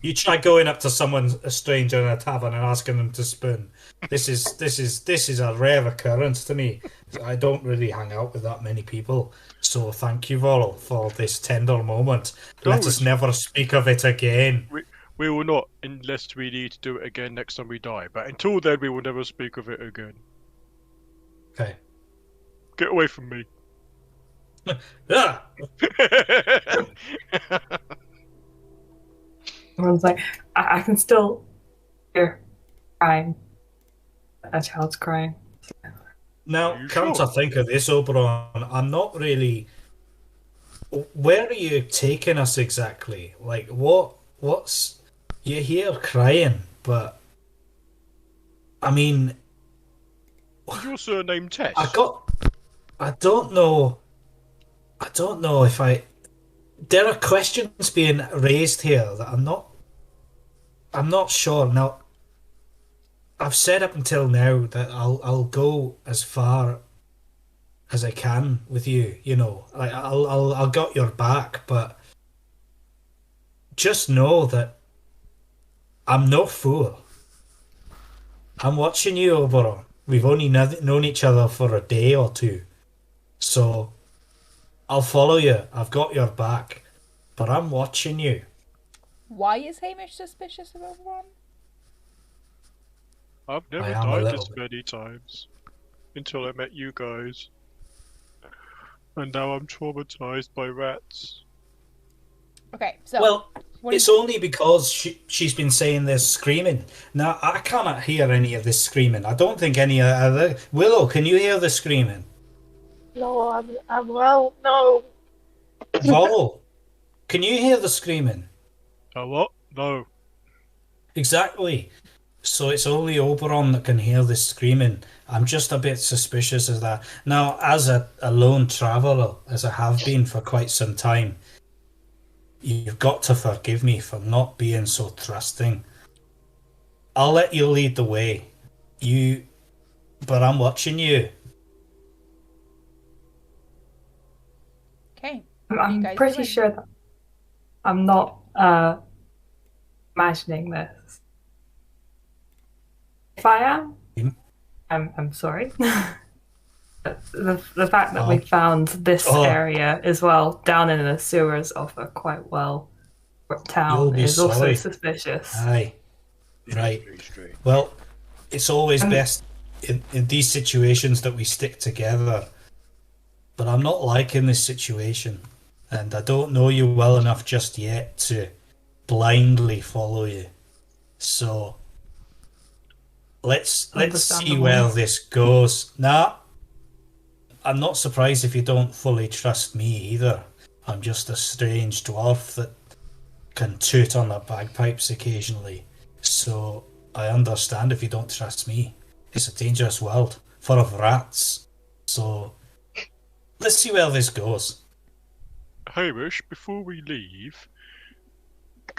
You try going up to a stranger in a tavern and asking them to spoon. This is a rare occurrence to me. I don't really hang out with that many people. So thank you, Vorl, for this tender moment. Let us never speak of it again. We will not, unless we need to do it again next time we die. But until then, we will never speak of it again. Okay. Get away from me. Ah! Everyone's like, I can still hear crying. A child's crying. Now, You come sure? to think of this, Oberon, I'm not really. Where are you taking us exactly? Like, what's. You hear crying, but. I mean. Is your surname Tess? I don't know. I don't know if I. There are questions being raised here that I'm not sure. Now, I've said up until now that I'll go as far as I can with you. Like I'll got your back, but just know that I'm no fool. I'm watching you, Oberon. We've only known each other for a day or two, so I'll follow you. I've got your back, but I'm watching you. Why is Hamish suspicious of Oberon? I've never I am a died little this bit. many times until I met you guys, and now I'm traumatized by rats. Okay, so Well, what it's is- only because she's been saying this screaming. Now, I cannot hear any of this screaming. I don't think any other... Willow, can you hear the screaming? No, I'm well. No. Vorl, can you hear the screaming? What? No. Exactly. So it's only Oberon that can hear the screaming. I'm just a bit suspicious of that. Now, as a lone traveller, as I have been for quite some time, you've got to forgive me for not being so trusting. I'll let you lead the way. But I'm watching you. Okay. What are you I'm guys pretty doing? sure that I'm not imagining this. If I am, Mm. I'm sorry. The fact that we found this Oh. area as well down in the sewers of a quite well town You'll be is also sorry. suspicious. Aye. Right. Very strange. Well, it's always Um, best in these situations that we stick together. But I'm not liking this situation. And I don't know you well enough just yet to blindly follow you. So let's see Understandable. where this goes. Nah, I'm not surprised if you don't fully trust me either. I'm just a strange dwarf that can toot on the bagpipes occasionally. So I understand if you don't trust me. It's a dangerous world, full of rats. So let's see where this goes. Hamish, before we leave,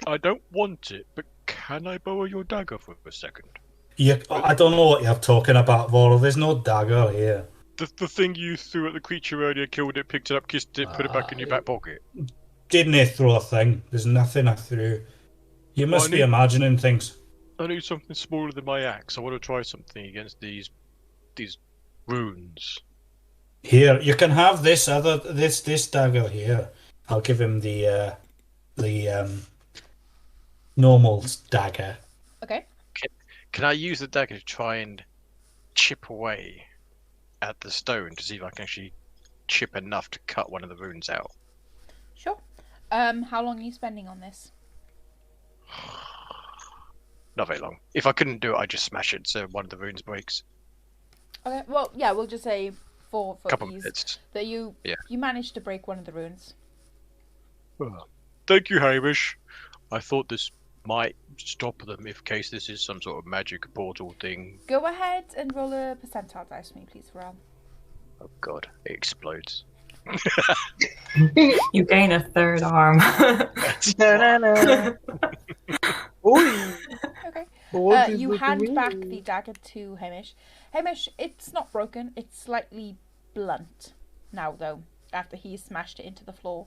I don't want it, but can I borrow your dagger for a second? I don't know what you're talking about, Voro. There's no dagger here. The thing you threw at the creature earlier, killed it, picked it up, kissed it, put it back in your back pocket. Didn't he throw a thing? There's nothing I threw. You Well, must be imagining things. I need something smaller than my axe. I want to try something against these runes. Here, you can have this dagger here. I'll give him the normal dagger. Okay. Can I use the dagger to try and chip away at the stone to see if I can actually chip enough to cut one of the runes out? Sure. How long are you spending on this? Not very long. If I couldn't do it, I'd just smash it so one of the runes breaks. Okay. Well, yeah, we'll just say for Couple ease minutes. that you managed to break one of the runes. Well, thank you, Hamish. I thought this might stop them in case this is some sort of magic portal thing. Go ahead and roll a percentile dice for me, please, Varel. Oh god, it explodes. You gain a third arm. Na-na-na. Oi. Okay. What is You it hand doing? back the dagger to Hamish. Hamish, it's not broken. It's slightly blunt now, though, after he's smashed it into the floor.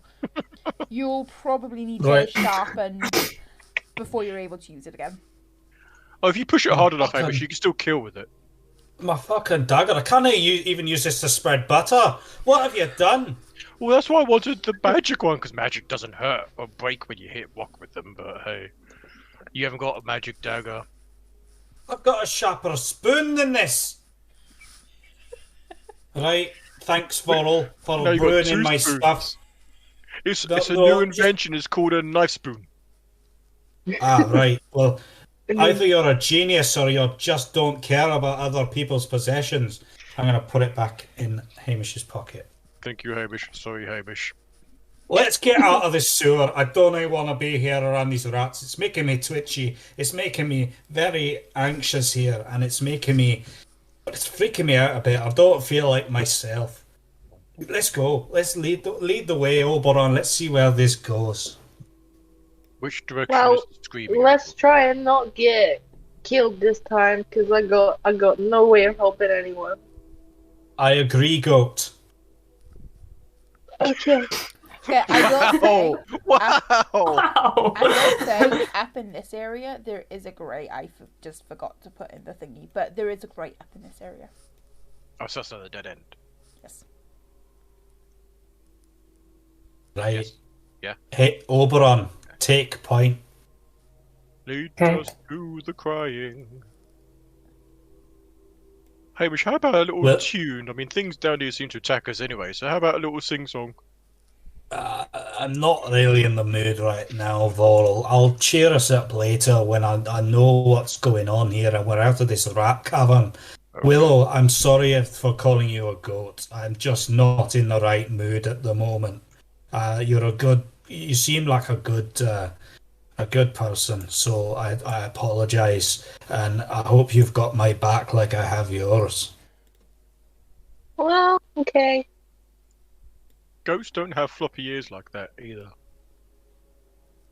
You'll probably need to Right. sharpen before you're able to use it again. Oh, if you push it hard enough, fucking- Hamish, you can still kill with it. My fucking dagger. I can't even use this to spread butter. What have you done? Well, that's why I wanted the magic one, because magic doesn't hurt or break when you hit rock with them, but hey. You haven't got a magic dagger. I've got a sharper spoon than this. Right. Thanks, Vorl, for No, you got ruining two my spoons. stuff. It's No, a no, new just- invention, it's called a knife spoon. Ah, right. Well, either you're a genius or you just don't care about other people's possessions. I'm going to put it back in Hamish's pocket. Thank you, Hamish. Sorry, Hamish. Let's get out of this sewer. I don't want to be here around these rats. It's making me twitchy. It's making me very anxious here, and it's freaking me out a bit. I don't feel like myself. Let's go. Let's lead the way, Oberon. Let's see where this goes. Which direction Well, is it screaming? let's try and not get killed this time, because I got no way of helping anyone. I agree, goat. Okay. Okay, I will say, Wow! Wow. I will say, up in this area, there is a grate. Just forgot to put in the thingy, but there is a grate up in this area. Oh, so that's not a dead end. Yes. Right. Yes. Yeah. Hey, Oberon, take point. Lead Okay. us to the crying. Hamish, how about a little Well- tune? I mean, things down here seem to attack us anyway, so how about a little sing-song? I'm not really in the mood right now, Vorl. I'll cheer us up later when I know what's going on here and we're out of this rat cavern. Willow, I'm sorry for calling you a goat. I'm just not in the right mood at the moment. You seem like a good person, so I apologize, and I hope you've got my back like I have yours. Well, okay. Goats don't have floppy ears like that either.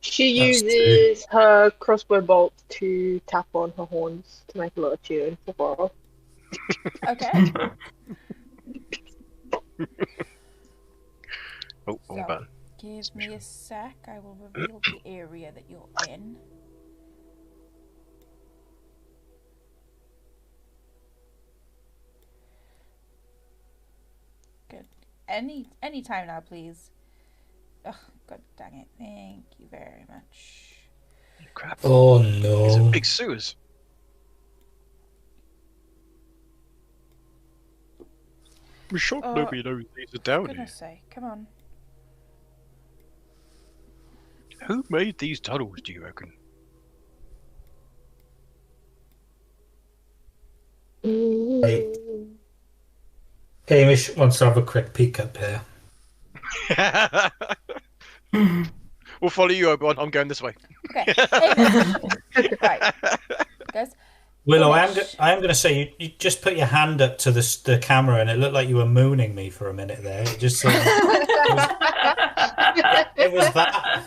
She That's uses her crossbow bolt to tap on her horns to make a little tune for Boral. Okay. Oh, wrong So, button. give me a sec. I will reveal the area that you're in. Good. Any time now, please. Oh, god dang it. Thank you very much. Crap. Oh It's a no. big sewers. We shocked nobody knows these are down here. Goodness sake, come on. Who made these tunnels, do you reckon? Hey, Hamish wants to have a quick peek up here. We'll follow you, Obi-Wan. I'm going this way. Okay, Hamish. Right, guys. Willow, Hamish. I'm going to say you just put your hand up to the camera, and it looked like you were mooning me for a minute there. It just it was that.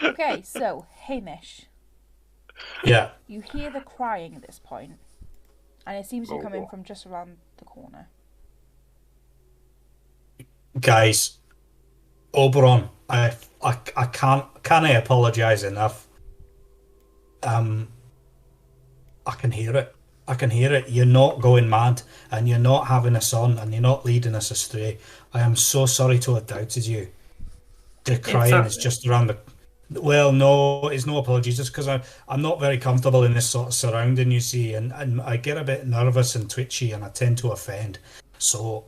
Okay, so Hamish, Yeah, you hear the crying at this point, and it seems to be coming from just around the corner. guys, Oberon, I can't I apologize enough. I can hear it. I can hear it. You're not going mad, and you're not having us on, and you're not leading us astray. I am so sorry to have doubted you. The crying is just around the. Well, no, it's no apologies. Just because I'm not very comfortable in this sort of surrounding, you see, and I get a bit nervous and twitchy, and I tend to offend. So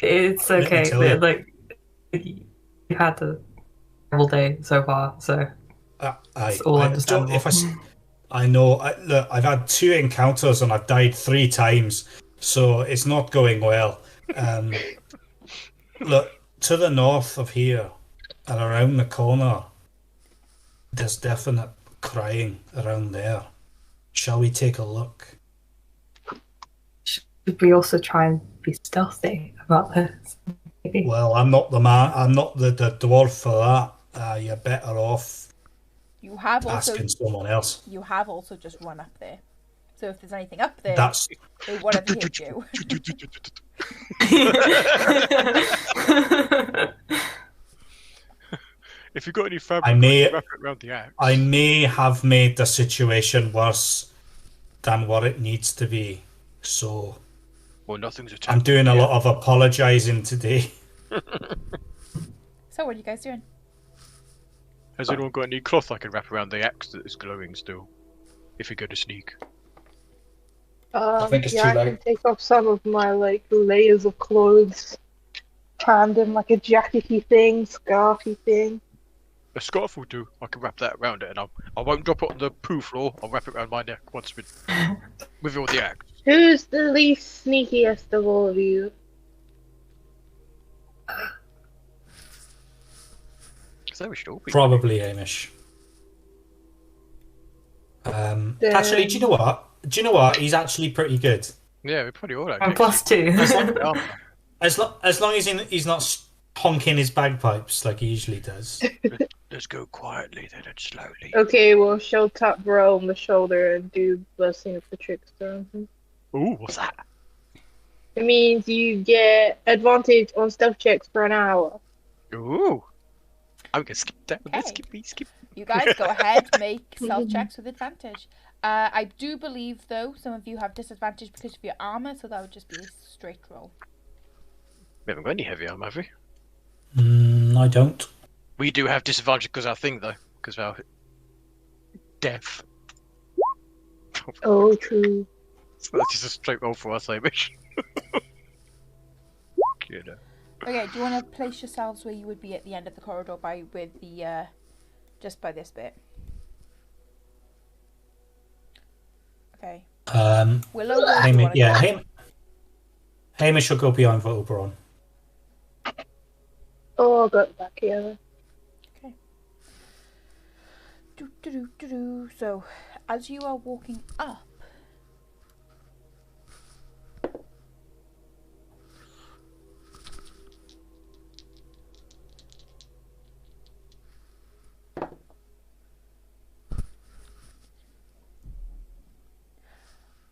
It's let me okay. tell you. Like you had a terrible day so far, so it's all understandable. I know. Look, I've had 2 encounters and I've died 3 times, so it's not going well. Look, to the north of here and around the corner, there's definite crying around there. Shall we take a look? Should we also try and be stealthy about this? Maybe? Well, I'm not the man. I'm not the dwarf for that. You're better off You have also asking someone else. You have also just run up there. So if there's anything up there, That's they would have hit you. If you've got any fabric, I may- wrap it around the axe. I may have made the situation worse than what it needs to be. So Well, nothing's attacked. I'm doing a lot of apologising today. So what are you guys doing? Has anyone got any cloth I can wrap around the axe that is glowing still? If you go to sneak. I think it's yeah, too I late. can take off some of my layers of clothes, crammed in like a jackety thing, scarfy thing. A scarf will do. I can wrap that around it, and I won't drop it on the poo floor. I'll wrap it around my neck once with all the axe. Who's the least sneakiest of all of you? So we should all be. Probably Hamish. Actually, do you know what? He's actually pretty good. Yeah, we're probably all And okay. +2. As long as he's not honking his bagpipes like he usually does. Let's go quietly then and slowly. Okay, well, she'll tap Bro on the shoulder and do Blessing of the Trickster. Ooh, what's that? It means you get advantage on stealth checks for an hour. Ooh. I'm gonna skip that. Okay. Skip. You guys go ahead, make stealth checks with advantage. I do believe, though, some of you have disadvantage because of your armour, so that would just be a straight roll. We haven't got any heavy armor, have we? I don't. We do have disadvantage because our thing, though. Because of our death. Oh, true. So that's just a straight roll for us, Hamish. You know. Okay, do you want to place yourselves where you would be at the end of the corridor just by this bit? Okay. Um, Willow, where do you want to go? Hamish will go behind for Oberon. Oh, I'll go back here. Okay. So, as you are walking up,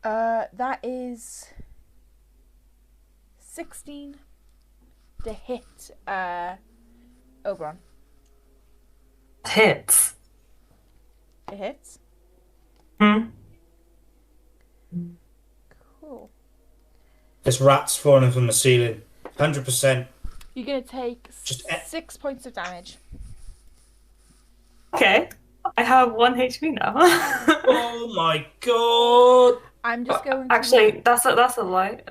that is 16 to hit Oberon. Hits. It hits. Hmm. Cool. There's rats falling from the ceiling. 100%. You're gonna take Just 6 points of damage. Okay. I have 1 HP now. Oh my god! I'm just going to... Actually, that's a lie.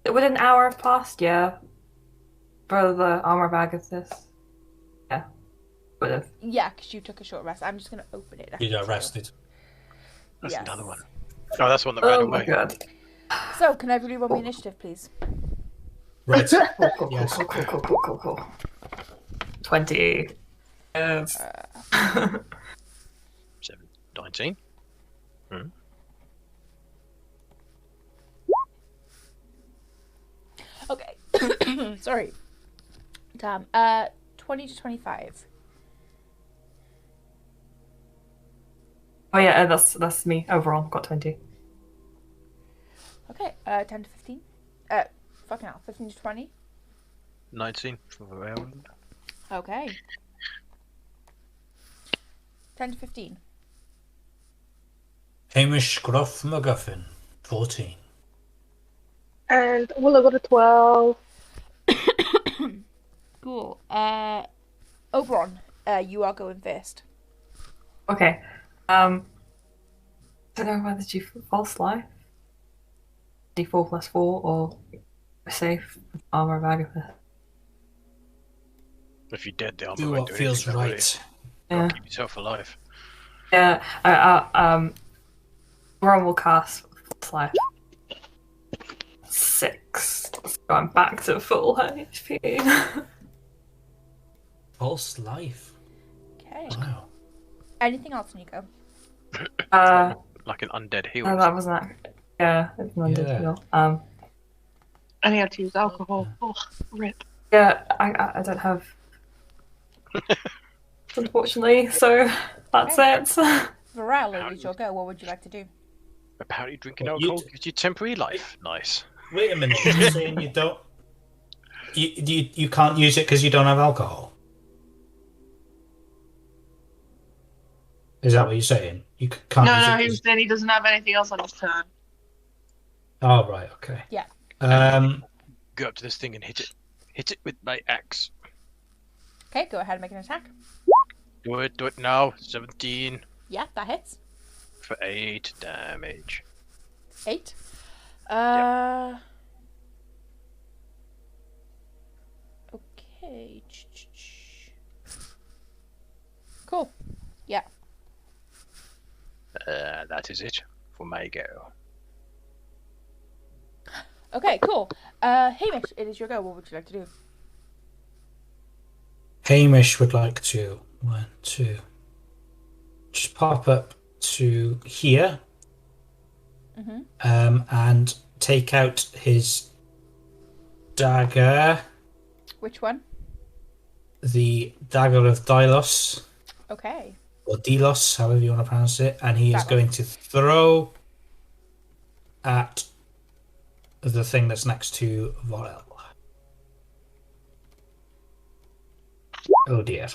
Would an hour have passed? Yeah. For the armor bag of this. Yeah. Would have. Yeah, because you took a short rest. I'm just gonna open it. You got arrested. That's Yes. another one. Oh, that's one that ran Oh away. my god. So, can everybody roll me initiative, please? Right. Cool. Yes. Cool. 20. Yes. 19. Okay. Sorry. Damn. 20 to 25. Oh yeah, that's me overall. Got 20. Okay. 10 to 15. Fucking hell. 15 to 20. 19 for the round. Okay. 10 to 15. Hamish Gruff McGuffin. 14. And Willow got a 12. Cool. Oberon, you are going first. Okay. I don't know whether to false life, D4 plus 4, or safe armor bag of this. If you're dead, the armor Do won't what do feels anything, though, will it? right. Yeah. Keep yourself alive. Yeah. Ron will cast false life. 6. So I'm back to full HP. False life. Okay. Wow. Anything else, Nico? Like an undead heal. No, that wasn't that. Yeah, it's not Yeah. heal. And he had to use alcohol. Oh, rip. Yeah, I don't have. Unfortunately, so that's it. Varel, it is your go. What would you like to do? Apparently drinking Well, alcohol gives you temporary life. Nice. Wait a minute. You're saying you don't. You can't use it because you don't have alcohol? Is that what you're saying? You can't use No, it he was saying he doesn't have anything else on his turn. Oh, right, okay. Yeah. Go up to this thing and hit it. Hit it with my axe. Okay, go ahead and make an attack. Do it now. 17 Yeah, that hits. for 8 damage. 8. Okay. Cool. Yeah. That is it for my go. Okay, cool. Hamish, it is your go. What would you like to do? Hamish would like to just pop up to here, and take out his dagger, Which one? the dagger of Dylos, Okay. or Delos, however you want to pronounce it, and he is That one. going to throw at the thing that's next to Vorel. Oh dear.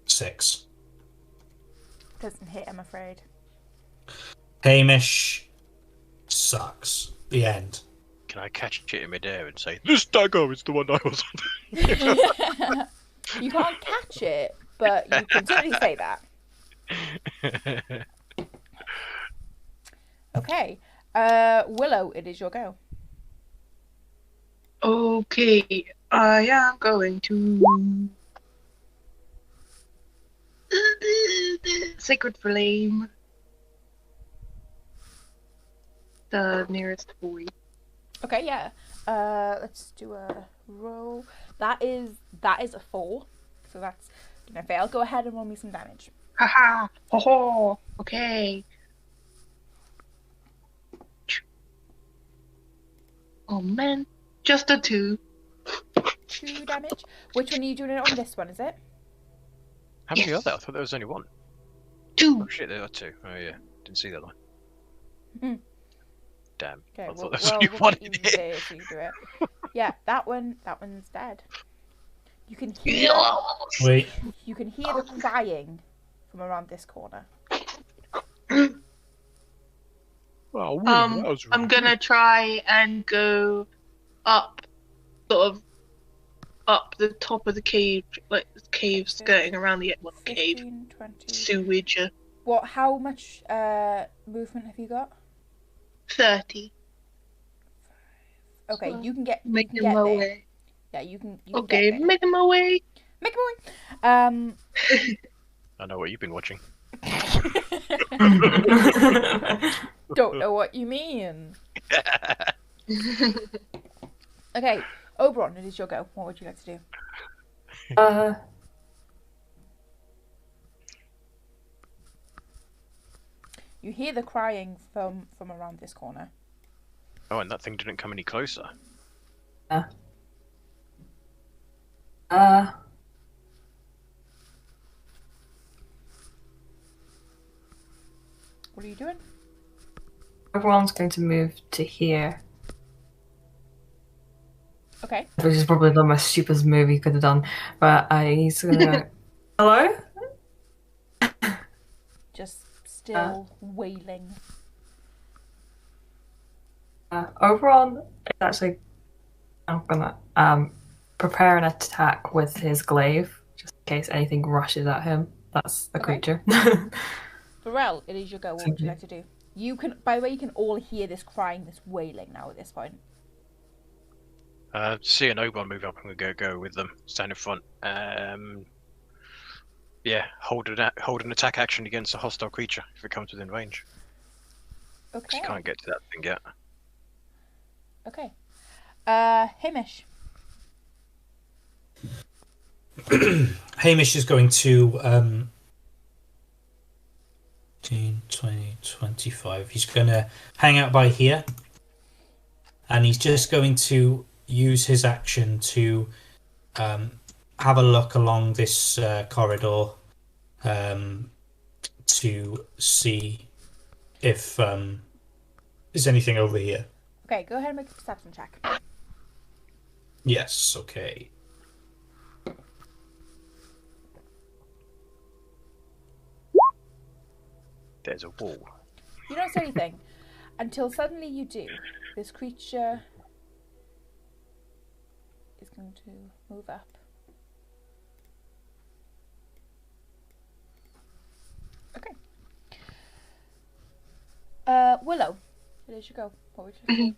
6. Doesn't hit, I'm afraid. Hamish sucks. The end. Can I catch it in midair and say, "This dagger is the one I was on"? You can't catch it, but you can certainly say that. Okay. Willow, it is your go. Okay, I am going to Sacred Flame. the nearest boy. Okay, yeah. Let's do a roll. That is a 4. So that's gonna fail. Go ahead and roll me some damage. Haha! Ho ho! Okay. Oh man, just a 2. 2 damage. Which one are you doing it on? This one, is it? How many Yes. are there? I thought there was only 1. 2. Oh shit, there are 2. Oh yeah, didn't see that one. Mhm. Damn. Okay, I well, thought there was only we'll 1 get you in here. there so you do it. Yeah, that one's dead. You can hear Wait. the crying from around this corner. Wow, William, that was really I'm gonna try and go up, sort of up the top of the cave, like cave skirting around the cave 15, 20. sewage. What? How much movement have you got? 30. Okay, So, you can get Making there. my way. Yeah, you can Okay, get there. making my way. Make a way. I know what you've been watching. Don't know what you mean. Okay, Oberon, it is your go. What would you like to do? You hear the crying from around this corner. Oh, and that thing didn't come any closer. What are you doing? Everyone's going to move to here. Okay. Which is probably the most stupidest move he could have done. But he's going to go, hello? Just still wailing. Oberon is actually, I'm going to prepare an attack with his glaive, just in case anything rushes at him. That's a creature. Pharrell, it is your go. What would you like to do? You can, by the way, you can all hear this crying, this wailing now at this point. See an Oberon move up, I'm gonna go with them. Stand in front. Yeah, hold an attack action against a hostile creature if it comes within range. Okay. You can't get to that thing yet. Okay. Hamish. Hamish is going to 15, 20, 25. He's going to hang out by here. And he's just going to use his action to have a look along this corridor to see if there's anything over here. Okay, go ahead and make a perception check. Yes, okay. There's a wall. You don't say anything until suddenly you do. This creature is going to move up. Okay. Willow, it is your go. What would you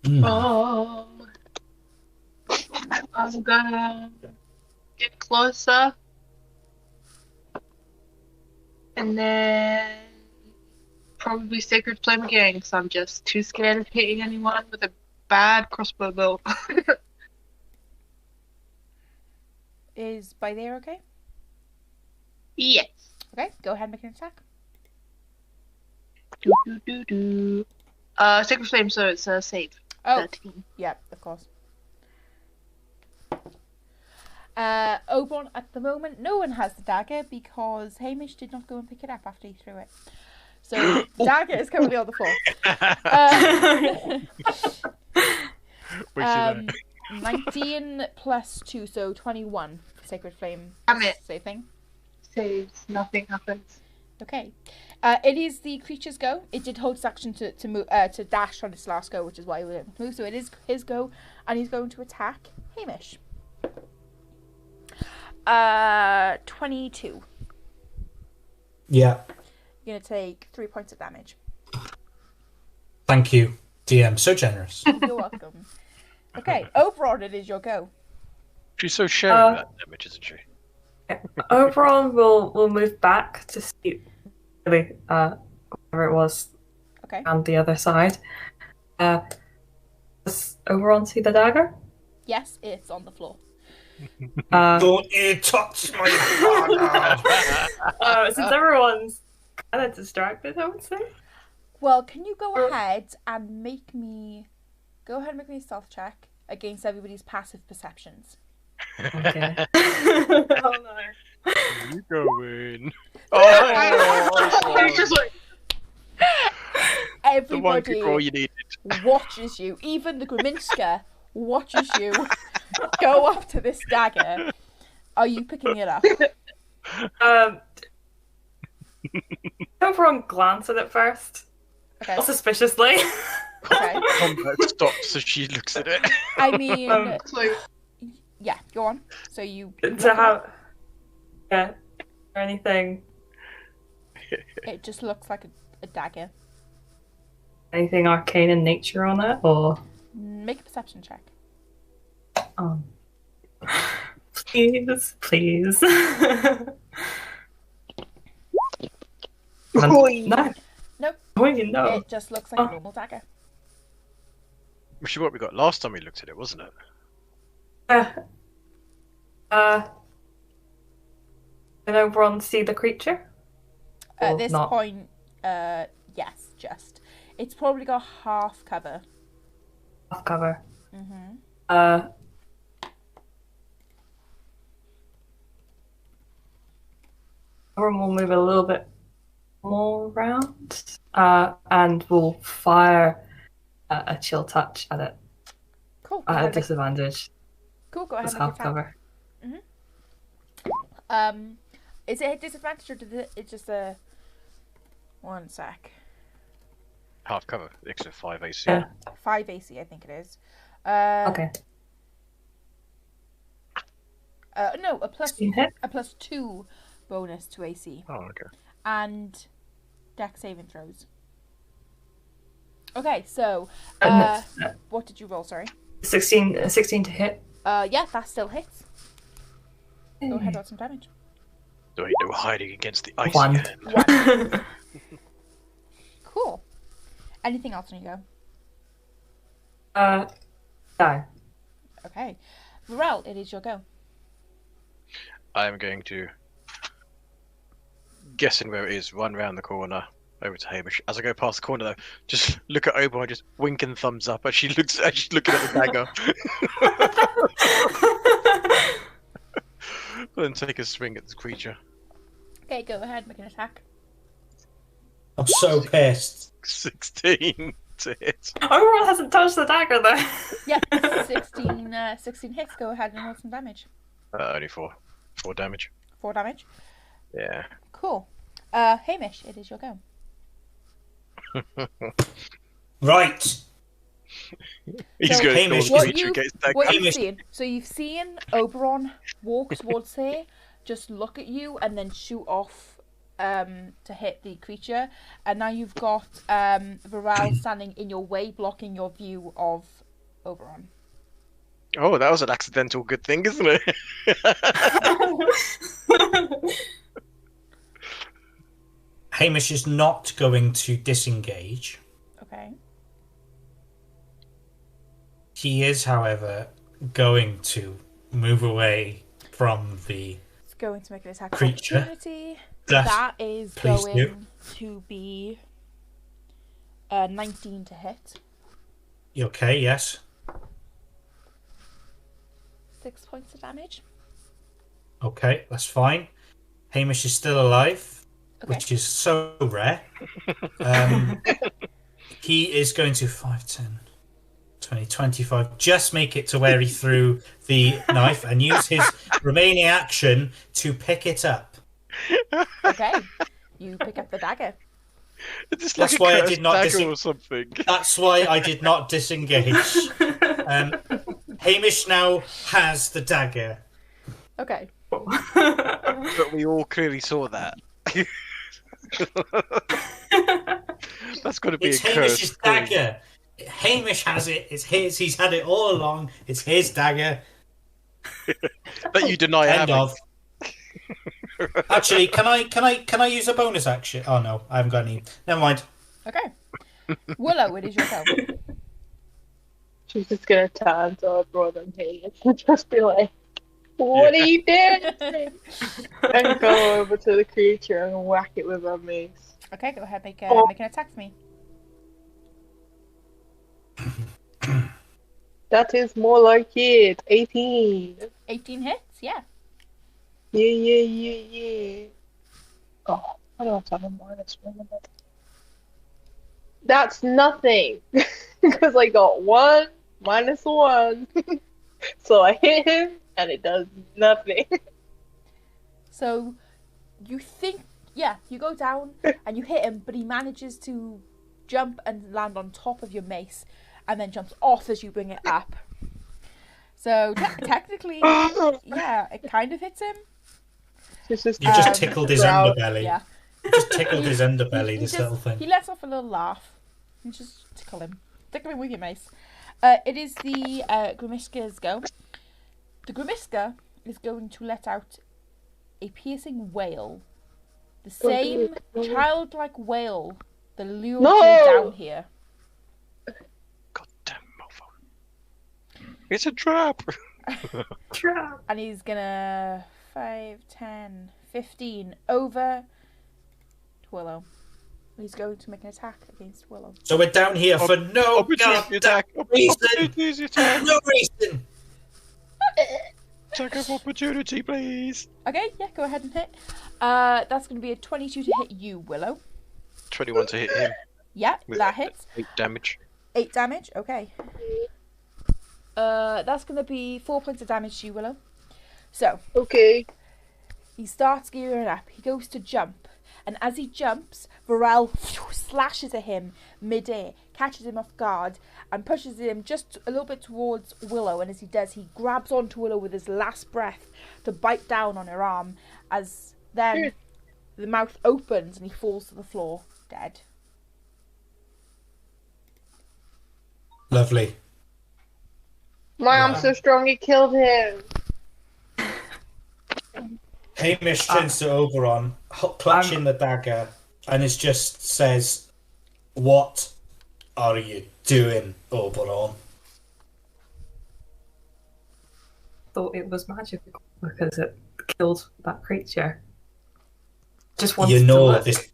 do? Oh, I'm gonna get closer. And then probably Sacred Flame again, because I'm just too scared of hitting anyone with a bad crossbow bolt. Is by there okay? Yes. Okay, go ahead and make an attack. Sacred Flame, so it's a save. Oh, 13. yeah, of course. Oberon, at the moment, no one has the dagger because Hamish did not go and pick it up after he threw it. So, dagger is currently on the floor. 19 plus 2, so 21 for Sacred Flame. Damn it. Same thing. Saves, nothing happens. Okay. It is the creature's go. It did hold its action to move, to dash on its last go, which is why he was able to move. So it is his go, and he's going to attack Hamish. 22. Yeah. You're going to take 3 points of damage. Thank you, DM. So generous. You're welcome. Okay, Oberon, it is your go. She's so sharing that damage, isn't she? Oberon will move back to see really whatever it was, Okay. on the other side. Does Oberon see the dagger? Yes, it's on the floor. Don't you touch my father! Since everyone's kind of distracted, I would say. Well, can you go ahead and make me a stealth check against everybody's passive perceptions? Okay. Oh no. You go in. He's just like, The one Everybody control you needed. watches you. Even the Greminska watches you go after this dagger. Are you picking it up? Oberon glanced at it first, Okay. suspiciously. Okay. Combat stops, so she looks at it. I mean, so yeah, go on. So you To have, yeah, or anything, it just looks like a dagger. anything arcane in nature on it, or Make a perception check. please. Coin. No. Nope. Oh, you know. It just looks like a normal dagger. Which is what we got last time we looked at it, wasn't it? Can Oberon see the creature? At Or this not? point, yes, just. It's probably got half cover. Off cover. Mm-hmm. Oberon will move a little bit more around, and will fire a chill touch at it Cool. Go at a ahead, disadvantage. cool. Go ahead It's and make half your attack. cover. Is it a disadvantage or it's just a? One sec. Half cover, extra 5 AC. Yeah. 5 AC, I think it is. Okay. No, a plus 16 hit. a plus 2 bonus to AC Oh, okay. and dex saving throws. Okay, so what did you roll? Sorry. 16 to hit. Yeah, that still hits. Go ahead, roll some damage. There ain't no hiding against the ice One. again. Cool. Anything else on you go? No. Okay, Varel, it is your go. I am going to, guessing where it is, run round the corner over to Hamish. As I go past the corner, though, just look at Oberon, just winking thumbs up as she's looking at the dagger. Then take a swing at this creature. Okay, go ahead, make an attack. I'm so pissed. 16 to hit. Oberon hasn't touched the dagger though. Yeah, 16 hits. Go ahead and roll some damage. Only 4 damage. 4 damage. Yeah. Cool. Hamish, it is your go. Right. He's So, going to Hamish, call the What creature you've, against that what guy. you've seen, so you've seen Oberon walk towards here, just look at you, and then shoot off to hit the creature, and now you've got Varel standing in your way, blocking your view of Oberon. Oh, that was an accidental good thing, isn't it? Hamish is not going to disengage. Okay. He is, however, going to move away from the It's going to make an attack of creature. opportunity. That's- That is please going do. to be 19 to hit. You okay? Yes. 6 points of damage. Okay, that's fine. Hamish is still alive, Okay. which is so rare. He is going to 5, 10, 20, 25. Just make it to where he threw the knife and use his remaining action to pick it up. Okay. You pick up the dagger. It's That's like why I a did not cursed dagger or something. That's why I did not disengage. Hamish now has the dagger. Okay. But we all clearly saw that. That's got to be It's a Hamish's cursed thing. dagger. Hamish has it. It's his. He's had it all along. It's his dagger. That you deny End having. of. Actually, can I use a bonus action? Oh no, I haven't got any. Never mind. Okay. Willow, it is your go. She's just gonna turn to her brother and just be like, "What are you doing?" and go over to the creature and whack it with her mace. Okay, go ahead, make Oh. an attack for me. That is more like it. 18. 18 hits, yeah. Yeah. Oh, I don't have a minus one on that. That's nothing. Because I got 1 minus 1. So I hit him and it does nothing. So you think, you go down and you hit him, but he manages to jump and land on top of your mace and then jumps off as you bring it up. So technically, it kind of hits him. You just tickled his underbelly. Yeah. You just tickled his underbelly, this little thing. He lets off a little laugh. You just tickle him. Tickle him with your mace. It is the Grimiska's go. The Grimiska is going to let out a piercing wail. The same childlike wail that lured you down here. Goddamn mofo. It's a trap! Trap. And he's gonna 5, 10, 15 over to Willow. He's going to make an attack against Willow. So we're down here for no Opportunity attack! reason. Opportunity attack! No reason. Attack of opportunity, please! Okay, yeah, go ahead and hit. That's going to be a 22 to hit you, Willow. 21 to hit him. Yeah, With that hits. 8 damage. 8 damage, okay. That's going to be 4 points of damage to you, Willow. So, Okay. he starts gearing up. He goes to jump. And as he jumps, Varel slashes at him mid-air, catches him off guard, and pushes him just a little bit towards Willow. And as he does, he grabs onto Willow with his last breath to bite down on her arm. As then the mouth opens and he falls to the floor, dead. Lovely. My arm's so strong it killed him. Hamish turns to Oberon, clutching the dagger, and it just says, "What are you doing, Oberon?" Thought it was magical because it killed that creature. Just wanted to look. this.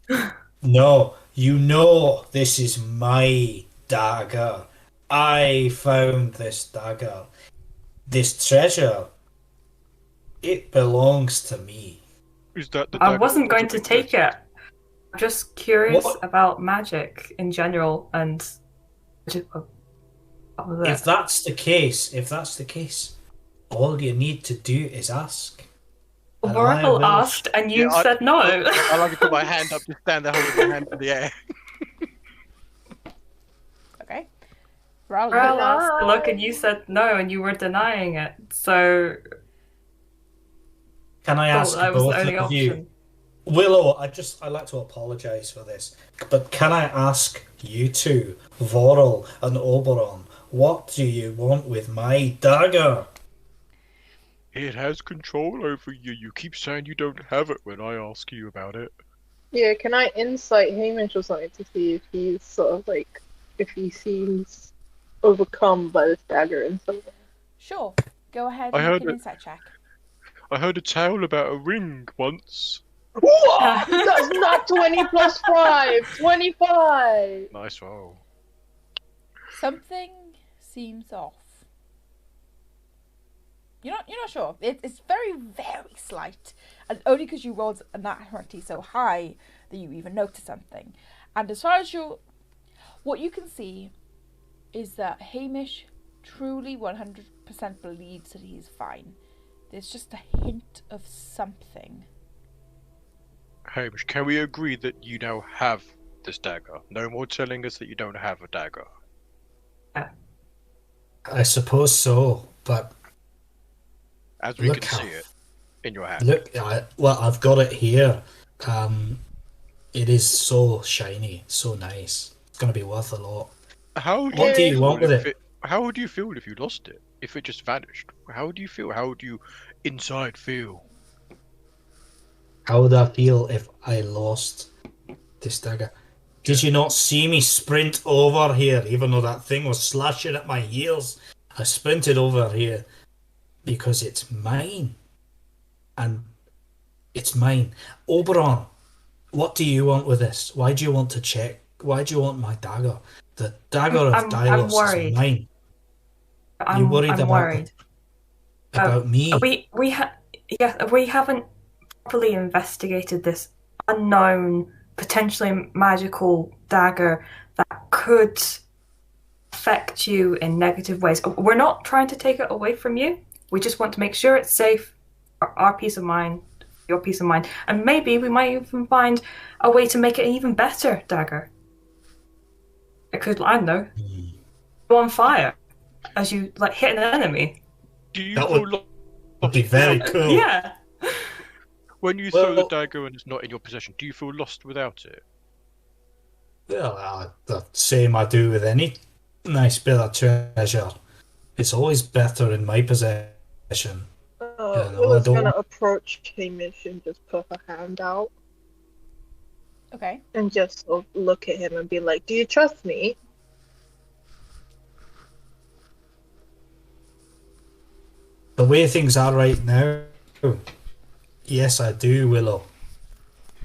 No, you know this is my dagger. I found this dagger. This treasure. It belongs to me. Is that the I dagger wasn't that going to take it. I'm just curious What? about magic in general and just, that was it. If that's the case, all you need to do is ask. And I Oracle will- asked and you Yeah, said no. I like to put my hand up, just stand there holding my hand in the air. Okay. Varel, Oracle you- asked to look and you said no and you were denying it. So Can I ask that was both the only of you? option. Willow, I'd like to apologise for this, but can I ask you two, Vorel and Oberon, what do you want with my dagger? It has control over you. You keep saying you don't have it when I ask you about it. Yeah, can I insight Hamish or something to see if he's sort of like, if he seems overcome by this dagger in some way? Sure. Go ahead I and heard make an it. insight check. I heard a tale about a ring once. What? That's not 20 plus 5! 25! Nice roll. Something seems off. You're not sure. It's very, very slight. And only because you rolled a nat 20 so high that you even notice something. And as far as what you can see is that Hamish truly 100% believes that he's fine. There's just a hint of something. Hamish, can we agree that you now have this dagger? No more telling us that you don't have a dagger. I suppose so, but As we Look can how- see it in your hand. look, I've got it here. It is so shiny, so nice. It's going to be worth a lot. How would What do you feel want with if it? How would you feel if you lost it? If it just vanished? How would you feel? How would you inside feel? How would I feel if I lost this dagger? Did you not see me sprint over here, even though that thing was slashing at my heels? I sprinted over here because it's mine. And it's mine. Oberon, what do you want with this? Why do you want to check? Why do you want my dagger? The dagger of I'm Dylos worried. is mine. You I'm worried worried. about me? We haven't properly investigated this unknown, potentially magical dagger that could affect you in negative ways. We're not trying to take it away from you. We just want to make sure it's safe for our peace of mind, your peace of mind, and maybe we might even find a way to make it an even better dagger. It could, I don't know, go on fire as you like hit an enemy. Do you That feel would be very cool. Yeah. When you throw the dagger and it's not in your possession, do you feel lost without it? Well, the same I do with any nice bit of treasure. It's always better in my possession. Willa's gonna approach Hamish and just put her hand out Okay. and just sort of look at him and be like, "Do you trust me?" The way things are right now, yes, I do, Willow.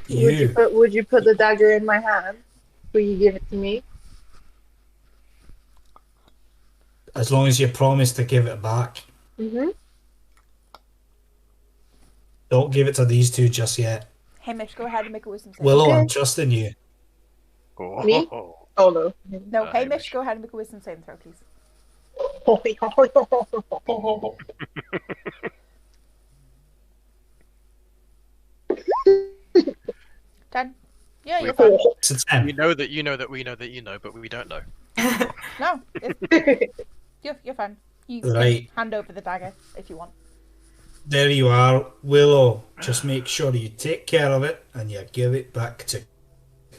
Would you put the dagger in my hand? Will you give it to me? As long as you promise to give it back. Mm-hmm. Don't give it to these two just yet. Hamish, go ahead and make a wisdom save. Willow, Okay. I'm trusting you. Me? Oh no. No, Hamish, go ahead and make a wisdom saving throw, please. Ten. Yeah, you're fine. It's a 10. We know that you know that we know that you know, but we don't know. No, you're fine. You Right. can hand over the dagger if you want. There you are, Willow. Just make sure you take care of it and you give it back to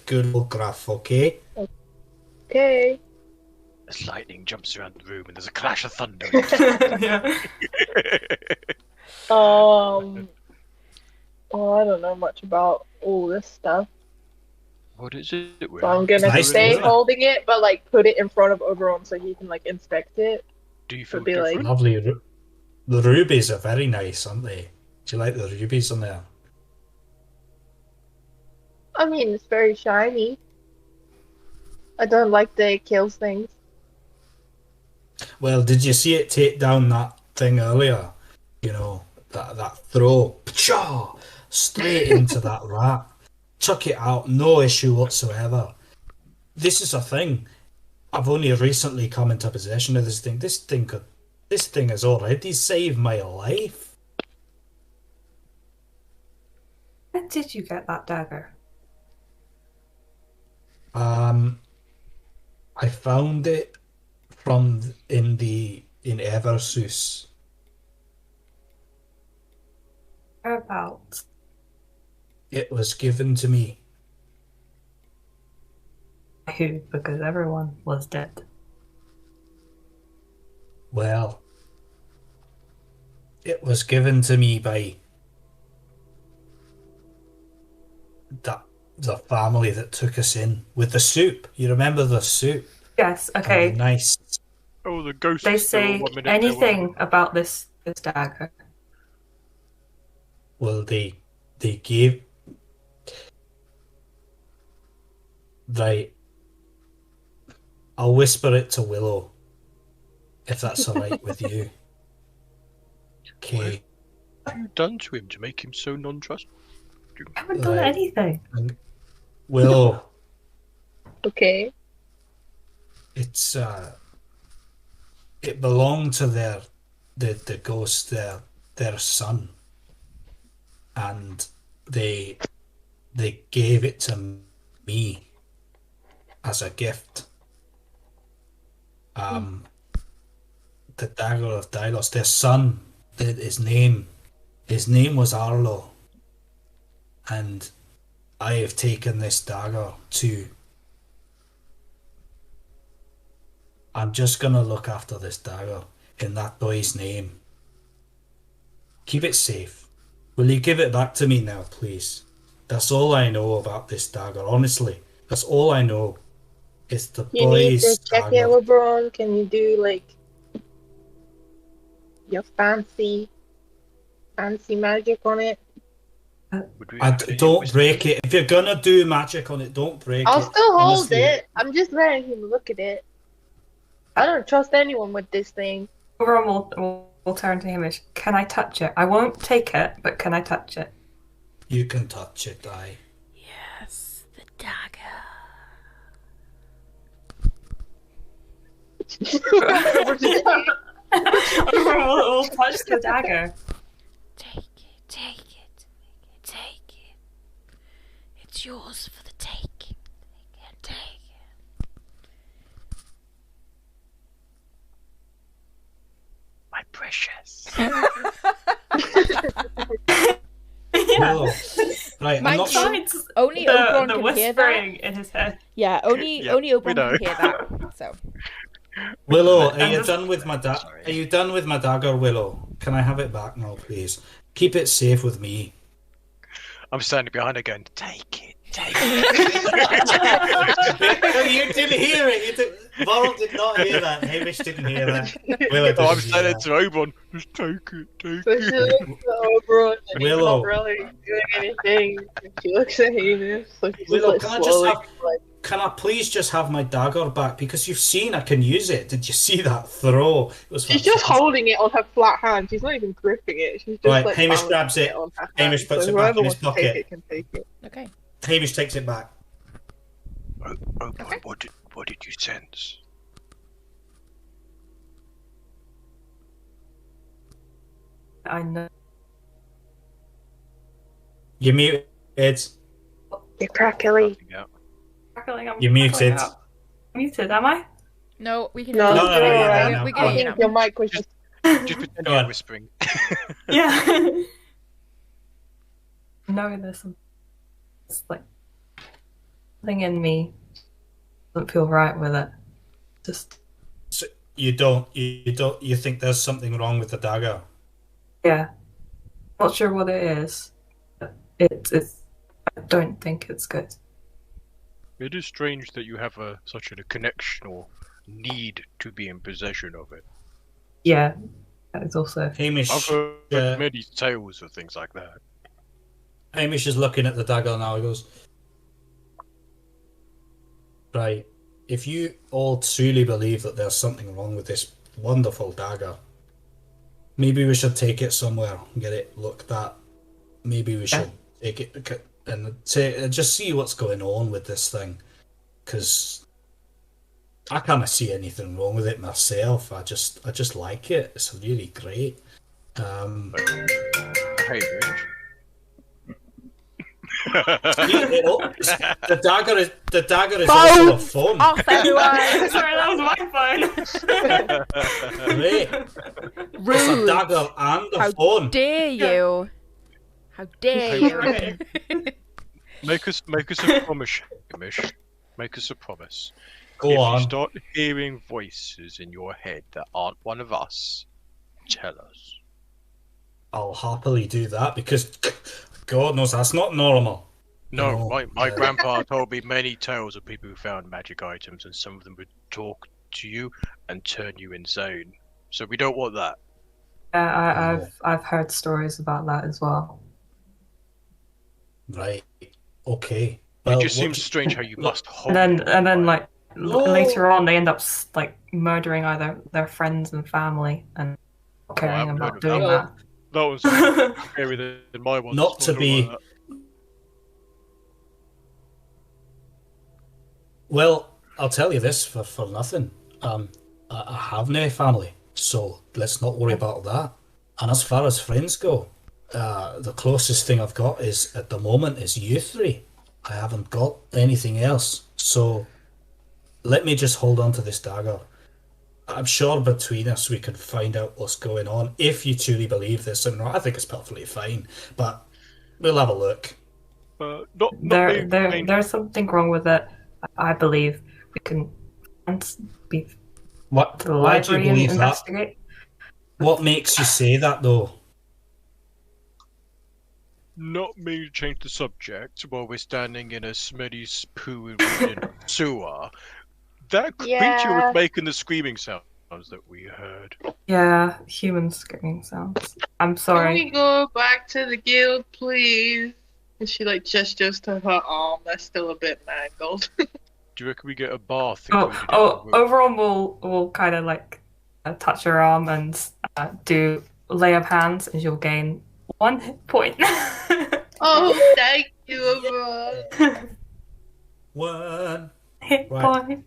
good old Gruff, okay? Okay. As lightning jumps around the room and there's a clash of thunder. Yeah. Oh, I don't know much about all this stuff, What is it? so I'm gonna nice, stay isn't it? holding it, but like put it in front of Oberon so he can like inspect it. Do you feel be like- different? Lovely. The rubies are very nice, aren't they? Do you like the rubies on there? I mean, it's very shiny. I don't like that it kills things. Well, did you see it take down that thing earlier? You know, that throw. Pshaw! Straight into that rat. Chuck it out, no issue whatsoever. This is a thing. I've only recently come into possession of this thing. This thing has already saved my life. When did you get that dagger? I found it in Eversus. Whereabouts? It was given to me. Who? Because everyone was dead. Well, it was given to me by the family that took us in with the soup. You remember the soup? Yes. And Okay. the nice. Oh, the ghost. They say anything about this dagger. Well, they gave. Right. I'll whisper it to Willow, if that's all right with you. Okay. What have you done to him to make him so non-trustworthy? I haven't done Right. anything. Willow, Okay. it's it belonged to the ghost, their son, and they gave it to me as a gift. The dagger of Dylos, their son, his name was Arlo, and I have taken this dagger to. I'm just gonna look after this dagger in that boy's name. Keep it safe. Will you give it back to me now, please? That's all I know about this dagger, honestly. That's all I know. It's the You need to boy's check it, dagger. LeBron. Can you do like your fancy magic on it? Don't break it. If you're gonna do magic on it, don't break I'll it. still hold Honestly. it. I'm just letting him look at it. I don't trust anyone with this thing. Tiburion will turn to Hamish. Can I touch it? I won't take it, but can I touch it? You can touch it, aye. Yes, the dagger. We'll touch the dagger. Take it, take it, take it. It's yours for the taking. Take it. My precious. Willow. Right, I'm Mind not you, sure. Besides only the Oberon can hear that. whispering in his head. Yeah, only Yeah, only Oberon we know. can hear that. So Willow, I'm are you just- done with my Sorry. Are you done with my dagger, Willow? Can I have it back now, please? Keep it safe with me. I'm standing behind her going, take it, take it. You didn't hear it. Varl did not hear that. Hamish didn't hear that. Willow Oh, I'm didn't hear standing that. to Oberon, just take it, take So it. she looks at Oberon and he's Willow. not really doing anything. And she looks at Hamish, so she's Willow, just can I like just slowly, have- Can I please just have my dagger back? Because you've seen I can use it. Did you see that throw? It was She's just fantastic. holding it on her flat hand. She's not even gripping it. She's just Right, like Hamish balancing grabs it. on her Hamish hand. puts So it back whoever in his wants to take pocket. it can take it. okay. Hamish takes it back. Oberon, what did you sense? I know. You muted. You're crackly. Nothing out. Crackling, I'm You're muted. crackling out. Muted, am I? No, we can No, hear no, you. no, you're no, alright. no, We no. can I hear you think now. your mic was just. Just pretend Go you're on. whispering. Yeah. Knowing this, it's like something in me doesn't feel right with it. Just So you don't. You think there's something wrong with the dagger? yeah, not sure what it is. But it's. I don't think it's good. It is strange that you have such a connection or need to be in possession of it. Yeah, that is also. Hamish. I've heard uh, many tales of things like that. Hamish is looking at the dagger now. He goes, right. If you all truly believe that there's something wrong with this wonderful dagger, maybe we should take it somewhere and get it looked at. Maybe we should take it and just see what's going on with this thing, because I can't see anything wrong with it myself. I just like it. It's really great. Hey, Rich. The dagger is also a phone. Off everyone. Sorry, that was my phone. Great. It's a Rude. dagger and a How phone. dare you? How dare you? Make us a promise, Hamish. Make us a promise. Go if on. you start hearing voices in your head that aren't one of us, tell us. I'll happily do that because God knows that's not normal. No, No. my grandpa told me many tales of people who found magic items, and some of them would talk to you and turn you insane. So we don't want that. Yeah, I've heard stories about that as well. Right. Okay. It just seems strange how you must hold. And then like No. later on, they end up like murdering either their friends and family and not caring I've heard about of doing that. that was that. scarier than my one. Not to be- Well, I'll tell you this for nothing. I have no family, so let's not worry about that. And as far as friends go, the closest thing I've got is at the moment is you three. I haven't got anything else, so let me just hold on to this dagger. I'm sure between us we can find out what's going on. If you truly believe there's something wrong, I think it's perfectly fine, but we'll have a look. There's something wrong with it. I believe we can be What? to the Why do you library and believe that? investigate. What makes you say that, though? not mean to change the subject while we're standing in a smelly poo-ridden sewer. That creature was making the screaming sounds that we heard. Yeah, human screaming sounds. I'm Can sorry. we go back to the guild, please? And she like gestures to her arm that's still a bit mangled. Do you reckon we get a bath? Overall, we'll kind of like touch her arm and do lay of hands, and you'll gain 1 hit point. Oh, thank you, Aurora. 1 hit Right. point.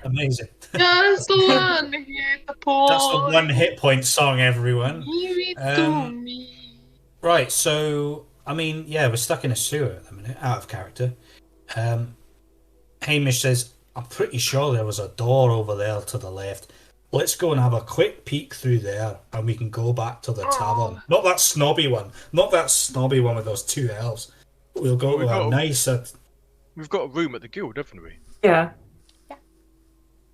Amazing. Just one hit point. That's the 1 hit point song, everyone. Give it to me. Right, so I mean, yeah, we're stuck in a sewer at the minute, out of character. Hamish says, I'm pretty sure there was a door over there to the left. Let's go and have a quick peek through there, and we can go back to the tavern. Not that snobby one. Not that snobby one with those 2 elves. We'll go to a nicer... We've got a room at the guild, haven't we? Yeah.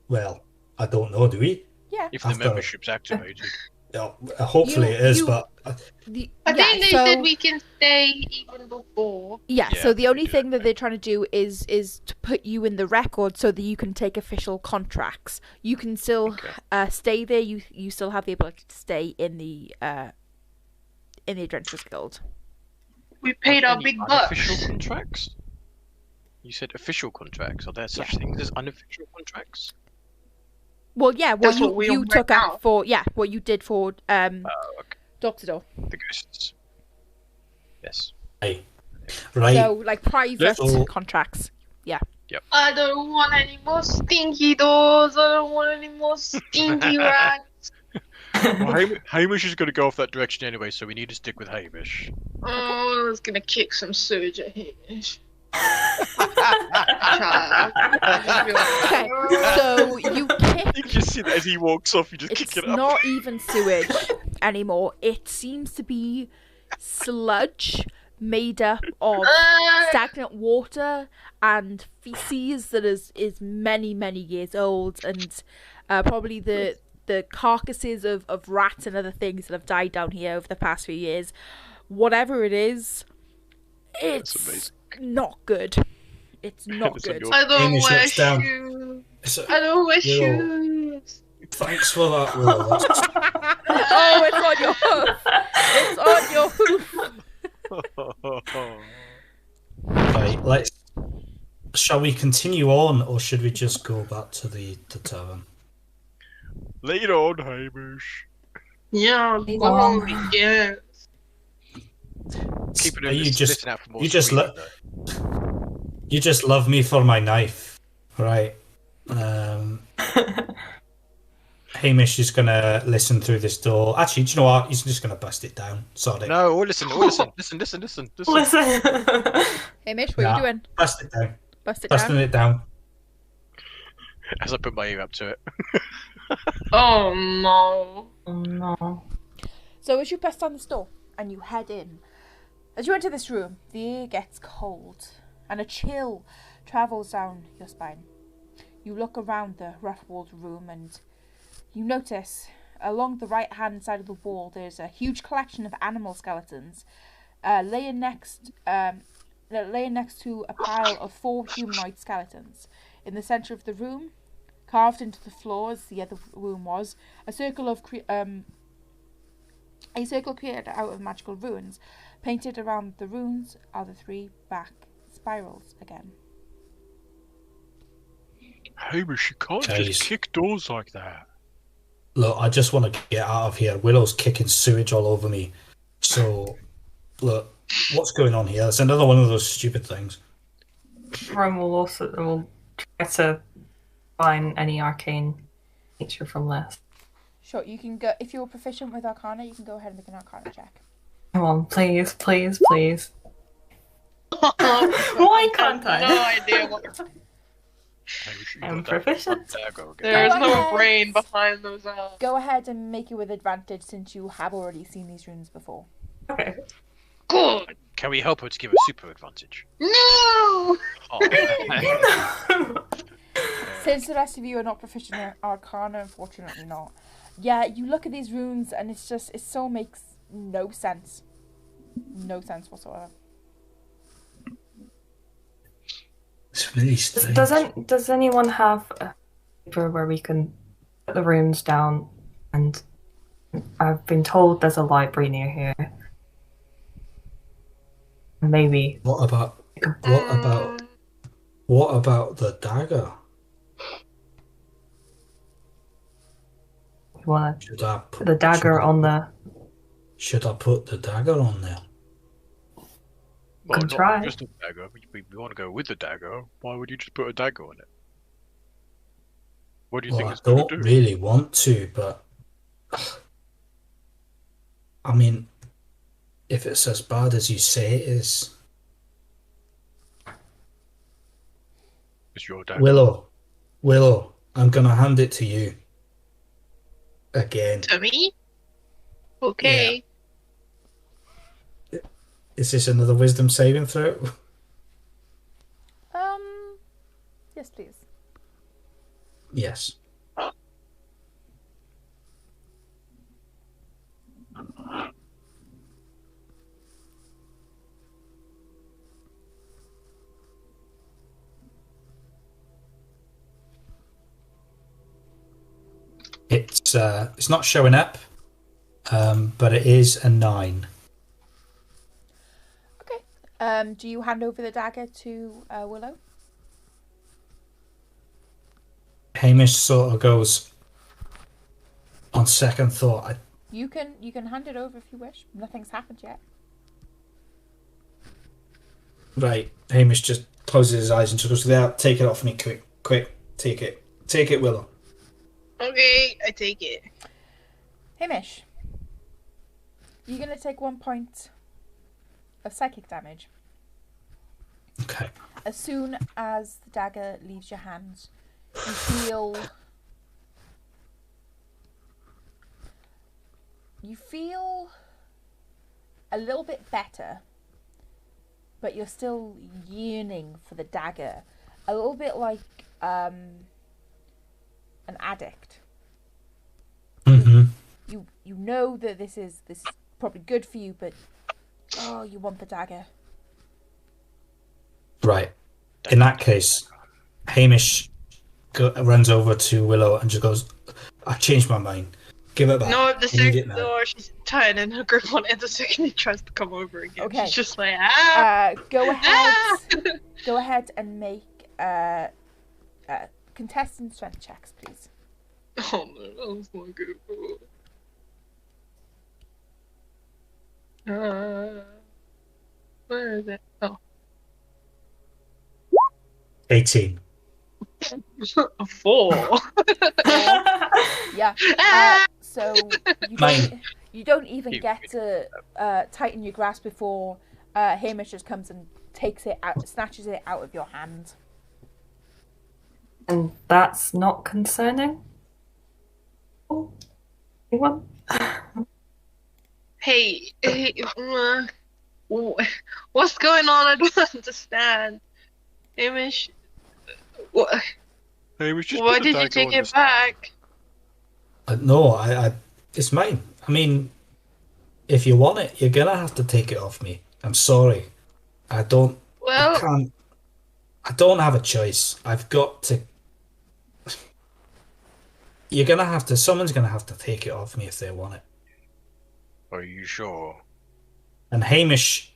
Well, I don't know, do we? Yeah. If the membership's activated. Yeah, hopefully it is, but... I think they said we can stay even before. Yeah, so the only thing that they're trying to do is to put you in the record so that you can take official contracts. You can still stay there. You still have the ability to stay in the Adventurers Guild. We paid our big bucks. Official contracts? You said official contracts. Are there such things as unofficial contracts? Well, yeah, what you took out for what you did for Doctor Door. The ghosts. Yes. Hey. Right. So like private contracts. Yeah. Yep. I don't want any more stinky doors. I don't want any more stinky rats. Well, Hamish is going to go off that direction anyway, so we need to stick with Hamish. Oh, I was going to kick some surge at Hamish. Okay, so you kick. You just see that as he walks off, you just kick it up. It's not even sewage anymore. It seems to be sludge made up of stagnant water and feces that is many, many years old, and probably the carcasses of rats and other things that have died down here over the past few years. Whatever it is, it's not good. It's not good. I don't wear down. shoes. I don't wear shoes. Thanks for that, Will. Oh, it's on your hoof. It's on your hoof. Right, shall we continue on, or should we just go back to the tavern? Lead on, Hamish. Yeah, go on, yeah. Keep it in listen out for more you just love me for my knife, right? Hamish is gonna listen through this door. Actually, do you know what? He's just gonna bust it down. Sorry. No, listen. Listen. Hamish, what are you doing? Bust it down. Busting it down. As I put my ear up to it. Oh no. Oh no. So as you bust down this door and you head in, as you enter this room, the air gets cold and a chill travels down your spine. You look around the rough-walled room and you notice along the right-hand side of the wall there's a huge collection of animal skeletons laying next to a pile of 4 humanoid skeletons. In the centre of the room, carved into the floor as the other room was, a circle created out of magical runes. Painted around the runes are the 3 back spirals again. Hamish, you can't just kick doors like that. Look, I just want to get out of here. Willow's kicking sewage all over me. So, look, what's going on here? It's another one of those stupid things. Rome will try to find any arcane nature from this. Sure, you can go, if you're proficient with Arcana, you can go ahead and make an Arcana check. Come on, please. Why can't I? No idea what. I'm proficient. There's no brain behind those eyes. Go ahead and make it with advantage since you have already seen these runes before. Okay. Good. Can we help her to give a super advantage? No. Oh. Since the rest of you are not proficient in Arcana, unfortunately not. Yeah, you look at these runes and it so makes no sense. no sense whatsoever. It's really strange. Does anyone have a paper where we can put the runes down? And I've been told there's a library near here. Maybe. What about the dagger? You want Should I the dagger on the? Should I put the dagger on there? Well, Can not try. just a dagger. We want to go with the dagger. Why would you just put a dagger on it? What do you think Well, I it's going to don't do? really want to, but I mean, if it's as bad as you say it is, It's your dagger. Willow, I'm gonna hand it to you again. To me? Okay. Is this another wisdom saving throw? Yes, please. Yes. It's not showing up, but it is a 9. Okay. Do you hand over the dagger to Willow? Hamish sort of goes, on second thought, You can hand it over if you wish. Nothing's happened yet. right. Hamish just closes his eyes and just goes, there, take it off me, quick, take it, Willow. Okay, I take it. Hamish, you're gonna take 1 point of psychic damage. Okay. As soon as the dagger leaves your hands, you feel a little bit better, but you're still yearning for the dagger. A little bit like an addict. Mm-hmm. You know that this is probably good for you, but you want the dagger. Right. In that case, Hamish runs over to Willow and just goes, I changed my mind. Give it back. No, the I need it second now." door, she's tightening her grip on it. The second he tries to come over again, Okay. she's just like, Go ahead. Ah! Go ahead and make contestant strength checks, please. Oh no, that was not good. Where is it? Oh. 18. A 4. Yeah. Ah! So Mine. you don't even get to tighten your grasp before Hamish just comes and takes it out, snatches it out of your hand. And that's not concerning? Oh, anyone? Hey, what's going on? I don't understand. Hamish, Hey, we just why put the did you dagger take on it this- back? No, I it's mine. I mean, if you want it, you're gonna have to take it off me. I'm sorry. I don't have a choice. I've got to. Someone's gonna have to take it off me if they want it. Are you sure? And Hamish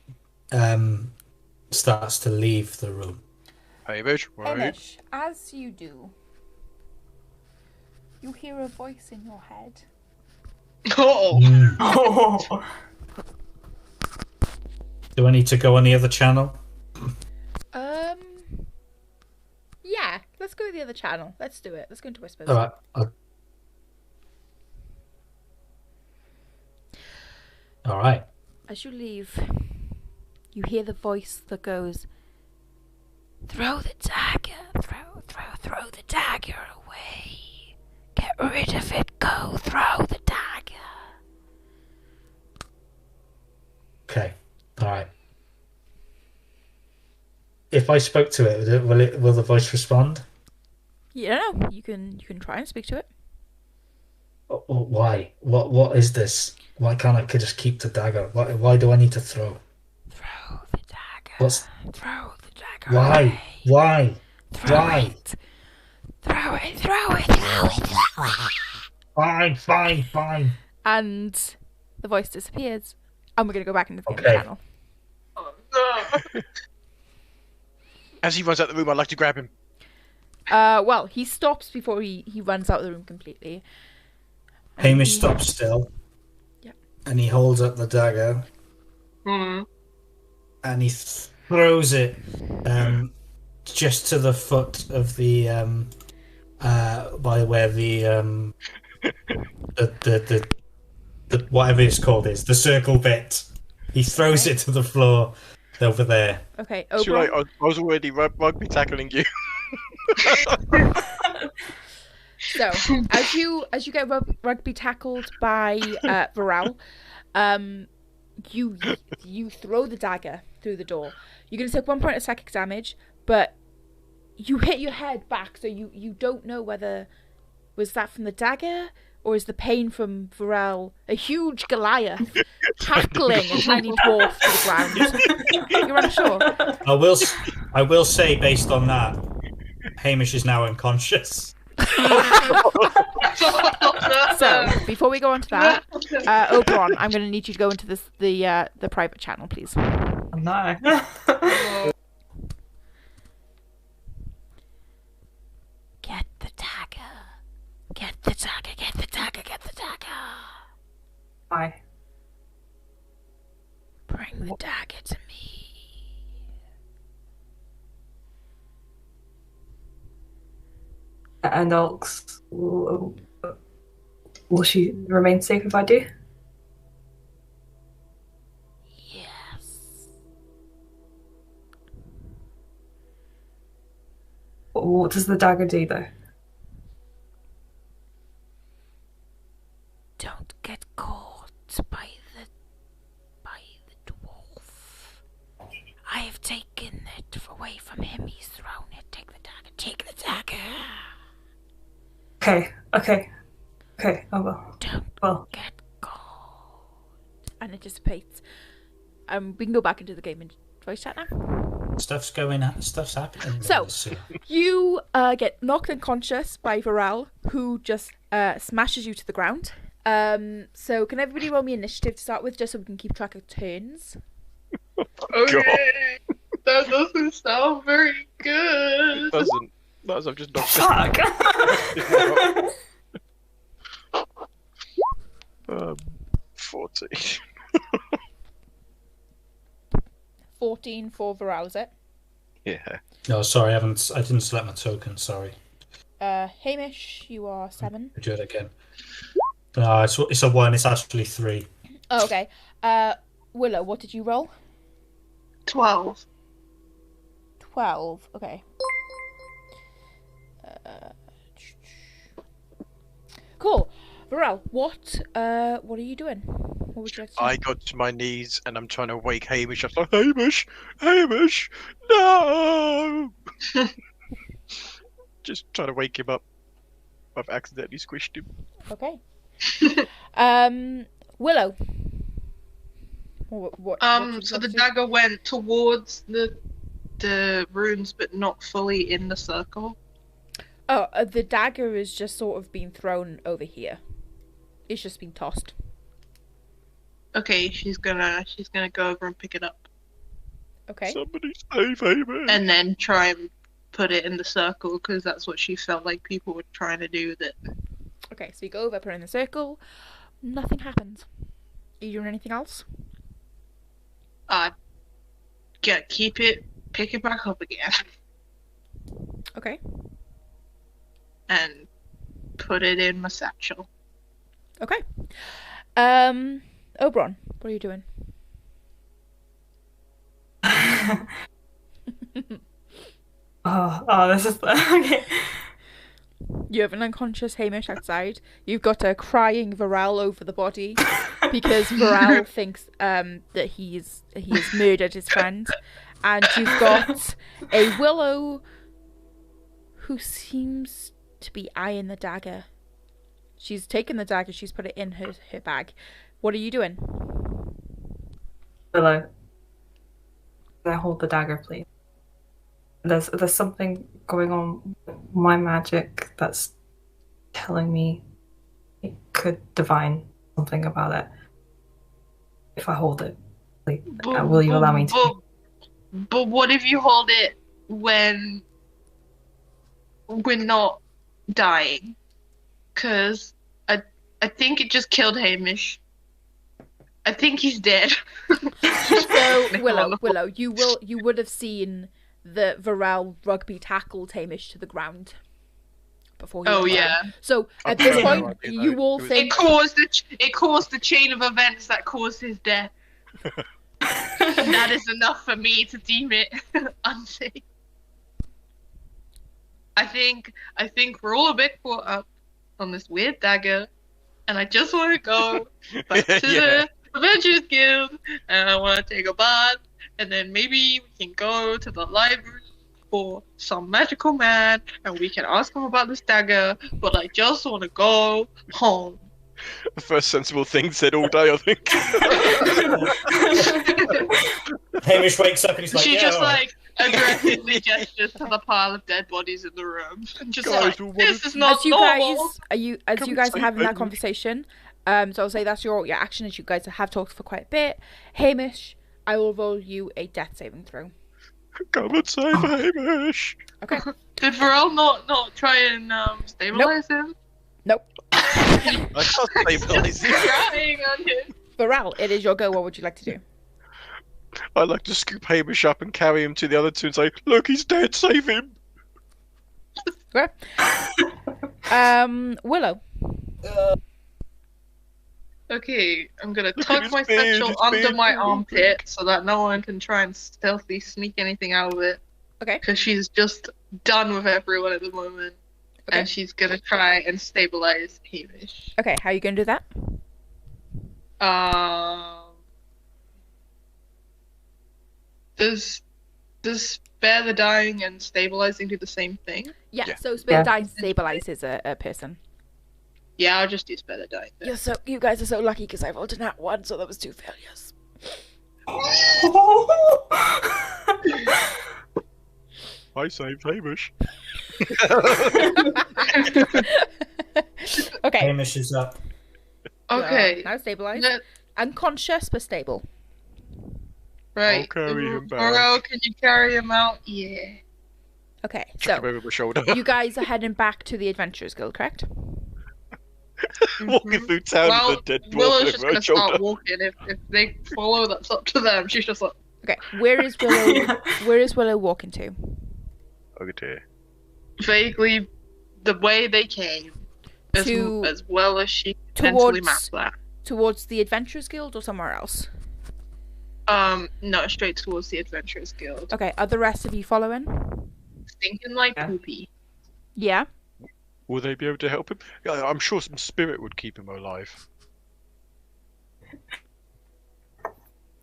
starts to leave the room. Hamish, right? Hamish, as you do, you hear a voice in your head. Oh, Oh, Do I need to go on the other channel? Yeah, let's go to the other channel. Let's do it. Let's go into Whispers. All right. All right. As you leave, you hear the voice that goes, "Throw the dagger, throw the dagger away. Get rid of it, go, throw the dagger." Okay. All right. If I spoke to it, will the voice respond? You don't know. You can try and speak to it. Why? What is this? Why can't I just keep the dagger? Why do I need to throw? Throw the dagger. Throw the dagger. Why? Away. Why? Throw Why? it. Throw it. Throw it. Throw it. Throw it. Fine. And the voice disappears. And we're going to go back into the game Okay. channel. Oh, no. As he runs out the room, I'd like to grab him. Well, he stops before he runs out of the room completely. And Hamish he- stops still. Yep. And he holds up the dagger Hmm. and he throws it just to the foot of the by where the whatever it's called is the circle bit. He throws it to the floor over there. Okay, So, Oberon. I was already rugby tackling you. So, as you get rugby tackled by Varel, you throw the dagger through the door. You're going to take 1 point of psychic damage, but you hit your head back, so you don't know whether was that from the dagger or is the pain from Varel, a huge Goliath, tackling a tiny dwarf to the ground. You're unsure. I will say, based on that, Hamish is now unconscious. So, before we go on to that, Oberon, I'm going to need you to go into the private channel, please. Oh, no. Get the dagger. Get the dagger. Get the dagger. Get the dagger. Why? Bring the dagger to me. And Ox, will she remain safe if I do? Yes. What does the dagger do, though? Don't get caught by the dwarf. I have taken it away from him. He's thrown it. Take the dagger. Take the dagger. Okay, I will. Don't Well, get caught. And it dissipates. We can go back into the game and voice chat now. Stuff's happening. So, you get knocked unconscious by Varel, who just smashes you to the ground. So can everybody roll me initiative to start with, just so we can keep track of turns? Okay. That doesn't sound very good. It doesn't. That's I've just knocked fuck! 14. 14 for Varel, is it? Yeah. No, sorry, I didn't select my token. Sorry. Hamish, you are 7. Do it again. No, it's a 1. It's actually 3. Oh, okay. Willow, what did you roll? 12. 12. Okay. Cool. Varel, what are you doing? What would you like to do? I got to my knees and I'm trying to wake Hamish up. Like, Hamish, no! Just trying to wake him up. I've accidentally squished him. Okay. Willow. What So the dagger went towards the runes, but not fully in the circle. Oh, the dagger is just sort of being thrown over here. It's just been tossed. Okay, she's gonna go over and pick it up, Okay. Somebody save Hamish! and then try and put it in the circle because that's what she felt like people were trying to do. That Okay, so you go over, put it in the circle. Nothing happens. Are you doing anything else? keep it, pick it back up again, Okay. and put it in my satchel. Okay. Oberon, what are you doing? this is okay. You have an unconscious Hamish outside. You've got a crying Varel over the body because Varel thinks that he has murdered his friend, and you've got a Willow who seems to be eyeing the dagger. She's taken the dagger. She's put it in her bag, What are you doing? Willow, can I hold the dagger, please? There's something going on with my magic that's telling me it could divine something about it. If I hold it, please, will you allow me to? But what if you hold it when we're not dying? Because I think it just killed Hamish. I think he's dead. So Willow, you would have seen the Varel rugby tackled Hamish to the ground before he went down. So at this point, you all think it caused the chain of events that caused his death. And that is enough for me to deem it unsafe. I think we're all a bit caught up on this weird dagger, and I just want to go back to the Adventurers Guild, and I want to take a bath, and then maybe we can go to the library for some magical man, and we can ask him about this dagger, but I just want to go home. The first sensible thing said all day, I think. Hamish wakes up and he's like, She just like aggressively gestures to the pile of dead bodies in the room, and just Guys, like, this is not as you normal. guys are having that conversation. So I'll say that's your action, as you guys have talked for quite a bit. Hamish, I will roll you a death saving throw. Come and save Hamish. Okay. Did Varel not try and stabilize him? Nope. I can't stabilize him. Trying on him. Varel, it is your go. What would you like to do? I'd like to scoop Hamish up and carry him to the other two and say, "Look, he's dead. Save him." Okay. Willow. Okay, I'm gonna Look at tuck his my beard, satchel his under beard. my armpit so that no one can try and stealthily sneak anything out of it. Okay. Because she's just done with everyone at the moment. Okay. And she's gonna try and stabilize Hamish. Okay, how are you going to do that? Does spare the dying and stabilizing do the same thing? Yeah. So spare die stabilizes a person. Yeah, I'll just do spare the dying. Then. You guys are so lucky because I rolled a nat 1, so that was 2 failures. I saved Hamish. Okay. Hamish is up. Okay. Now stabilized. Let- Unconscious but stable. Right. I'll carry him back. Morel, can you carry him out? Yeah. Okay, Chuck him so over my shoulder. you guys are heading back to the Adventurers Guild, correct? Walking through town Well, with a dead dwarf Willow's over just her gonna shoulder. start walking. If they follow, that's up to them. She's just like, Okay, where is Willow? Where is Willow walking to? Oh dear. vaguely the way they came, as well as she mentally mapped that. Towards the Adventurers Guild or somewhere else? No, straight towards the Adventurers Guild. Okay, are the rest of you following? Thinking like poopy. Yeah. Will they be able to help him? Yeah, I'm sure some spirit would keep him alive.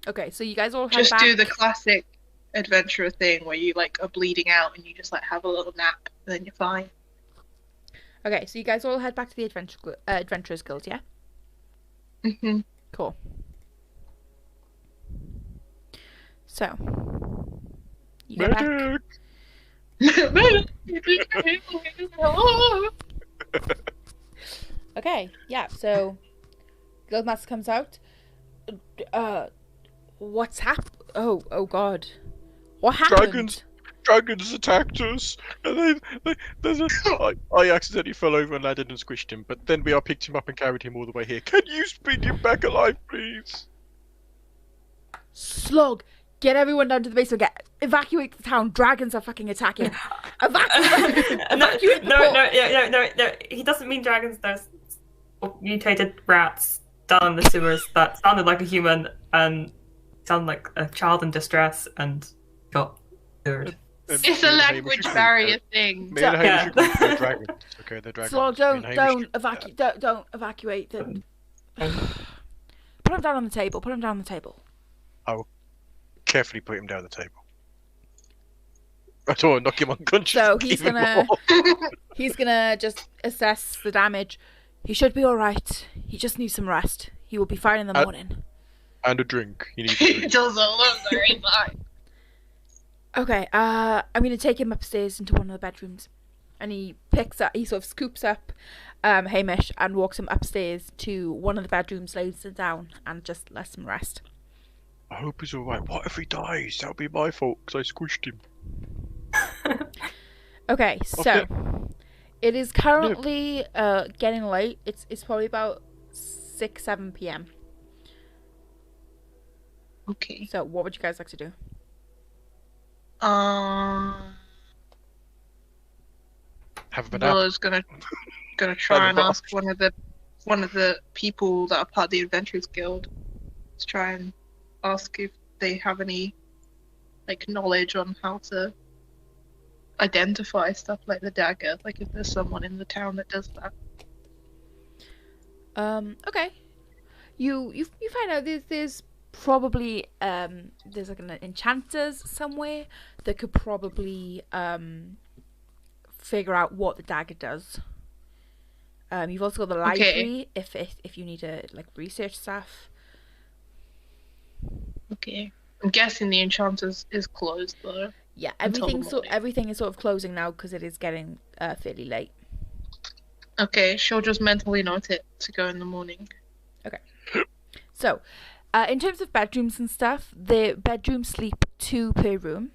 Okay, so you guys all head Just back. do the classic adventurer thing where you like are bleeding out and you just like have a little nap and then you're fine. Okay, so you guys all head back to the Adventurers Guild, yeah? Mm-hmm. Cool. So, you go back. Okay, yeah, so Guildmaster comes out. What's happened? Oh god. What happened? Dragons attacked us, and I accidentally fell over and landed and squished him, but then I picked him up and carried him all the way here. Can you bring him back alive, please? Slug, get everyone down to the basement. Evacuate the town. Dragons are fucking attacking. Evacuate No. He doesn't mean dragons. There's mutated rats down in the sewers that sounded like a human and sounded like a child in distress and got cured. It's a language barrier thing. Me and Hamish agree they're dragons. Okay, they're dragons. Slug, Me and Hamish don't evacuate them. Put him down on the table. Put him down on the table. I will carefully put him down the table. I don't want to knock him unconscious. So he's gonna just assess the damage. He should be all right. He just needs some rest. He will be fine in the morning. And a drink. He needs a He drink. doesn't look very fine. Okay, I'm gonna take him upstairs into one of the bedrooms. And he sort of scoops up Hamish and walks him upstairs to one of the bedrooms, lays him down, and just lets him rest. I hope he's alright. What if he dies? That'll be my fault because I squished him. Okay, so it is currently getting late. It's probably about 6-7 p.m. Okay. So what would you guys like to do? Have a banana. Bella's gonna try and ask one of the people that are part of the Adventurers Guild to try and ask if they have any knowledge on how to identify stuff like the dagger, like if there's someone in the town that does that. Okay. You find out there's probably there's like an enchanters somewhere that could probably figure out what the dagger does. You've also got the library if you need to research stuff. Okay. I'm guessing the enchanters is closed though. Yeah, everything is sort of closing now because it is getting fairly late. Okay, she'll just mentally note it to go in the morning. Okay. So, in terms of bedrooms and stuff, the bedrooms sleep 2 per room.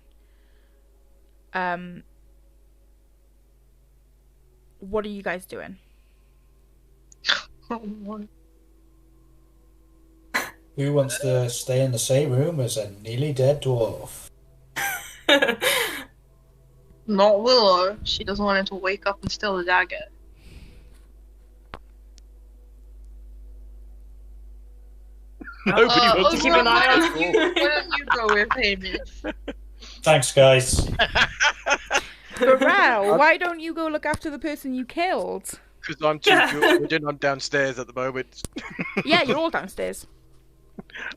What are you guys doing? Who wants to stay in the same room as a nearly dead dwarf? Not Willow. She doesn't want him to wake up and steal the dagger. Nobody wants to keep an eye on Why don't you go with Hamish? Thanks, guys. Pharrell, why don't you go look after the person you killed? Because I'm too guilt-ridden. I'm downstairs at the moment. Yeah, you're all downstairs.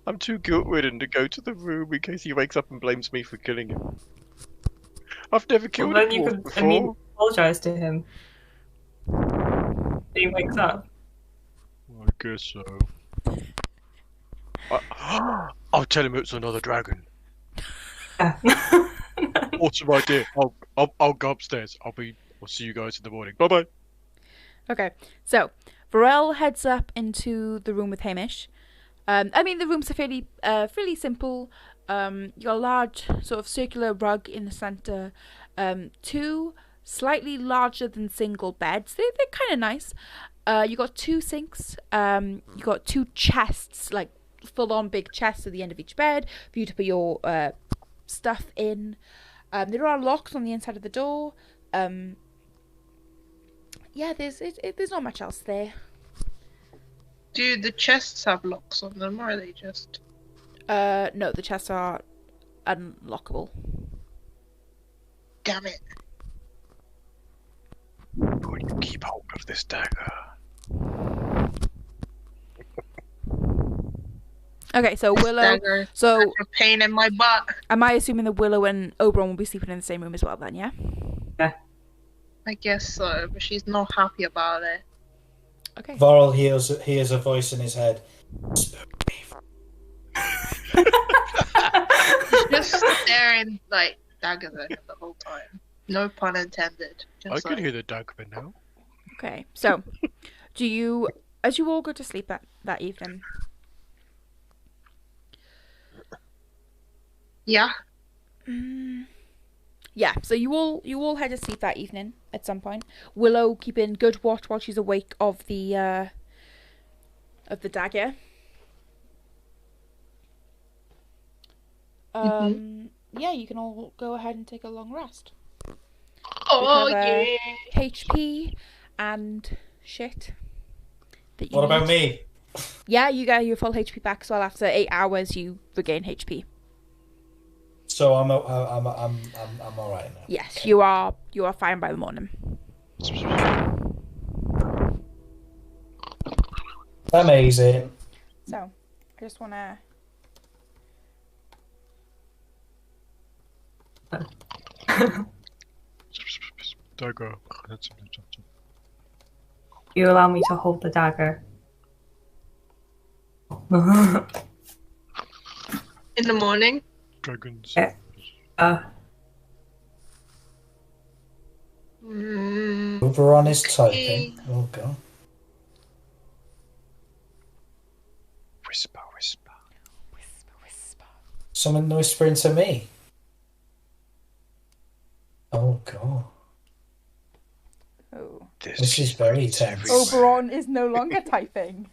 I'm too guilt-ridden to go to the room in case he wakes up and blames me for killing him. I've never killed Well, a then you dwarf could before. apologise to him. He wakes up. I guess so. I'll tell him it's another dragon. Yeah. Awesome idea. I'll go upstairs. I'll see you guys in the morning. Bye bye. Okay, so Pharrell heads up into the room with Hamish. The rooms are fairly simple. You got a large sort of circular rug in the centre. 2 slightly larger than single beds. They're kind of nice. You got 2 sinks. You got 2 chests, like full-on big chests at the end of each bed for you to put your stuff in. There are locks on the inside of the door. There's not much else there. Do the chests have locks on them, or are they just... No, the chests are unlockable. Damn it. Will you keep hold of this dagger? Okay, so Willow. Dagger. So That's a pain in my butt. am I assuming that Willow and Oberon will be sleeping in the same room as well then, yeah? I guess so, but she's not happy about it. Okay. Varl hears a voice in his head. She's just staring daggers at him the whole time. No pun intended. I can hear the dagger now. Okay, so as you all go to sleep that evening, Yeah. yeah, so you all head to sleep that evening at some point. Willow keeping good watch while she's awake of the dagger. Yeah, you can all go ahead and take a long rest. Oh, Recover yeah. HP and shit. That you What about need. me? Yeah, you get your full HP back. So after 8 hours, you regain HP. So I'm all right now. Yes, you are fine by the morning. Amazing. So I just wanna. Dagger. You allow me to hold the dagger. In the morning. Dragons. Yeah. Oberon is typing. Oh god. Whisper, whisper. Whisper, whisper. Someone whispering to me. Oh god. Oh. This is very tense. Oberon is no longer typing.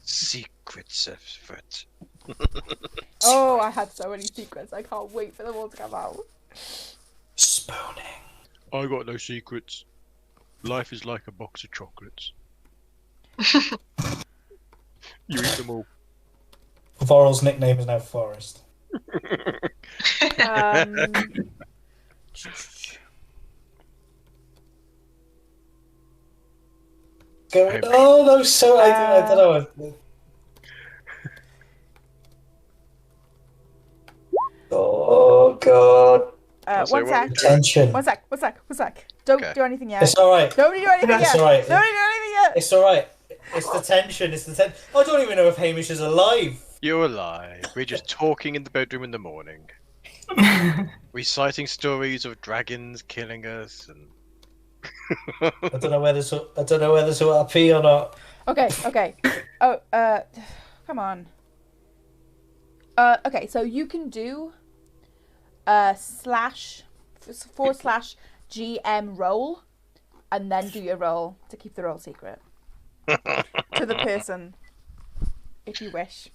Secrets of foot. Oh, I had so many secrets. I can't wait for them all to come out. Spooning. I got no secrets. Life is like a box of chocolates. You eat them all. Voral's nickname is now Forest. Go. Oh no! So I don't know. Oh god. One sec. Attention. One sec. Don't do anything yet. It's alright. Don't do anything yet. It's alright. Don't do anything yet. It's alright. It's the tension. It's the tension. I don't even know if Hamish is alive. You're alive. We're just talking in the bedroom in the morning. Reciting stories of dragons killing us and I don't know whether to RP or not. Okay. Oh, come on. Okay, so you can do //GM roll, and then do your roll to keep the roll secret to the person, if you wish.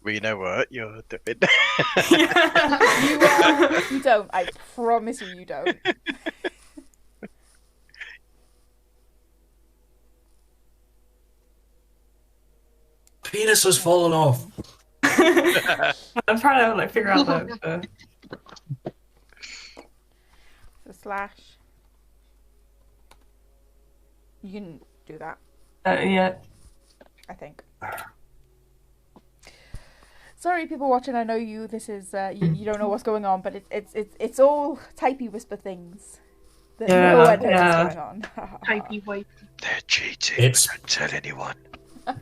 well, you know what? You're doing. You don't. I promise you don't. Penis has fallen off. I'm trying to figure out the So / You can do that. yeah. I think. Sorry, people watching. I know you. This is you don't know what's going on, but it's all typey whisper things that no one knows what's going on. Typey white. They're cheating. It's- Don't tell anyone.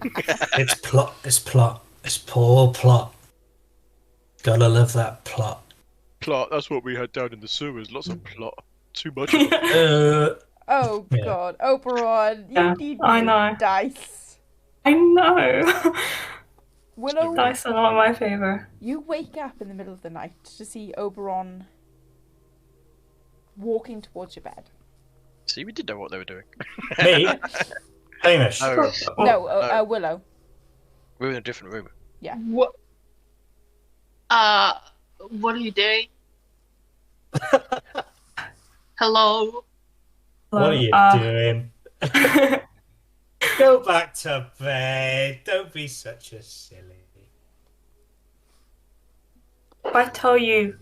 It's plot. It's plot. It's poor plot. Gotta love that plot. Plot, that's what we had down in the sewers. Lots of plot. Too much of it. Oh Yeah. god, Oberon, you Yeah, need I know. dice. I know. Willow, Dice are not in my favour. you wake up in the middle of the night to see Oberon walking towards your bed. See, we did know what they were doing. Me? Hamish. No, No, Willow. we were in a different room. What? What are you doing? Hello? What are you doing? Go back to bed. Don't be such a silly. If I tell you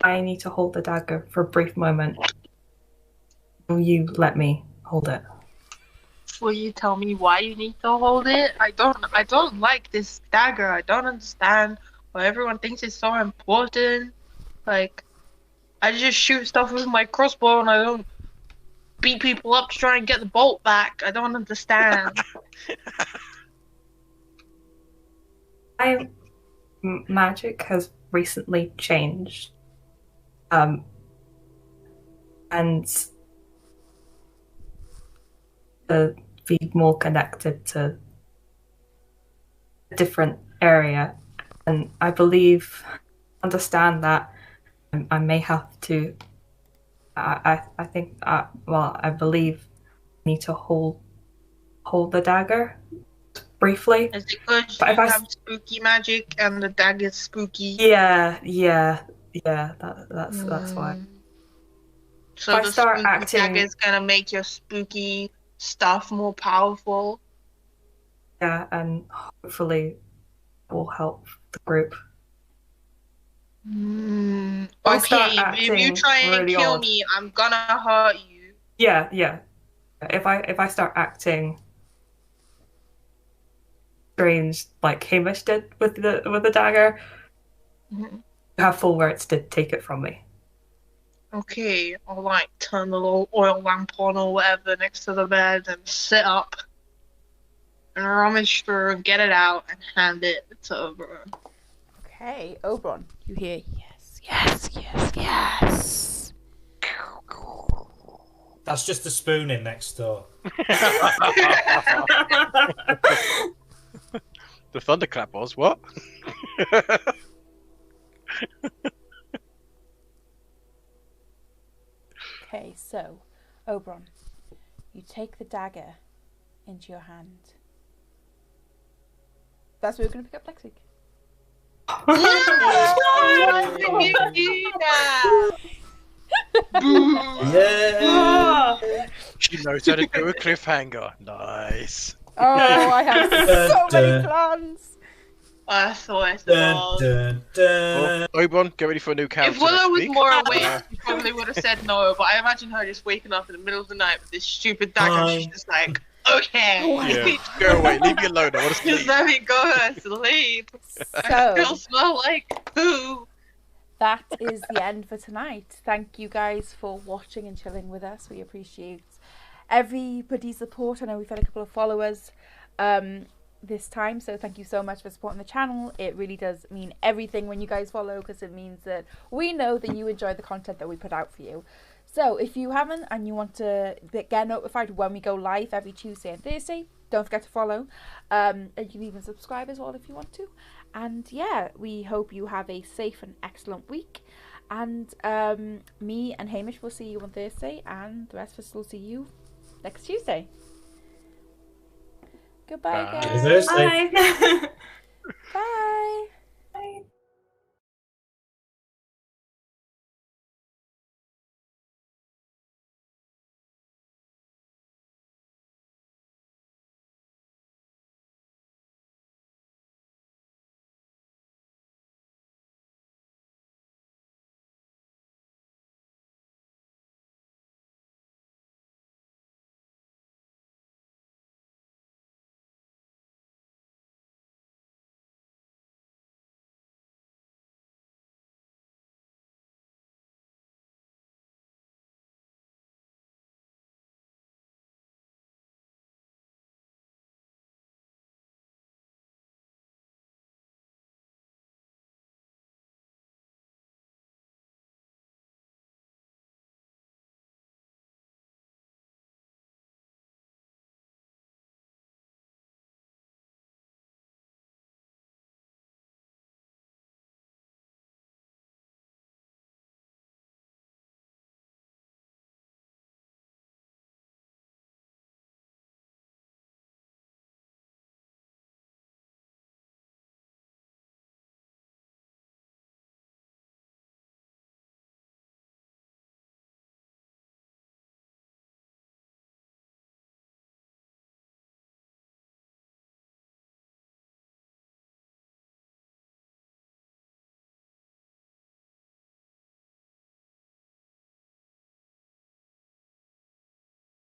I need to hold the dagger for a brief moment, will you let me hold it? Will you tell me why you need to hold it? I don't like this dagger. I don't understand why everyone thinks it's so important. Like, I just shoot stuff with my crossbow and I don't beat people up to try and get the bolt back. I don't understand. Magic has recently changed. And to be more connected to a different area. And I understand that I may have to, I believe I need to hold the dagger briefly. Is it because But you if I have spooky magic and the dagger's spooky? Yeah, that's why. So If I the start spooky acting- dagger's gonna make your spooky stuff more powerful. Yeah, and hopefully it will help the group. Okay, I start if you acting try and really kill odd. me, I'm gonna hurt you. Yeah. If I start acting strange like Hamish did with the dagger, Mhm. you have full rights to take it from me. Okay, I'll like turn the little oil lamp on or whatever next to the bed and sit up and rummage through, get it out, and hand it to Oberon. Okay, Oberon, you hear yes, yes, yes, yes. That's just the spoon in next door. The thunderclap was what? Okay, so, Oberon, you take the dagger into your hand. That's where we're going to pick up next week. Yeah. She knows how to do a cliffhanger. Nice. Oh, I have so many plans. I thought Dun, dun, dun. Well, Oberon, get ready for a new character. if Willow next was week. more awake, she probably would have said no, but I imagine her just waking up in the middle of the night with this stupid dagger and she's just like, okay. Yeah, go away, leave me alone. I want to Just sleep. let me go to sleep. I So, still smell like poo. that is the end for tonight. Thank you guys for watching and chilling with us. We appreciate everybody's support. I know we've had a couple of followers this time, so thank you so much for supporting the channel. It really does mean everything when you guys follow, because it means that we know that you enjoy the content that we put out for you. So if you haven't and you want to get notified when we go live every Tuesday and Thursday, don't forget to follow. And you can even subscribe as well if you want to. And yeah, we hope you have a safe and excellent week. And me and Hamish will see you on Thursday, and the rest of us will see you next Tuesday. Goodbye, guys. Thursday. Bye.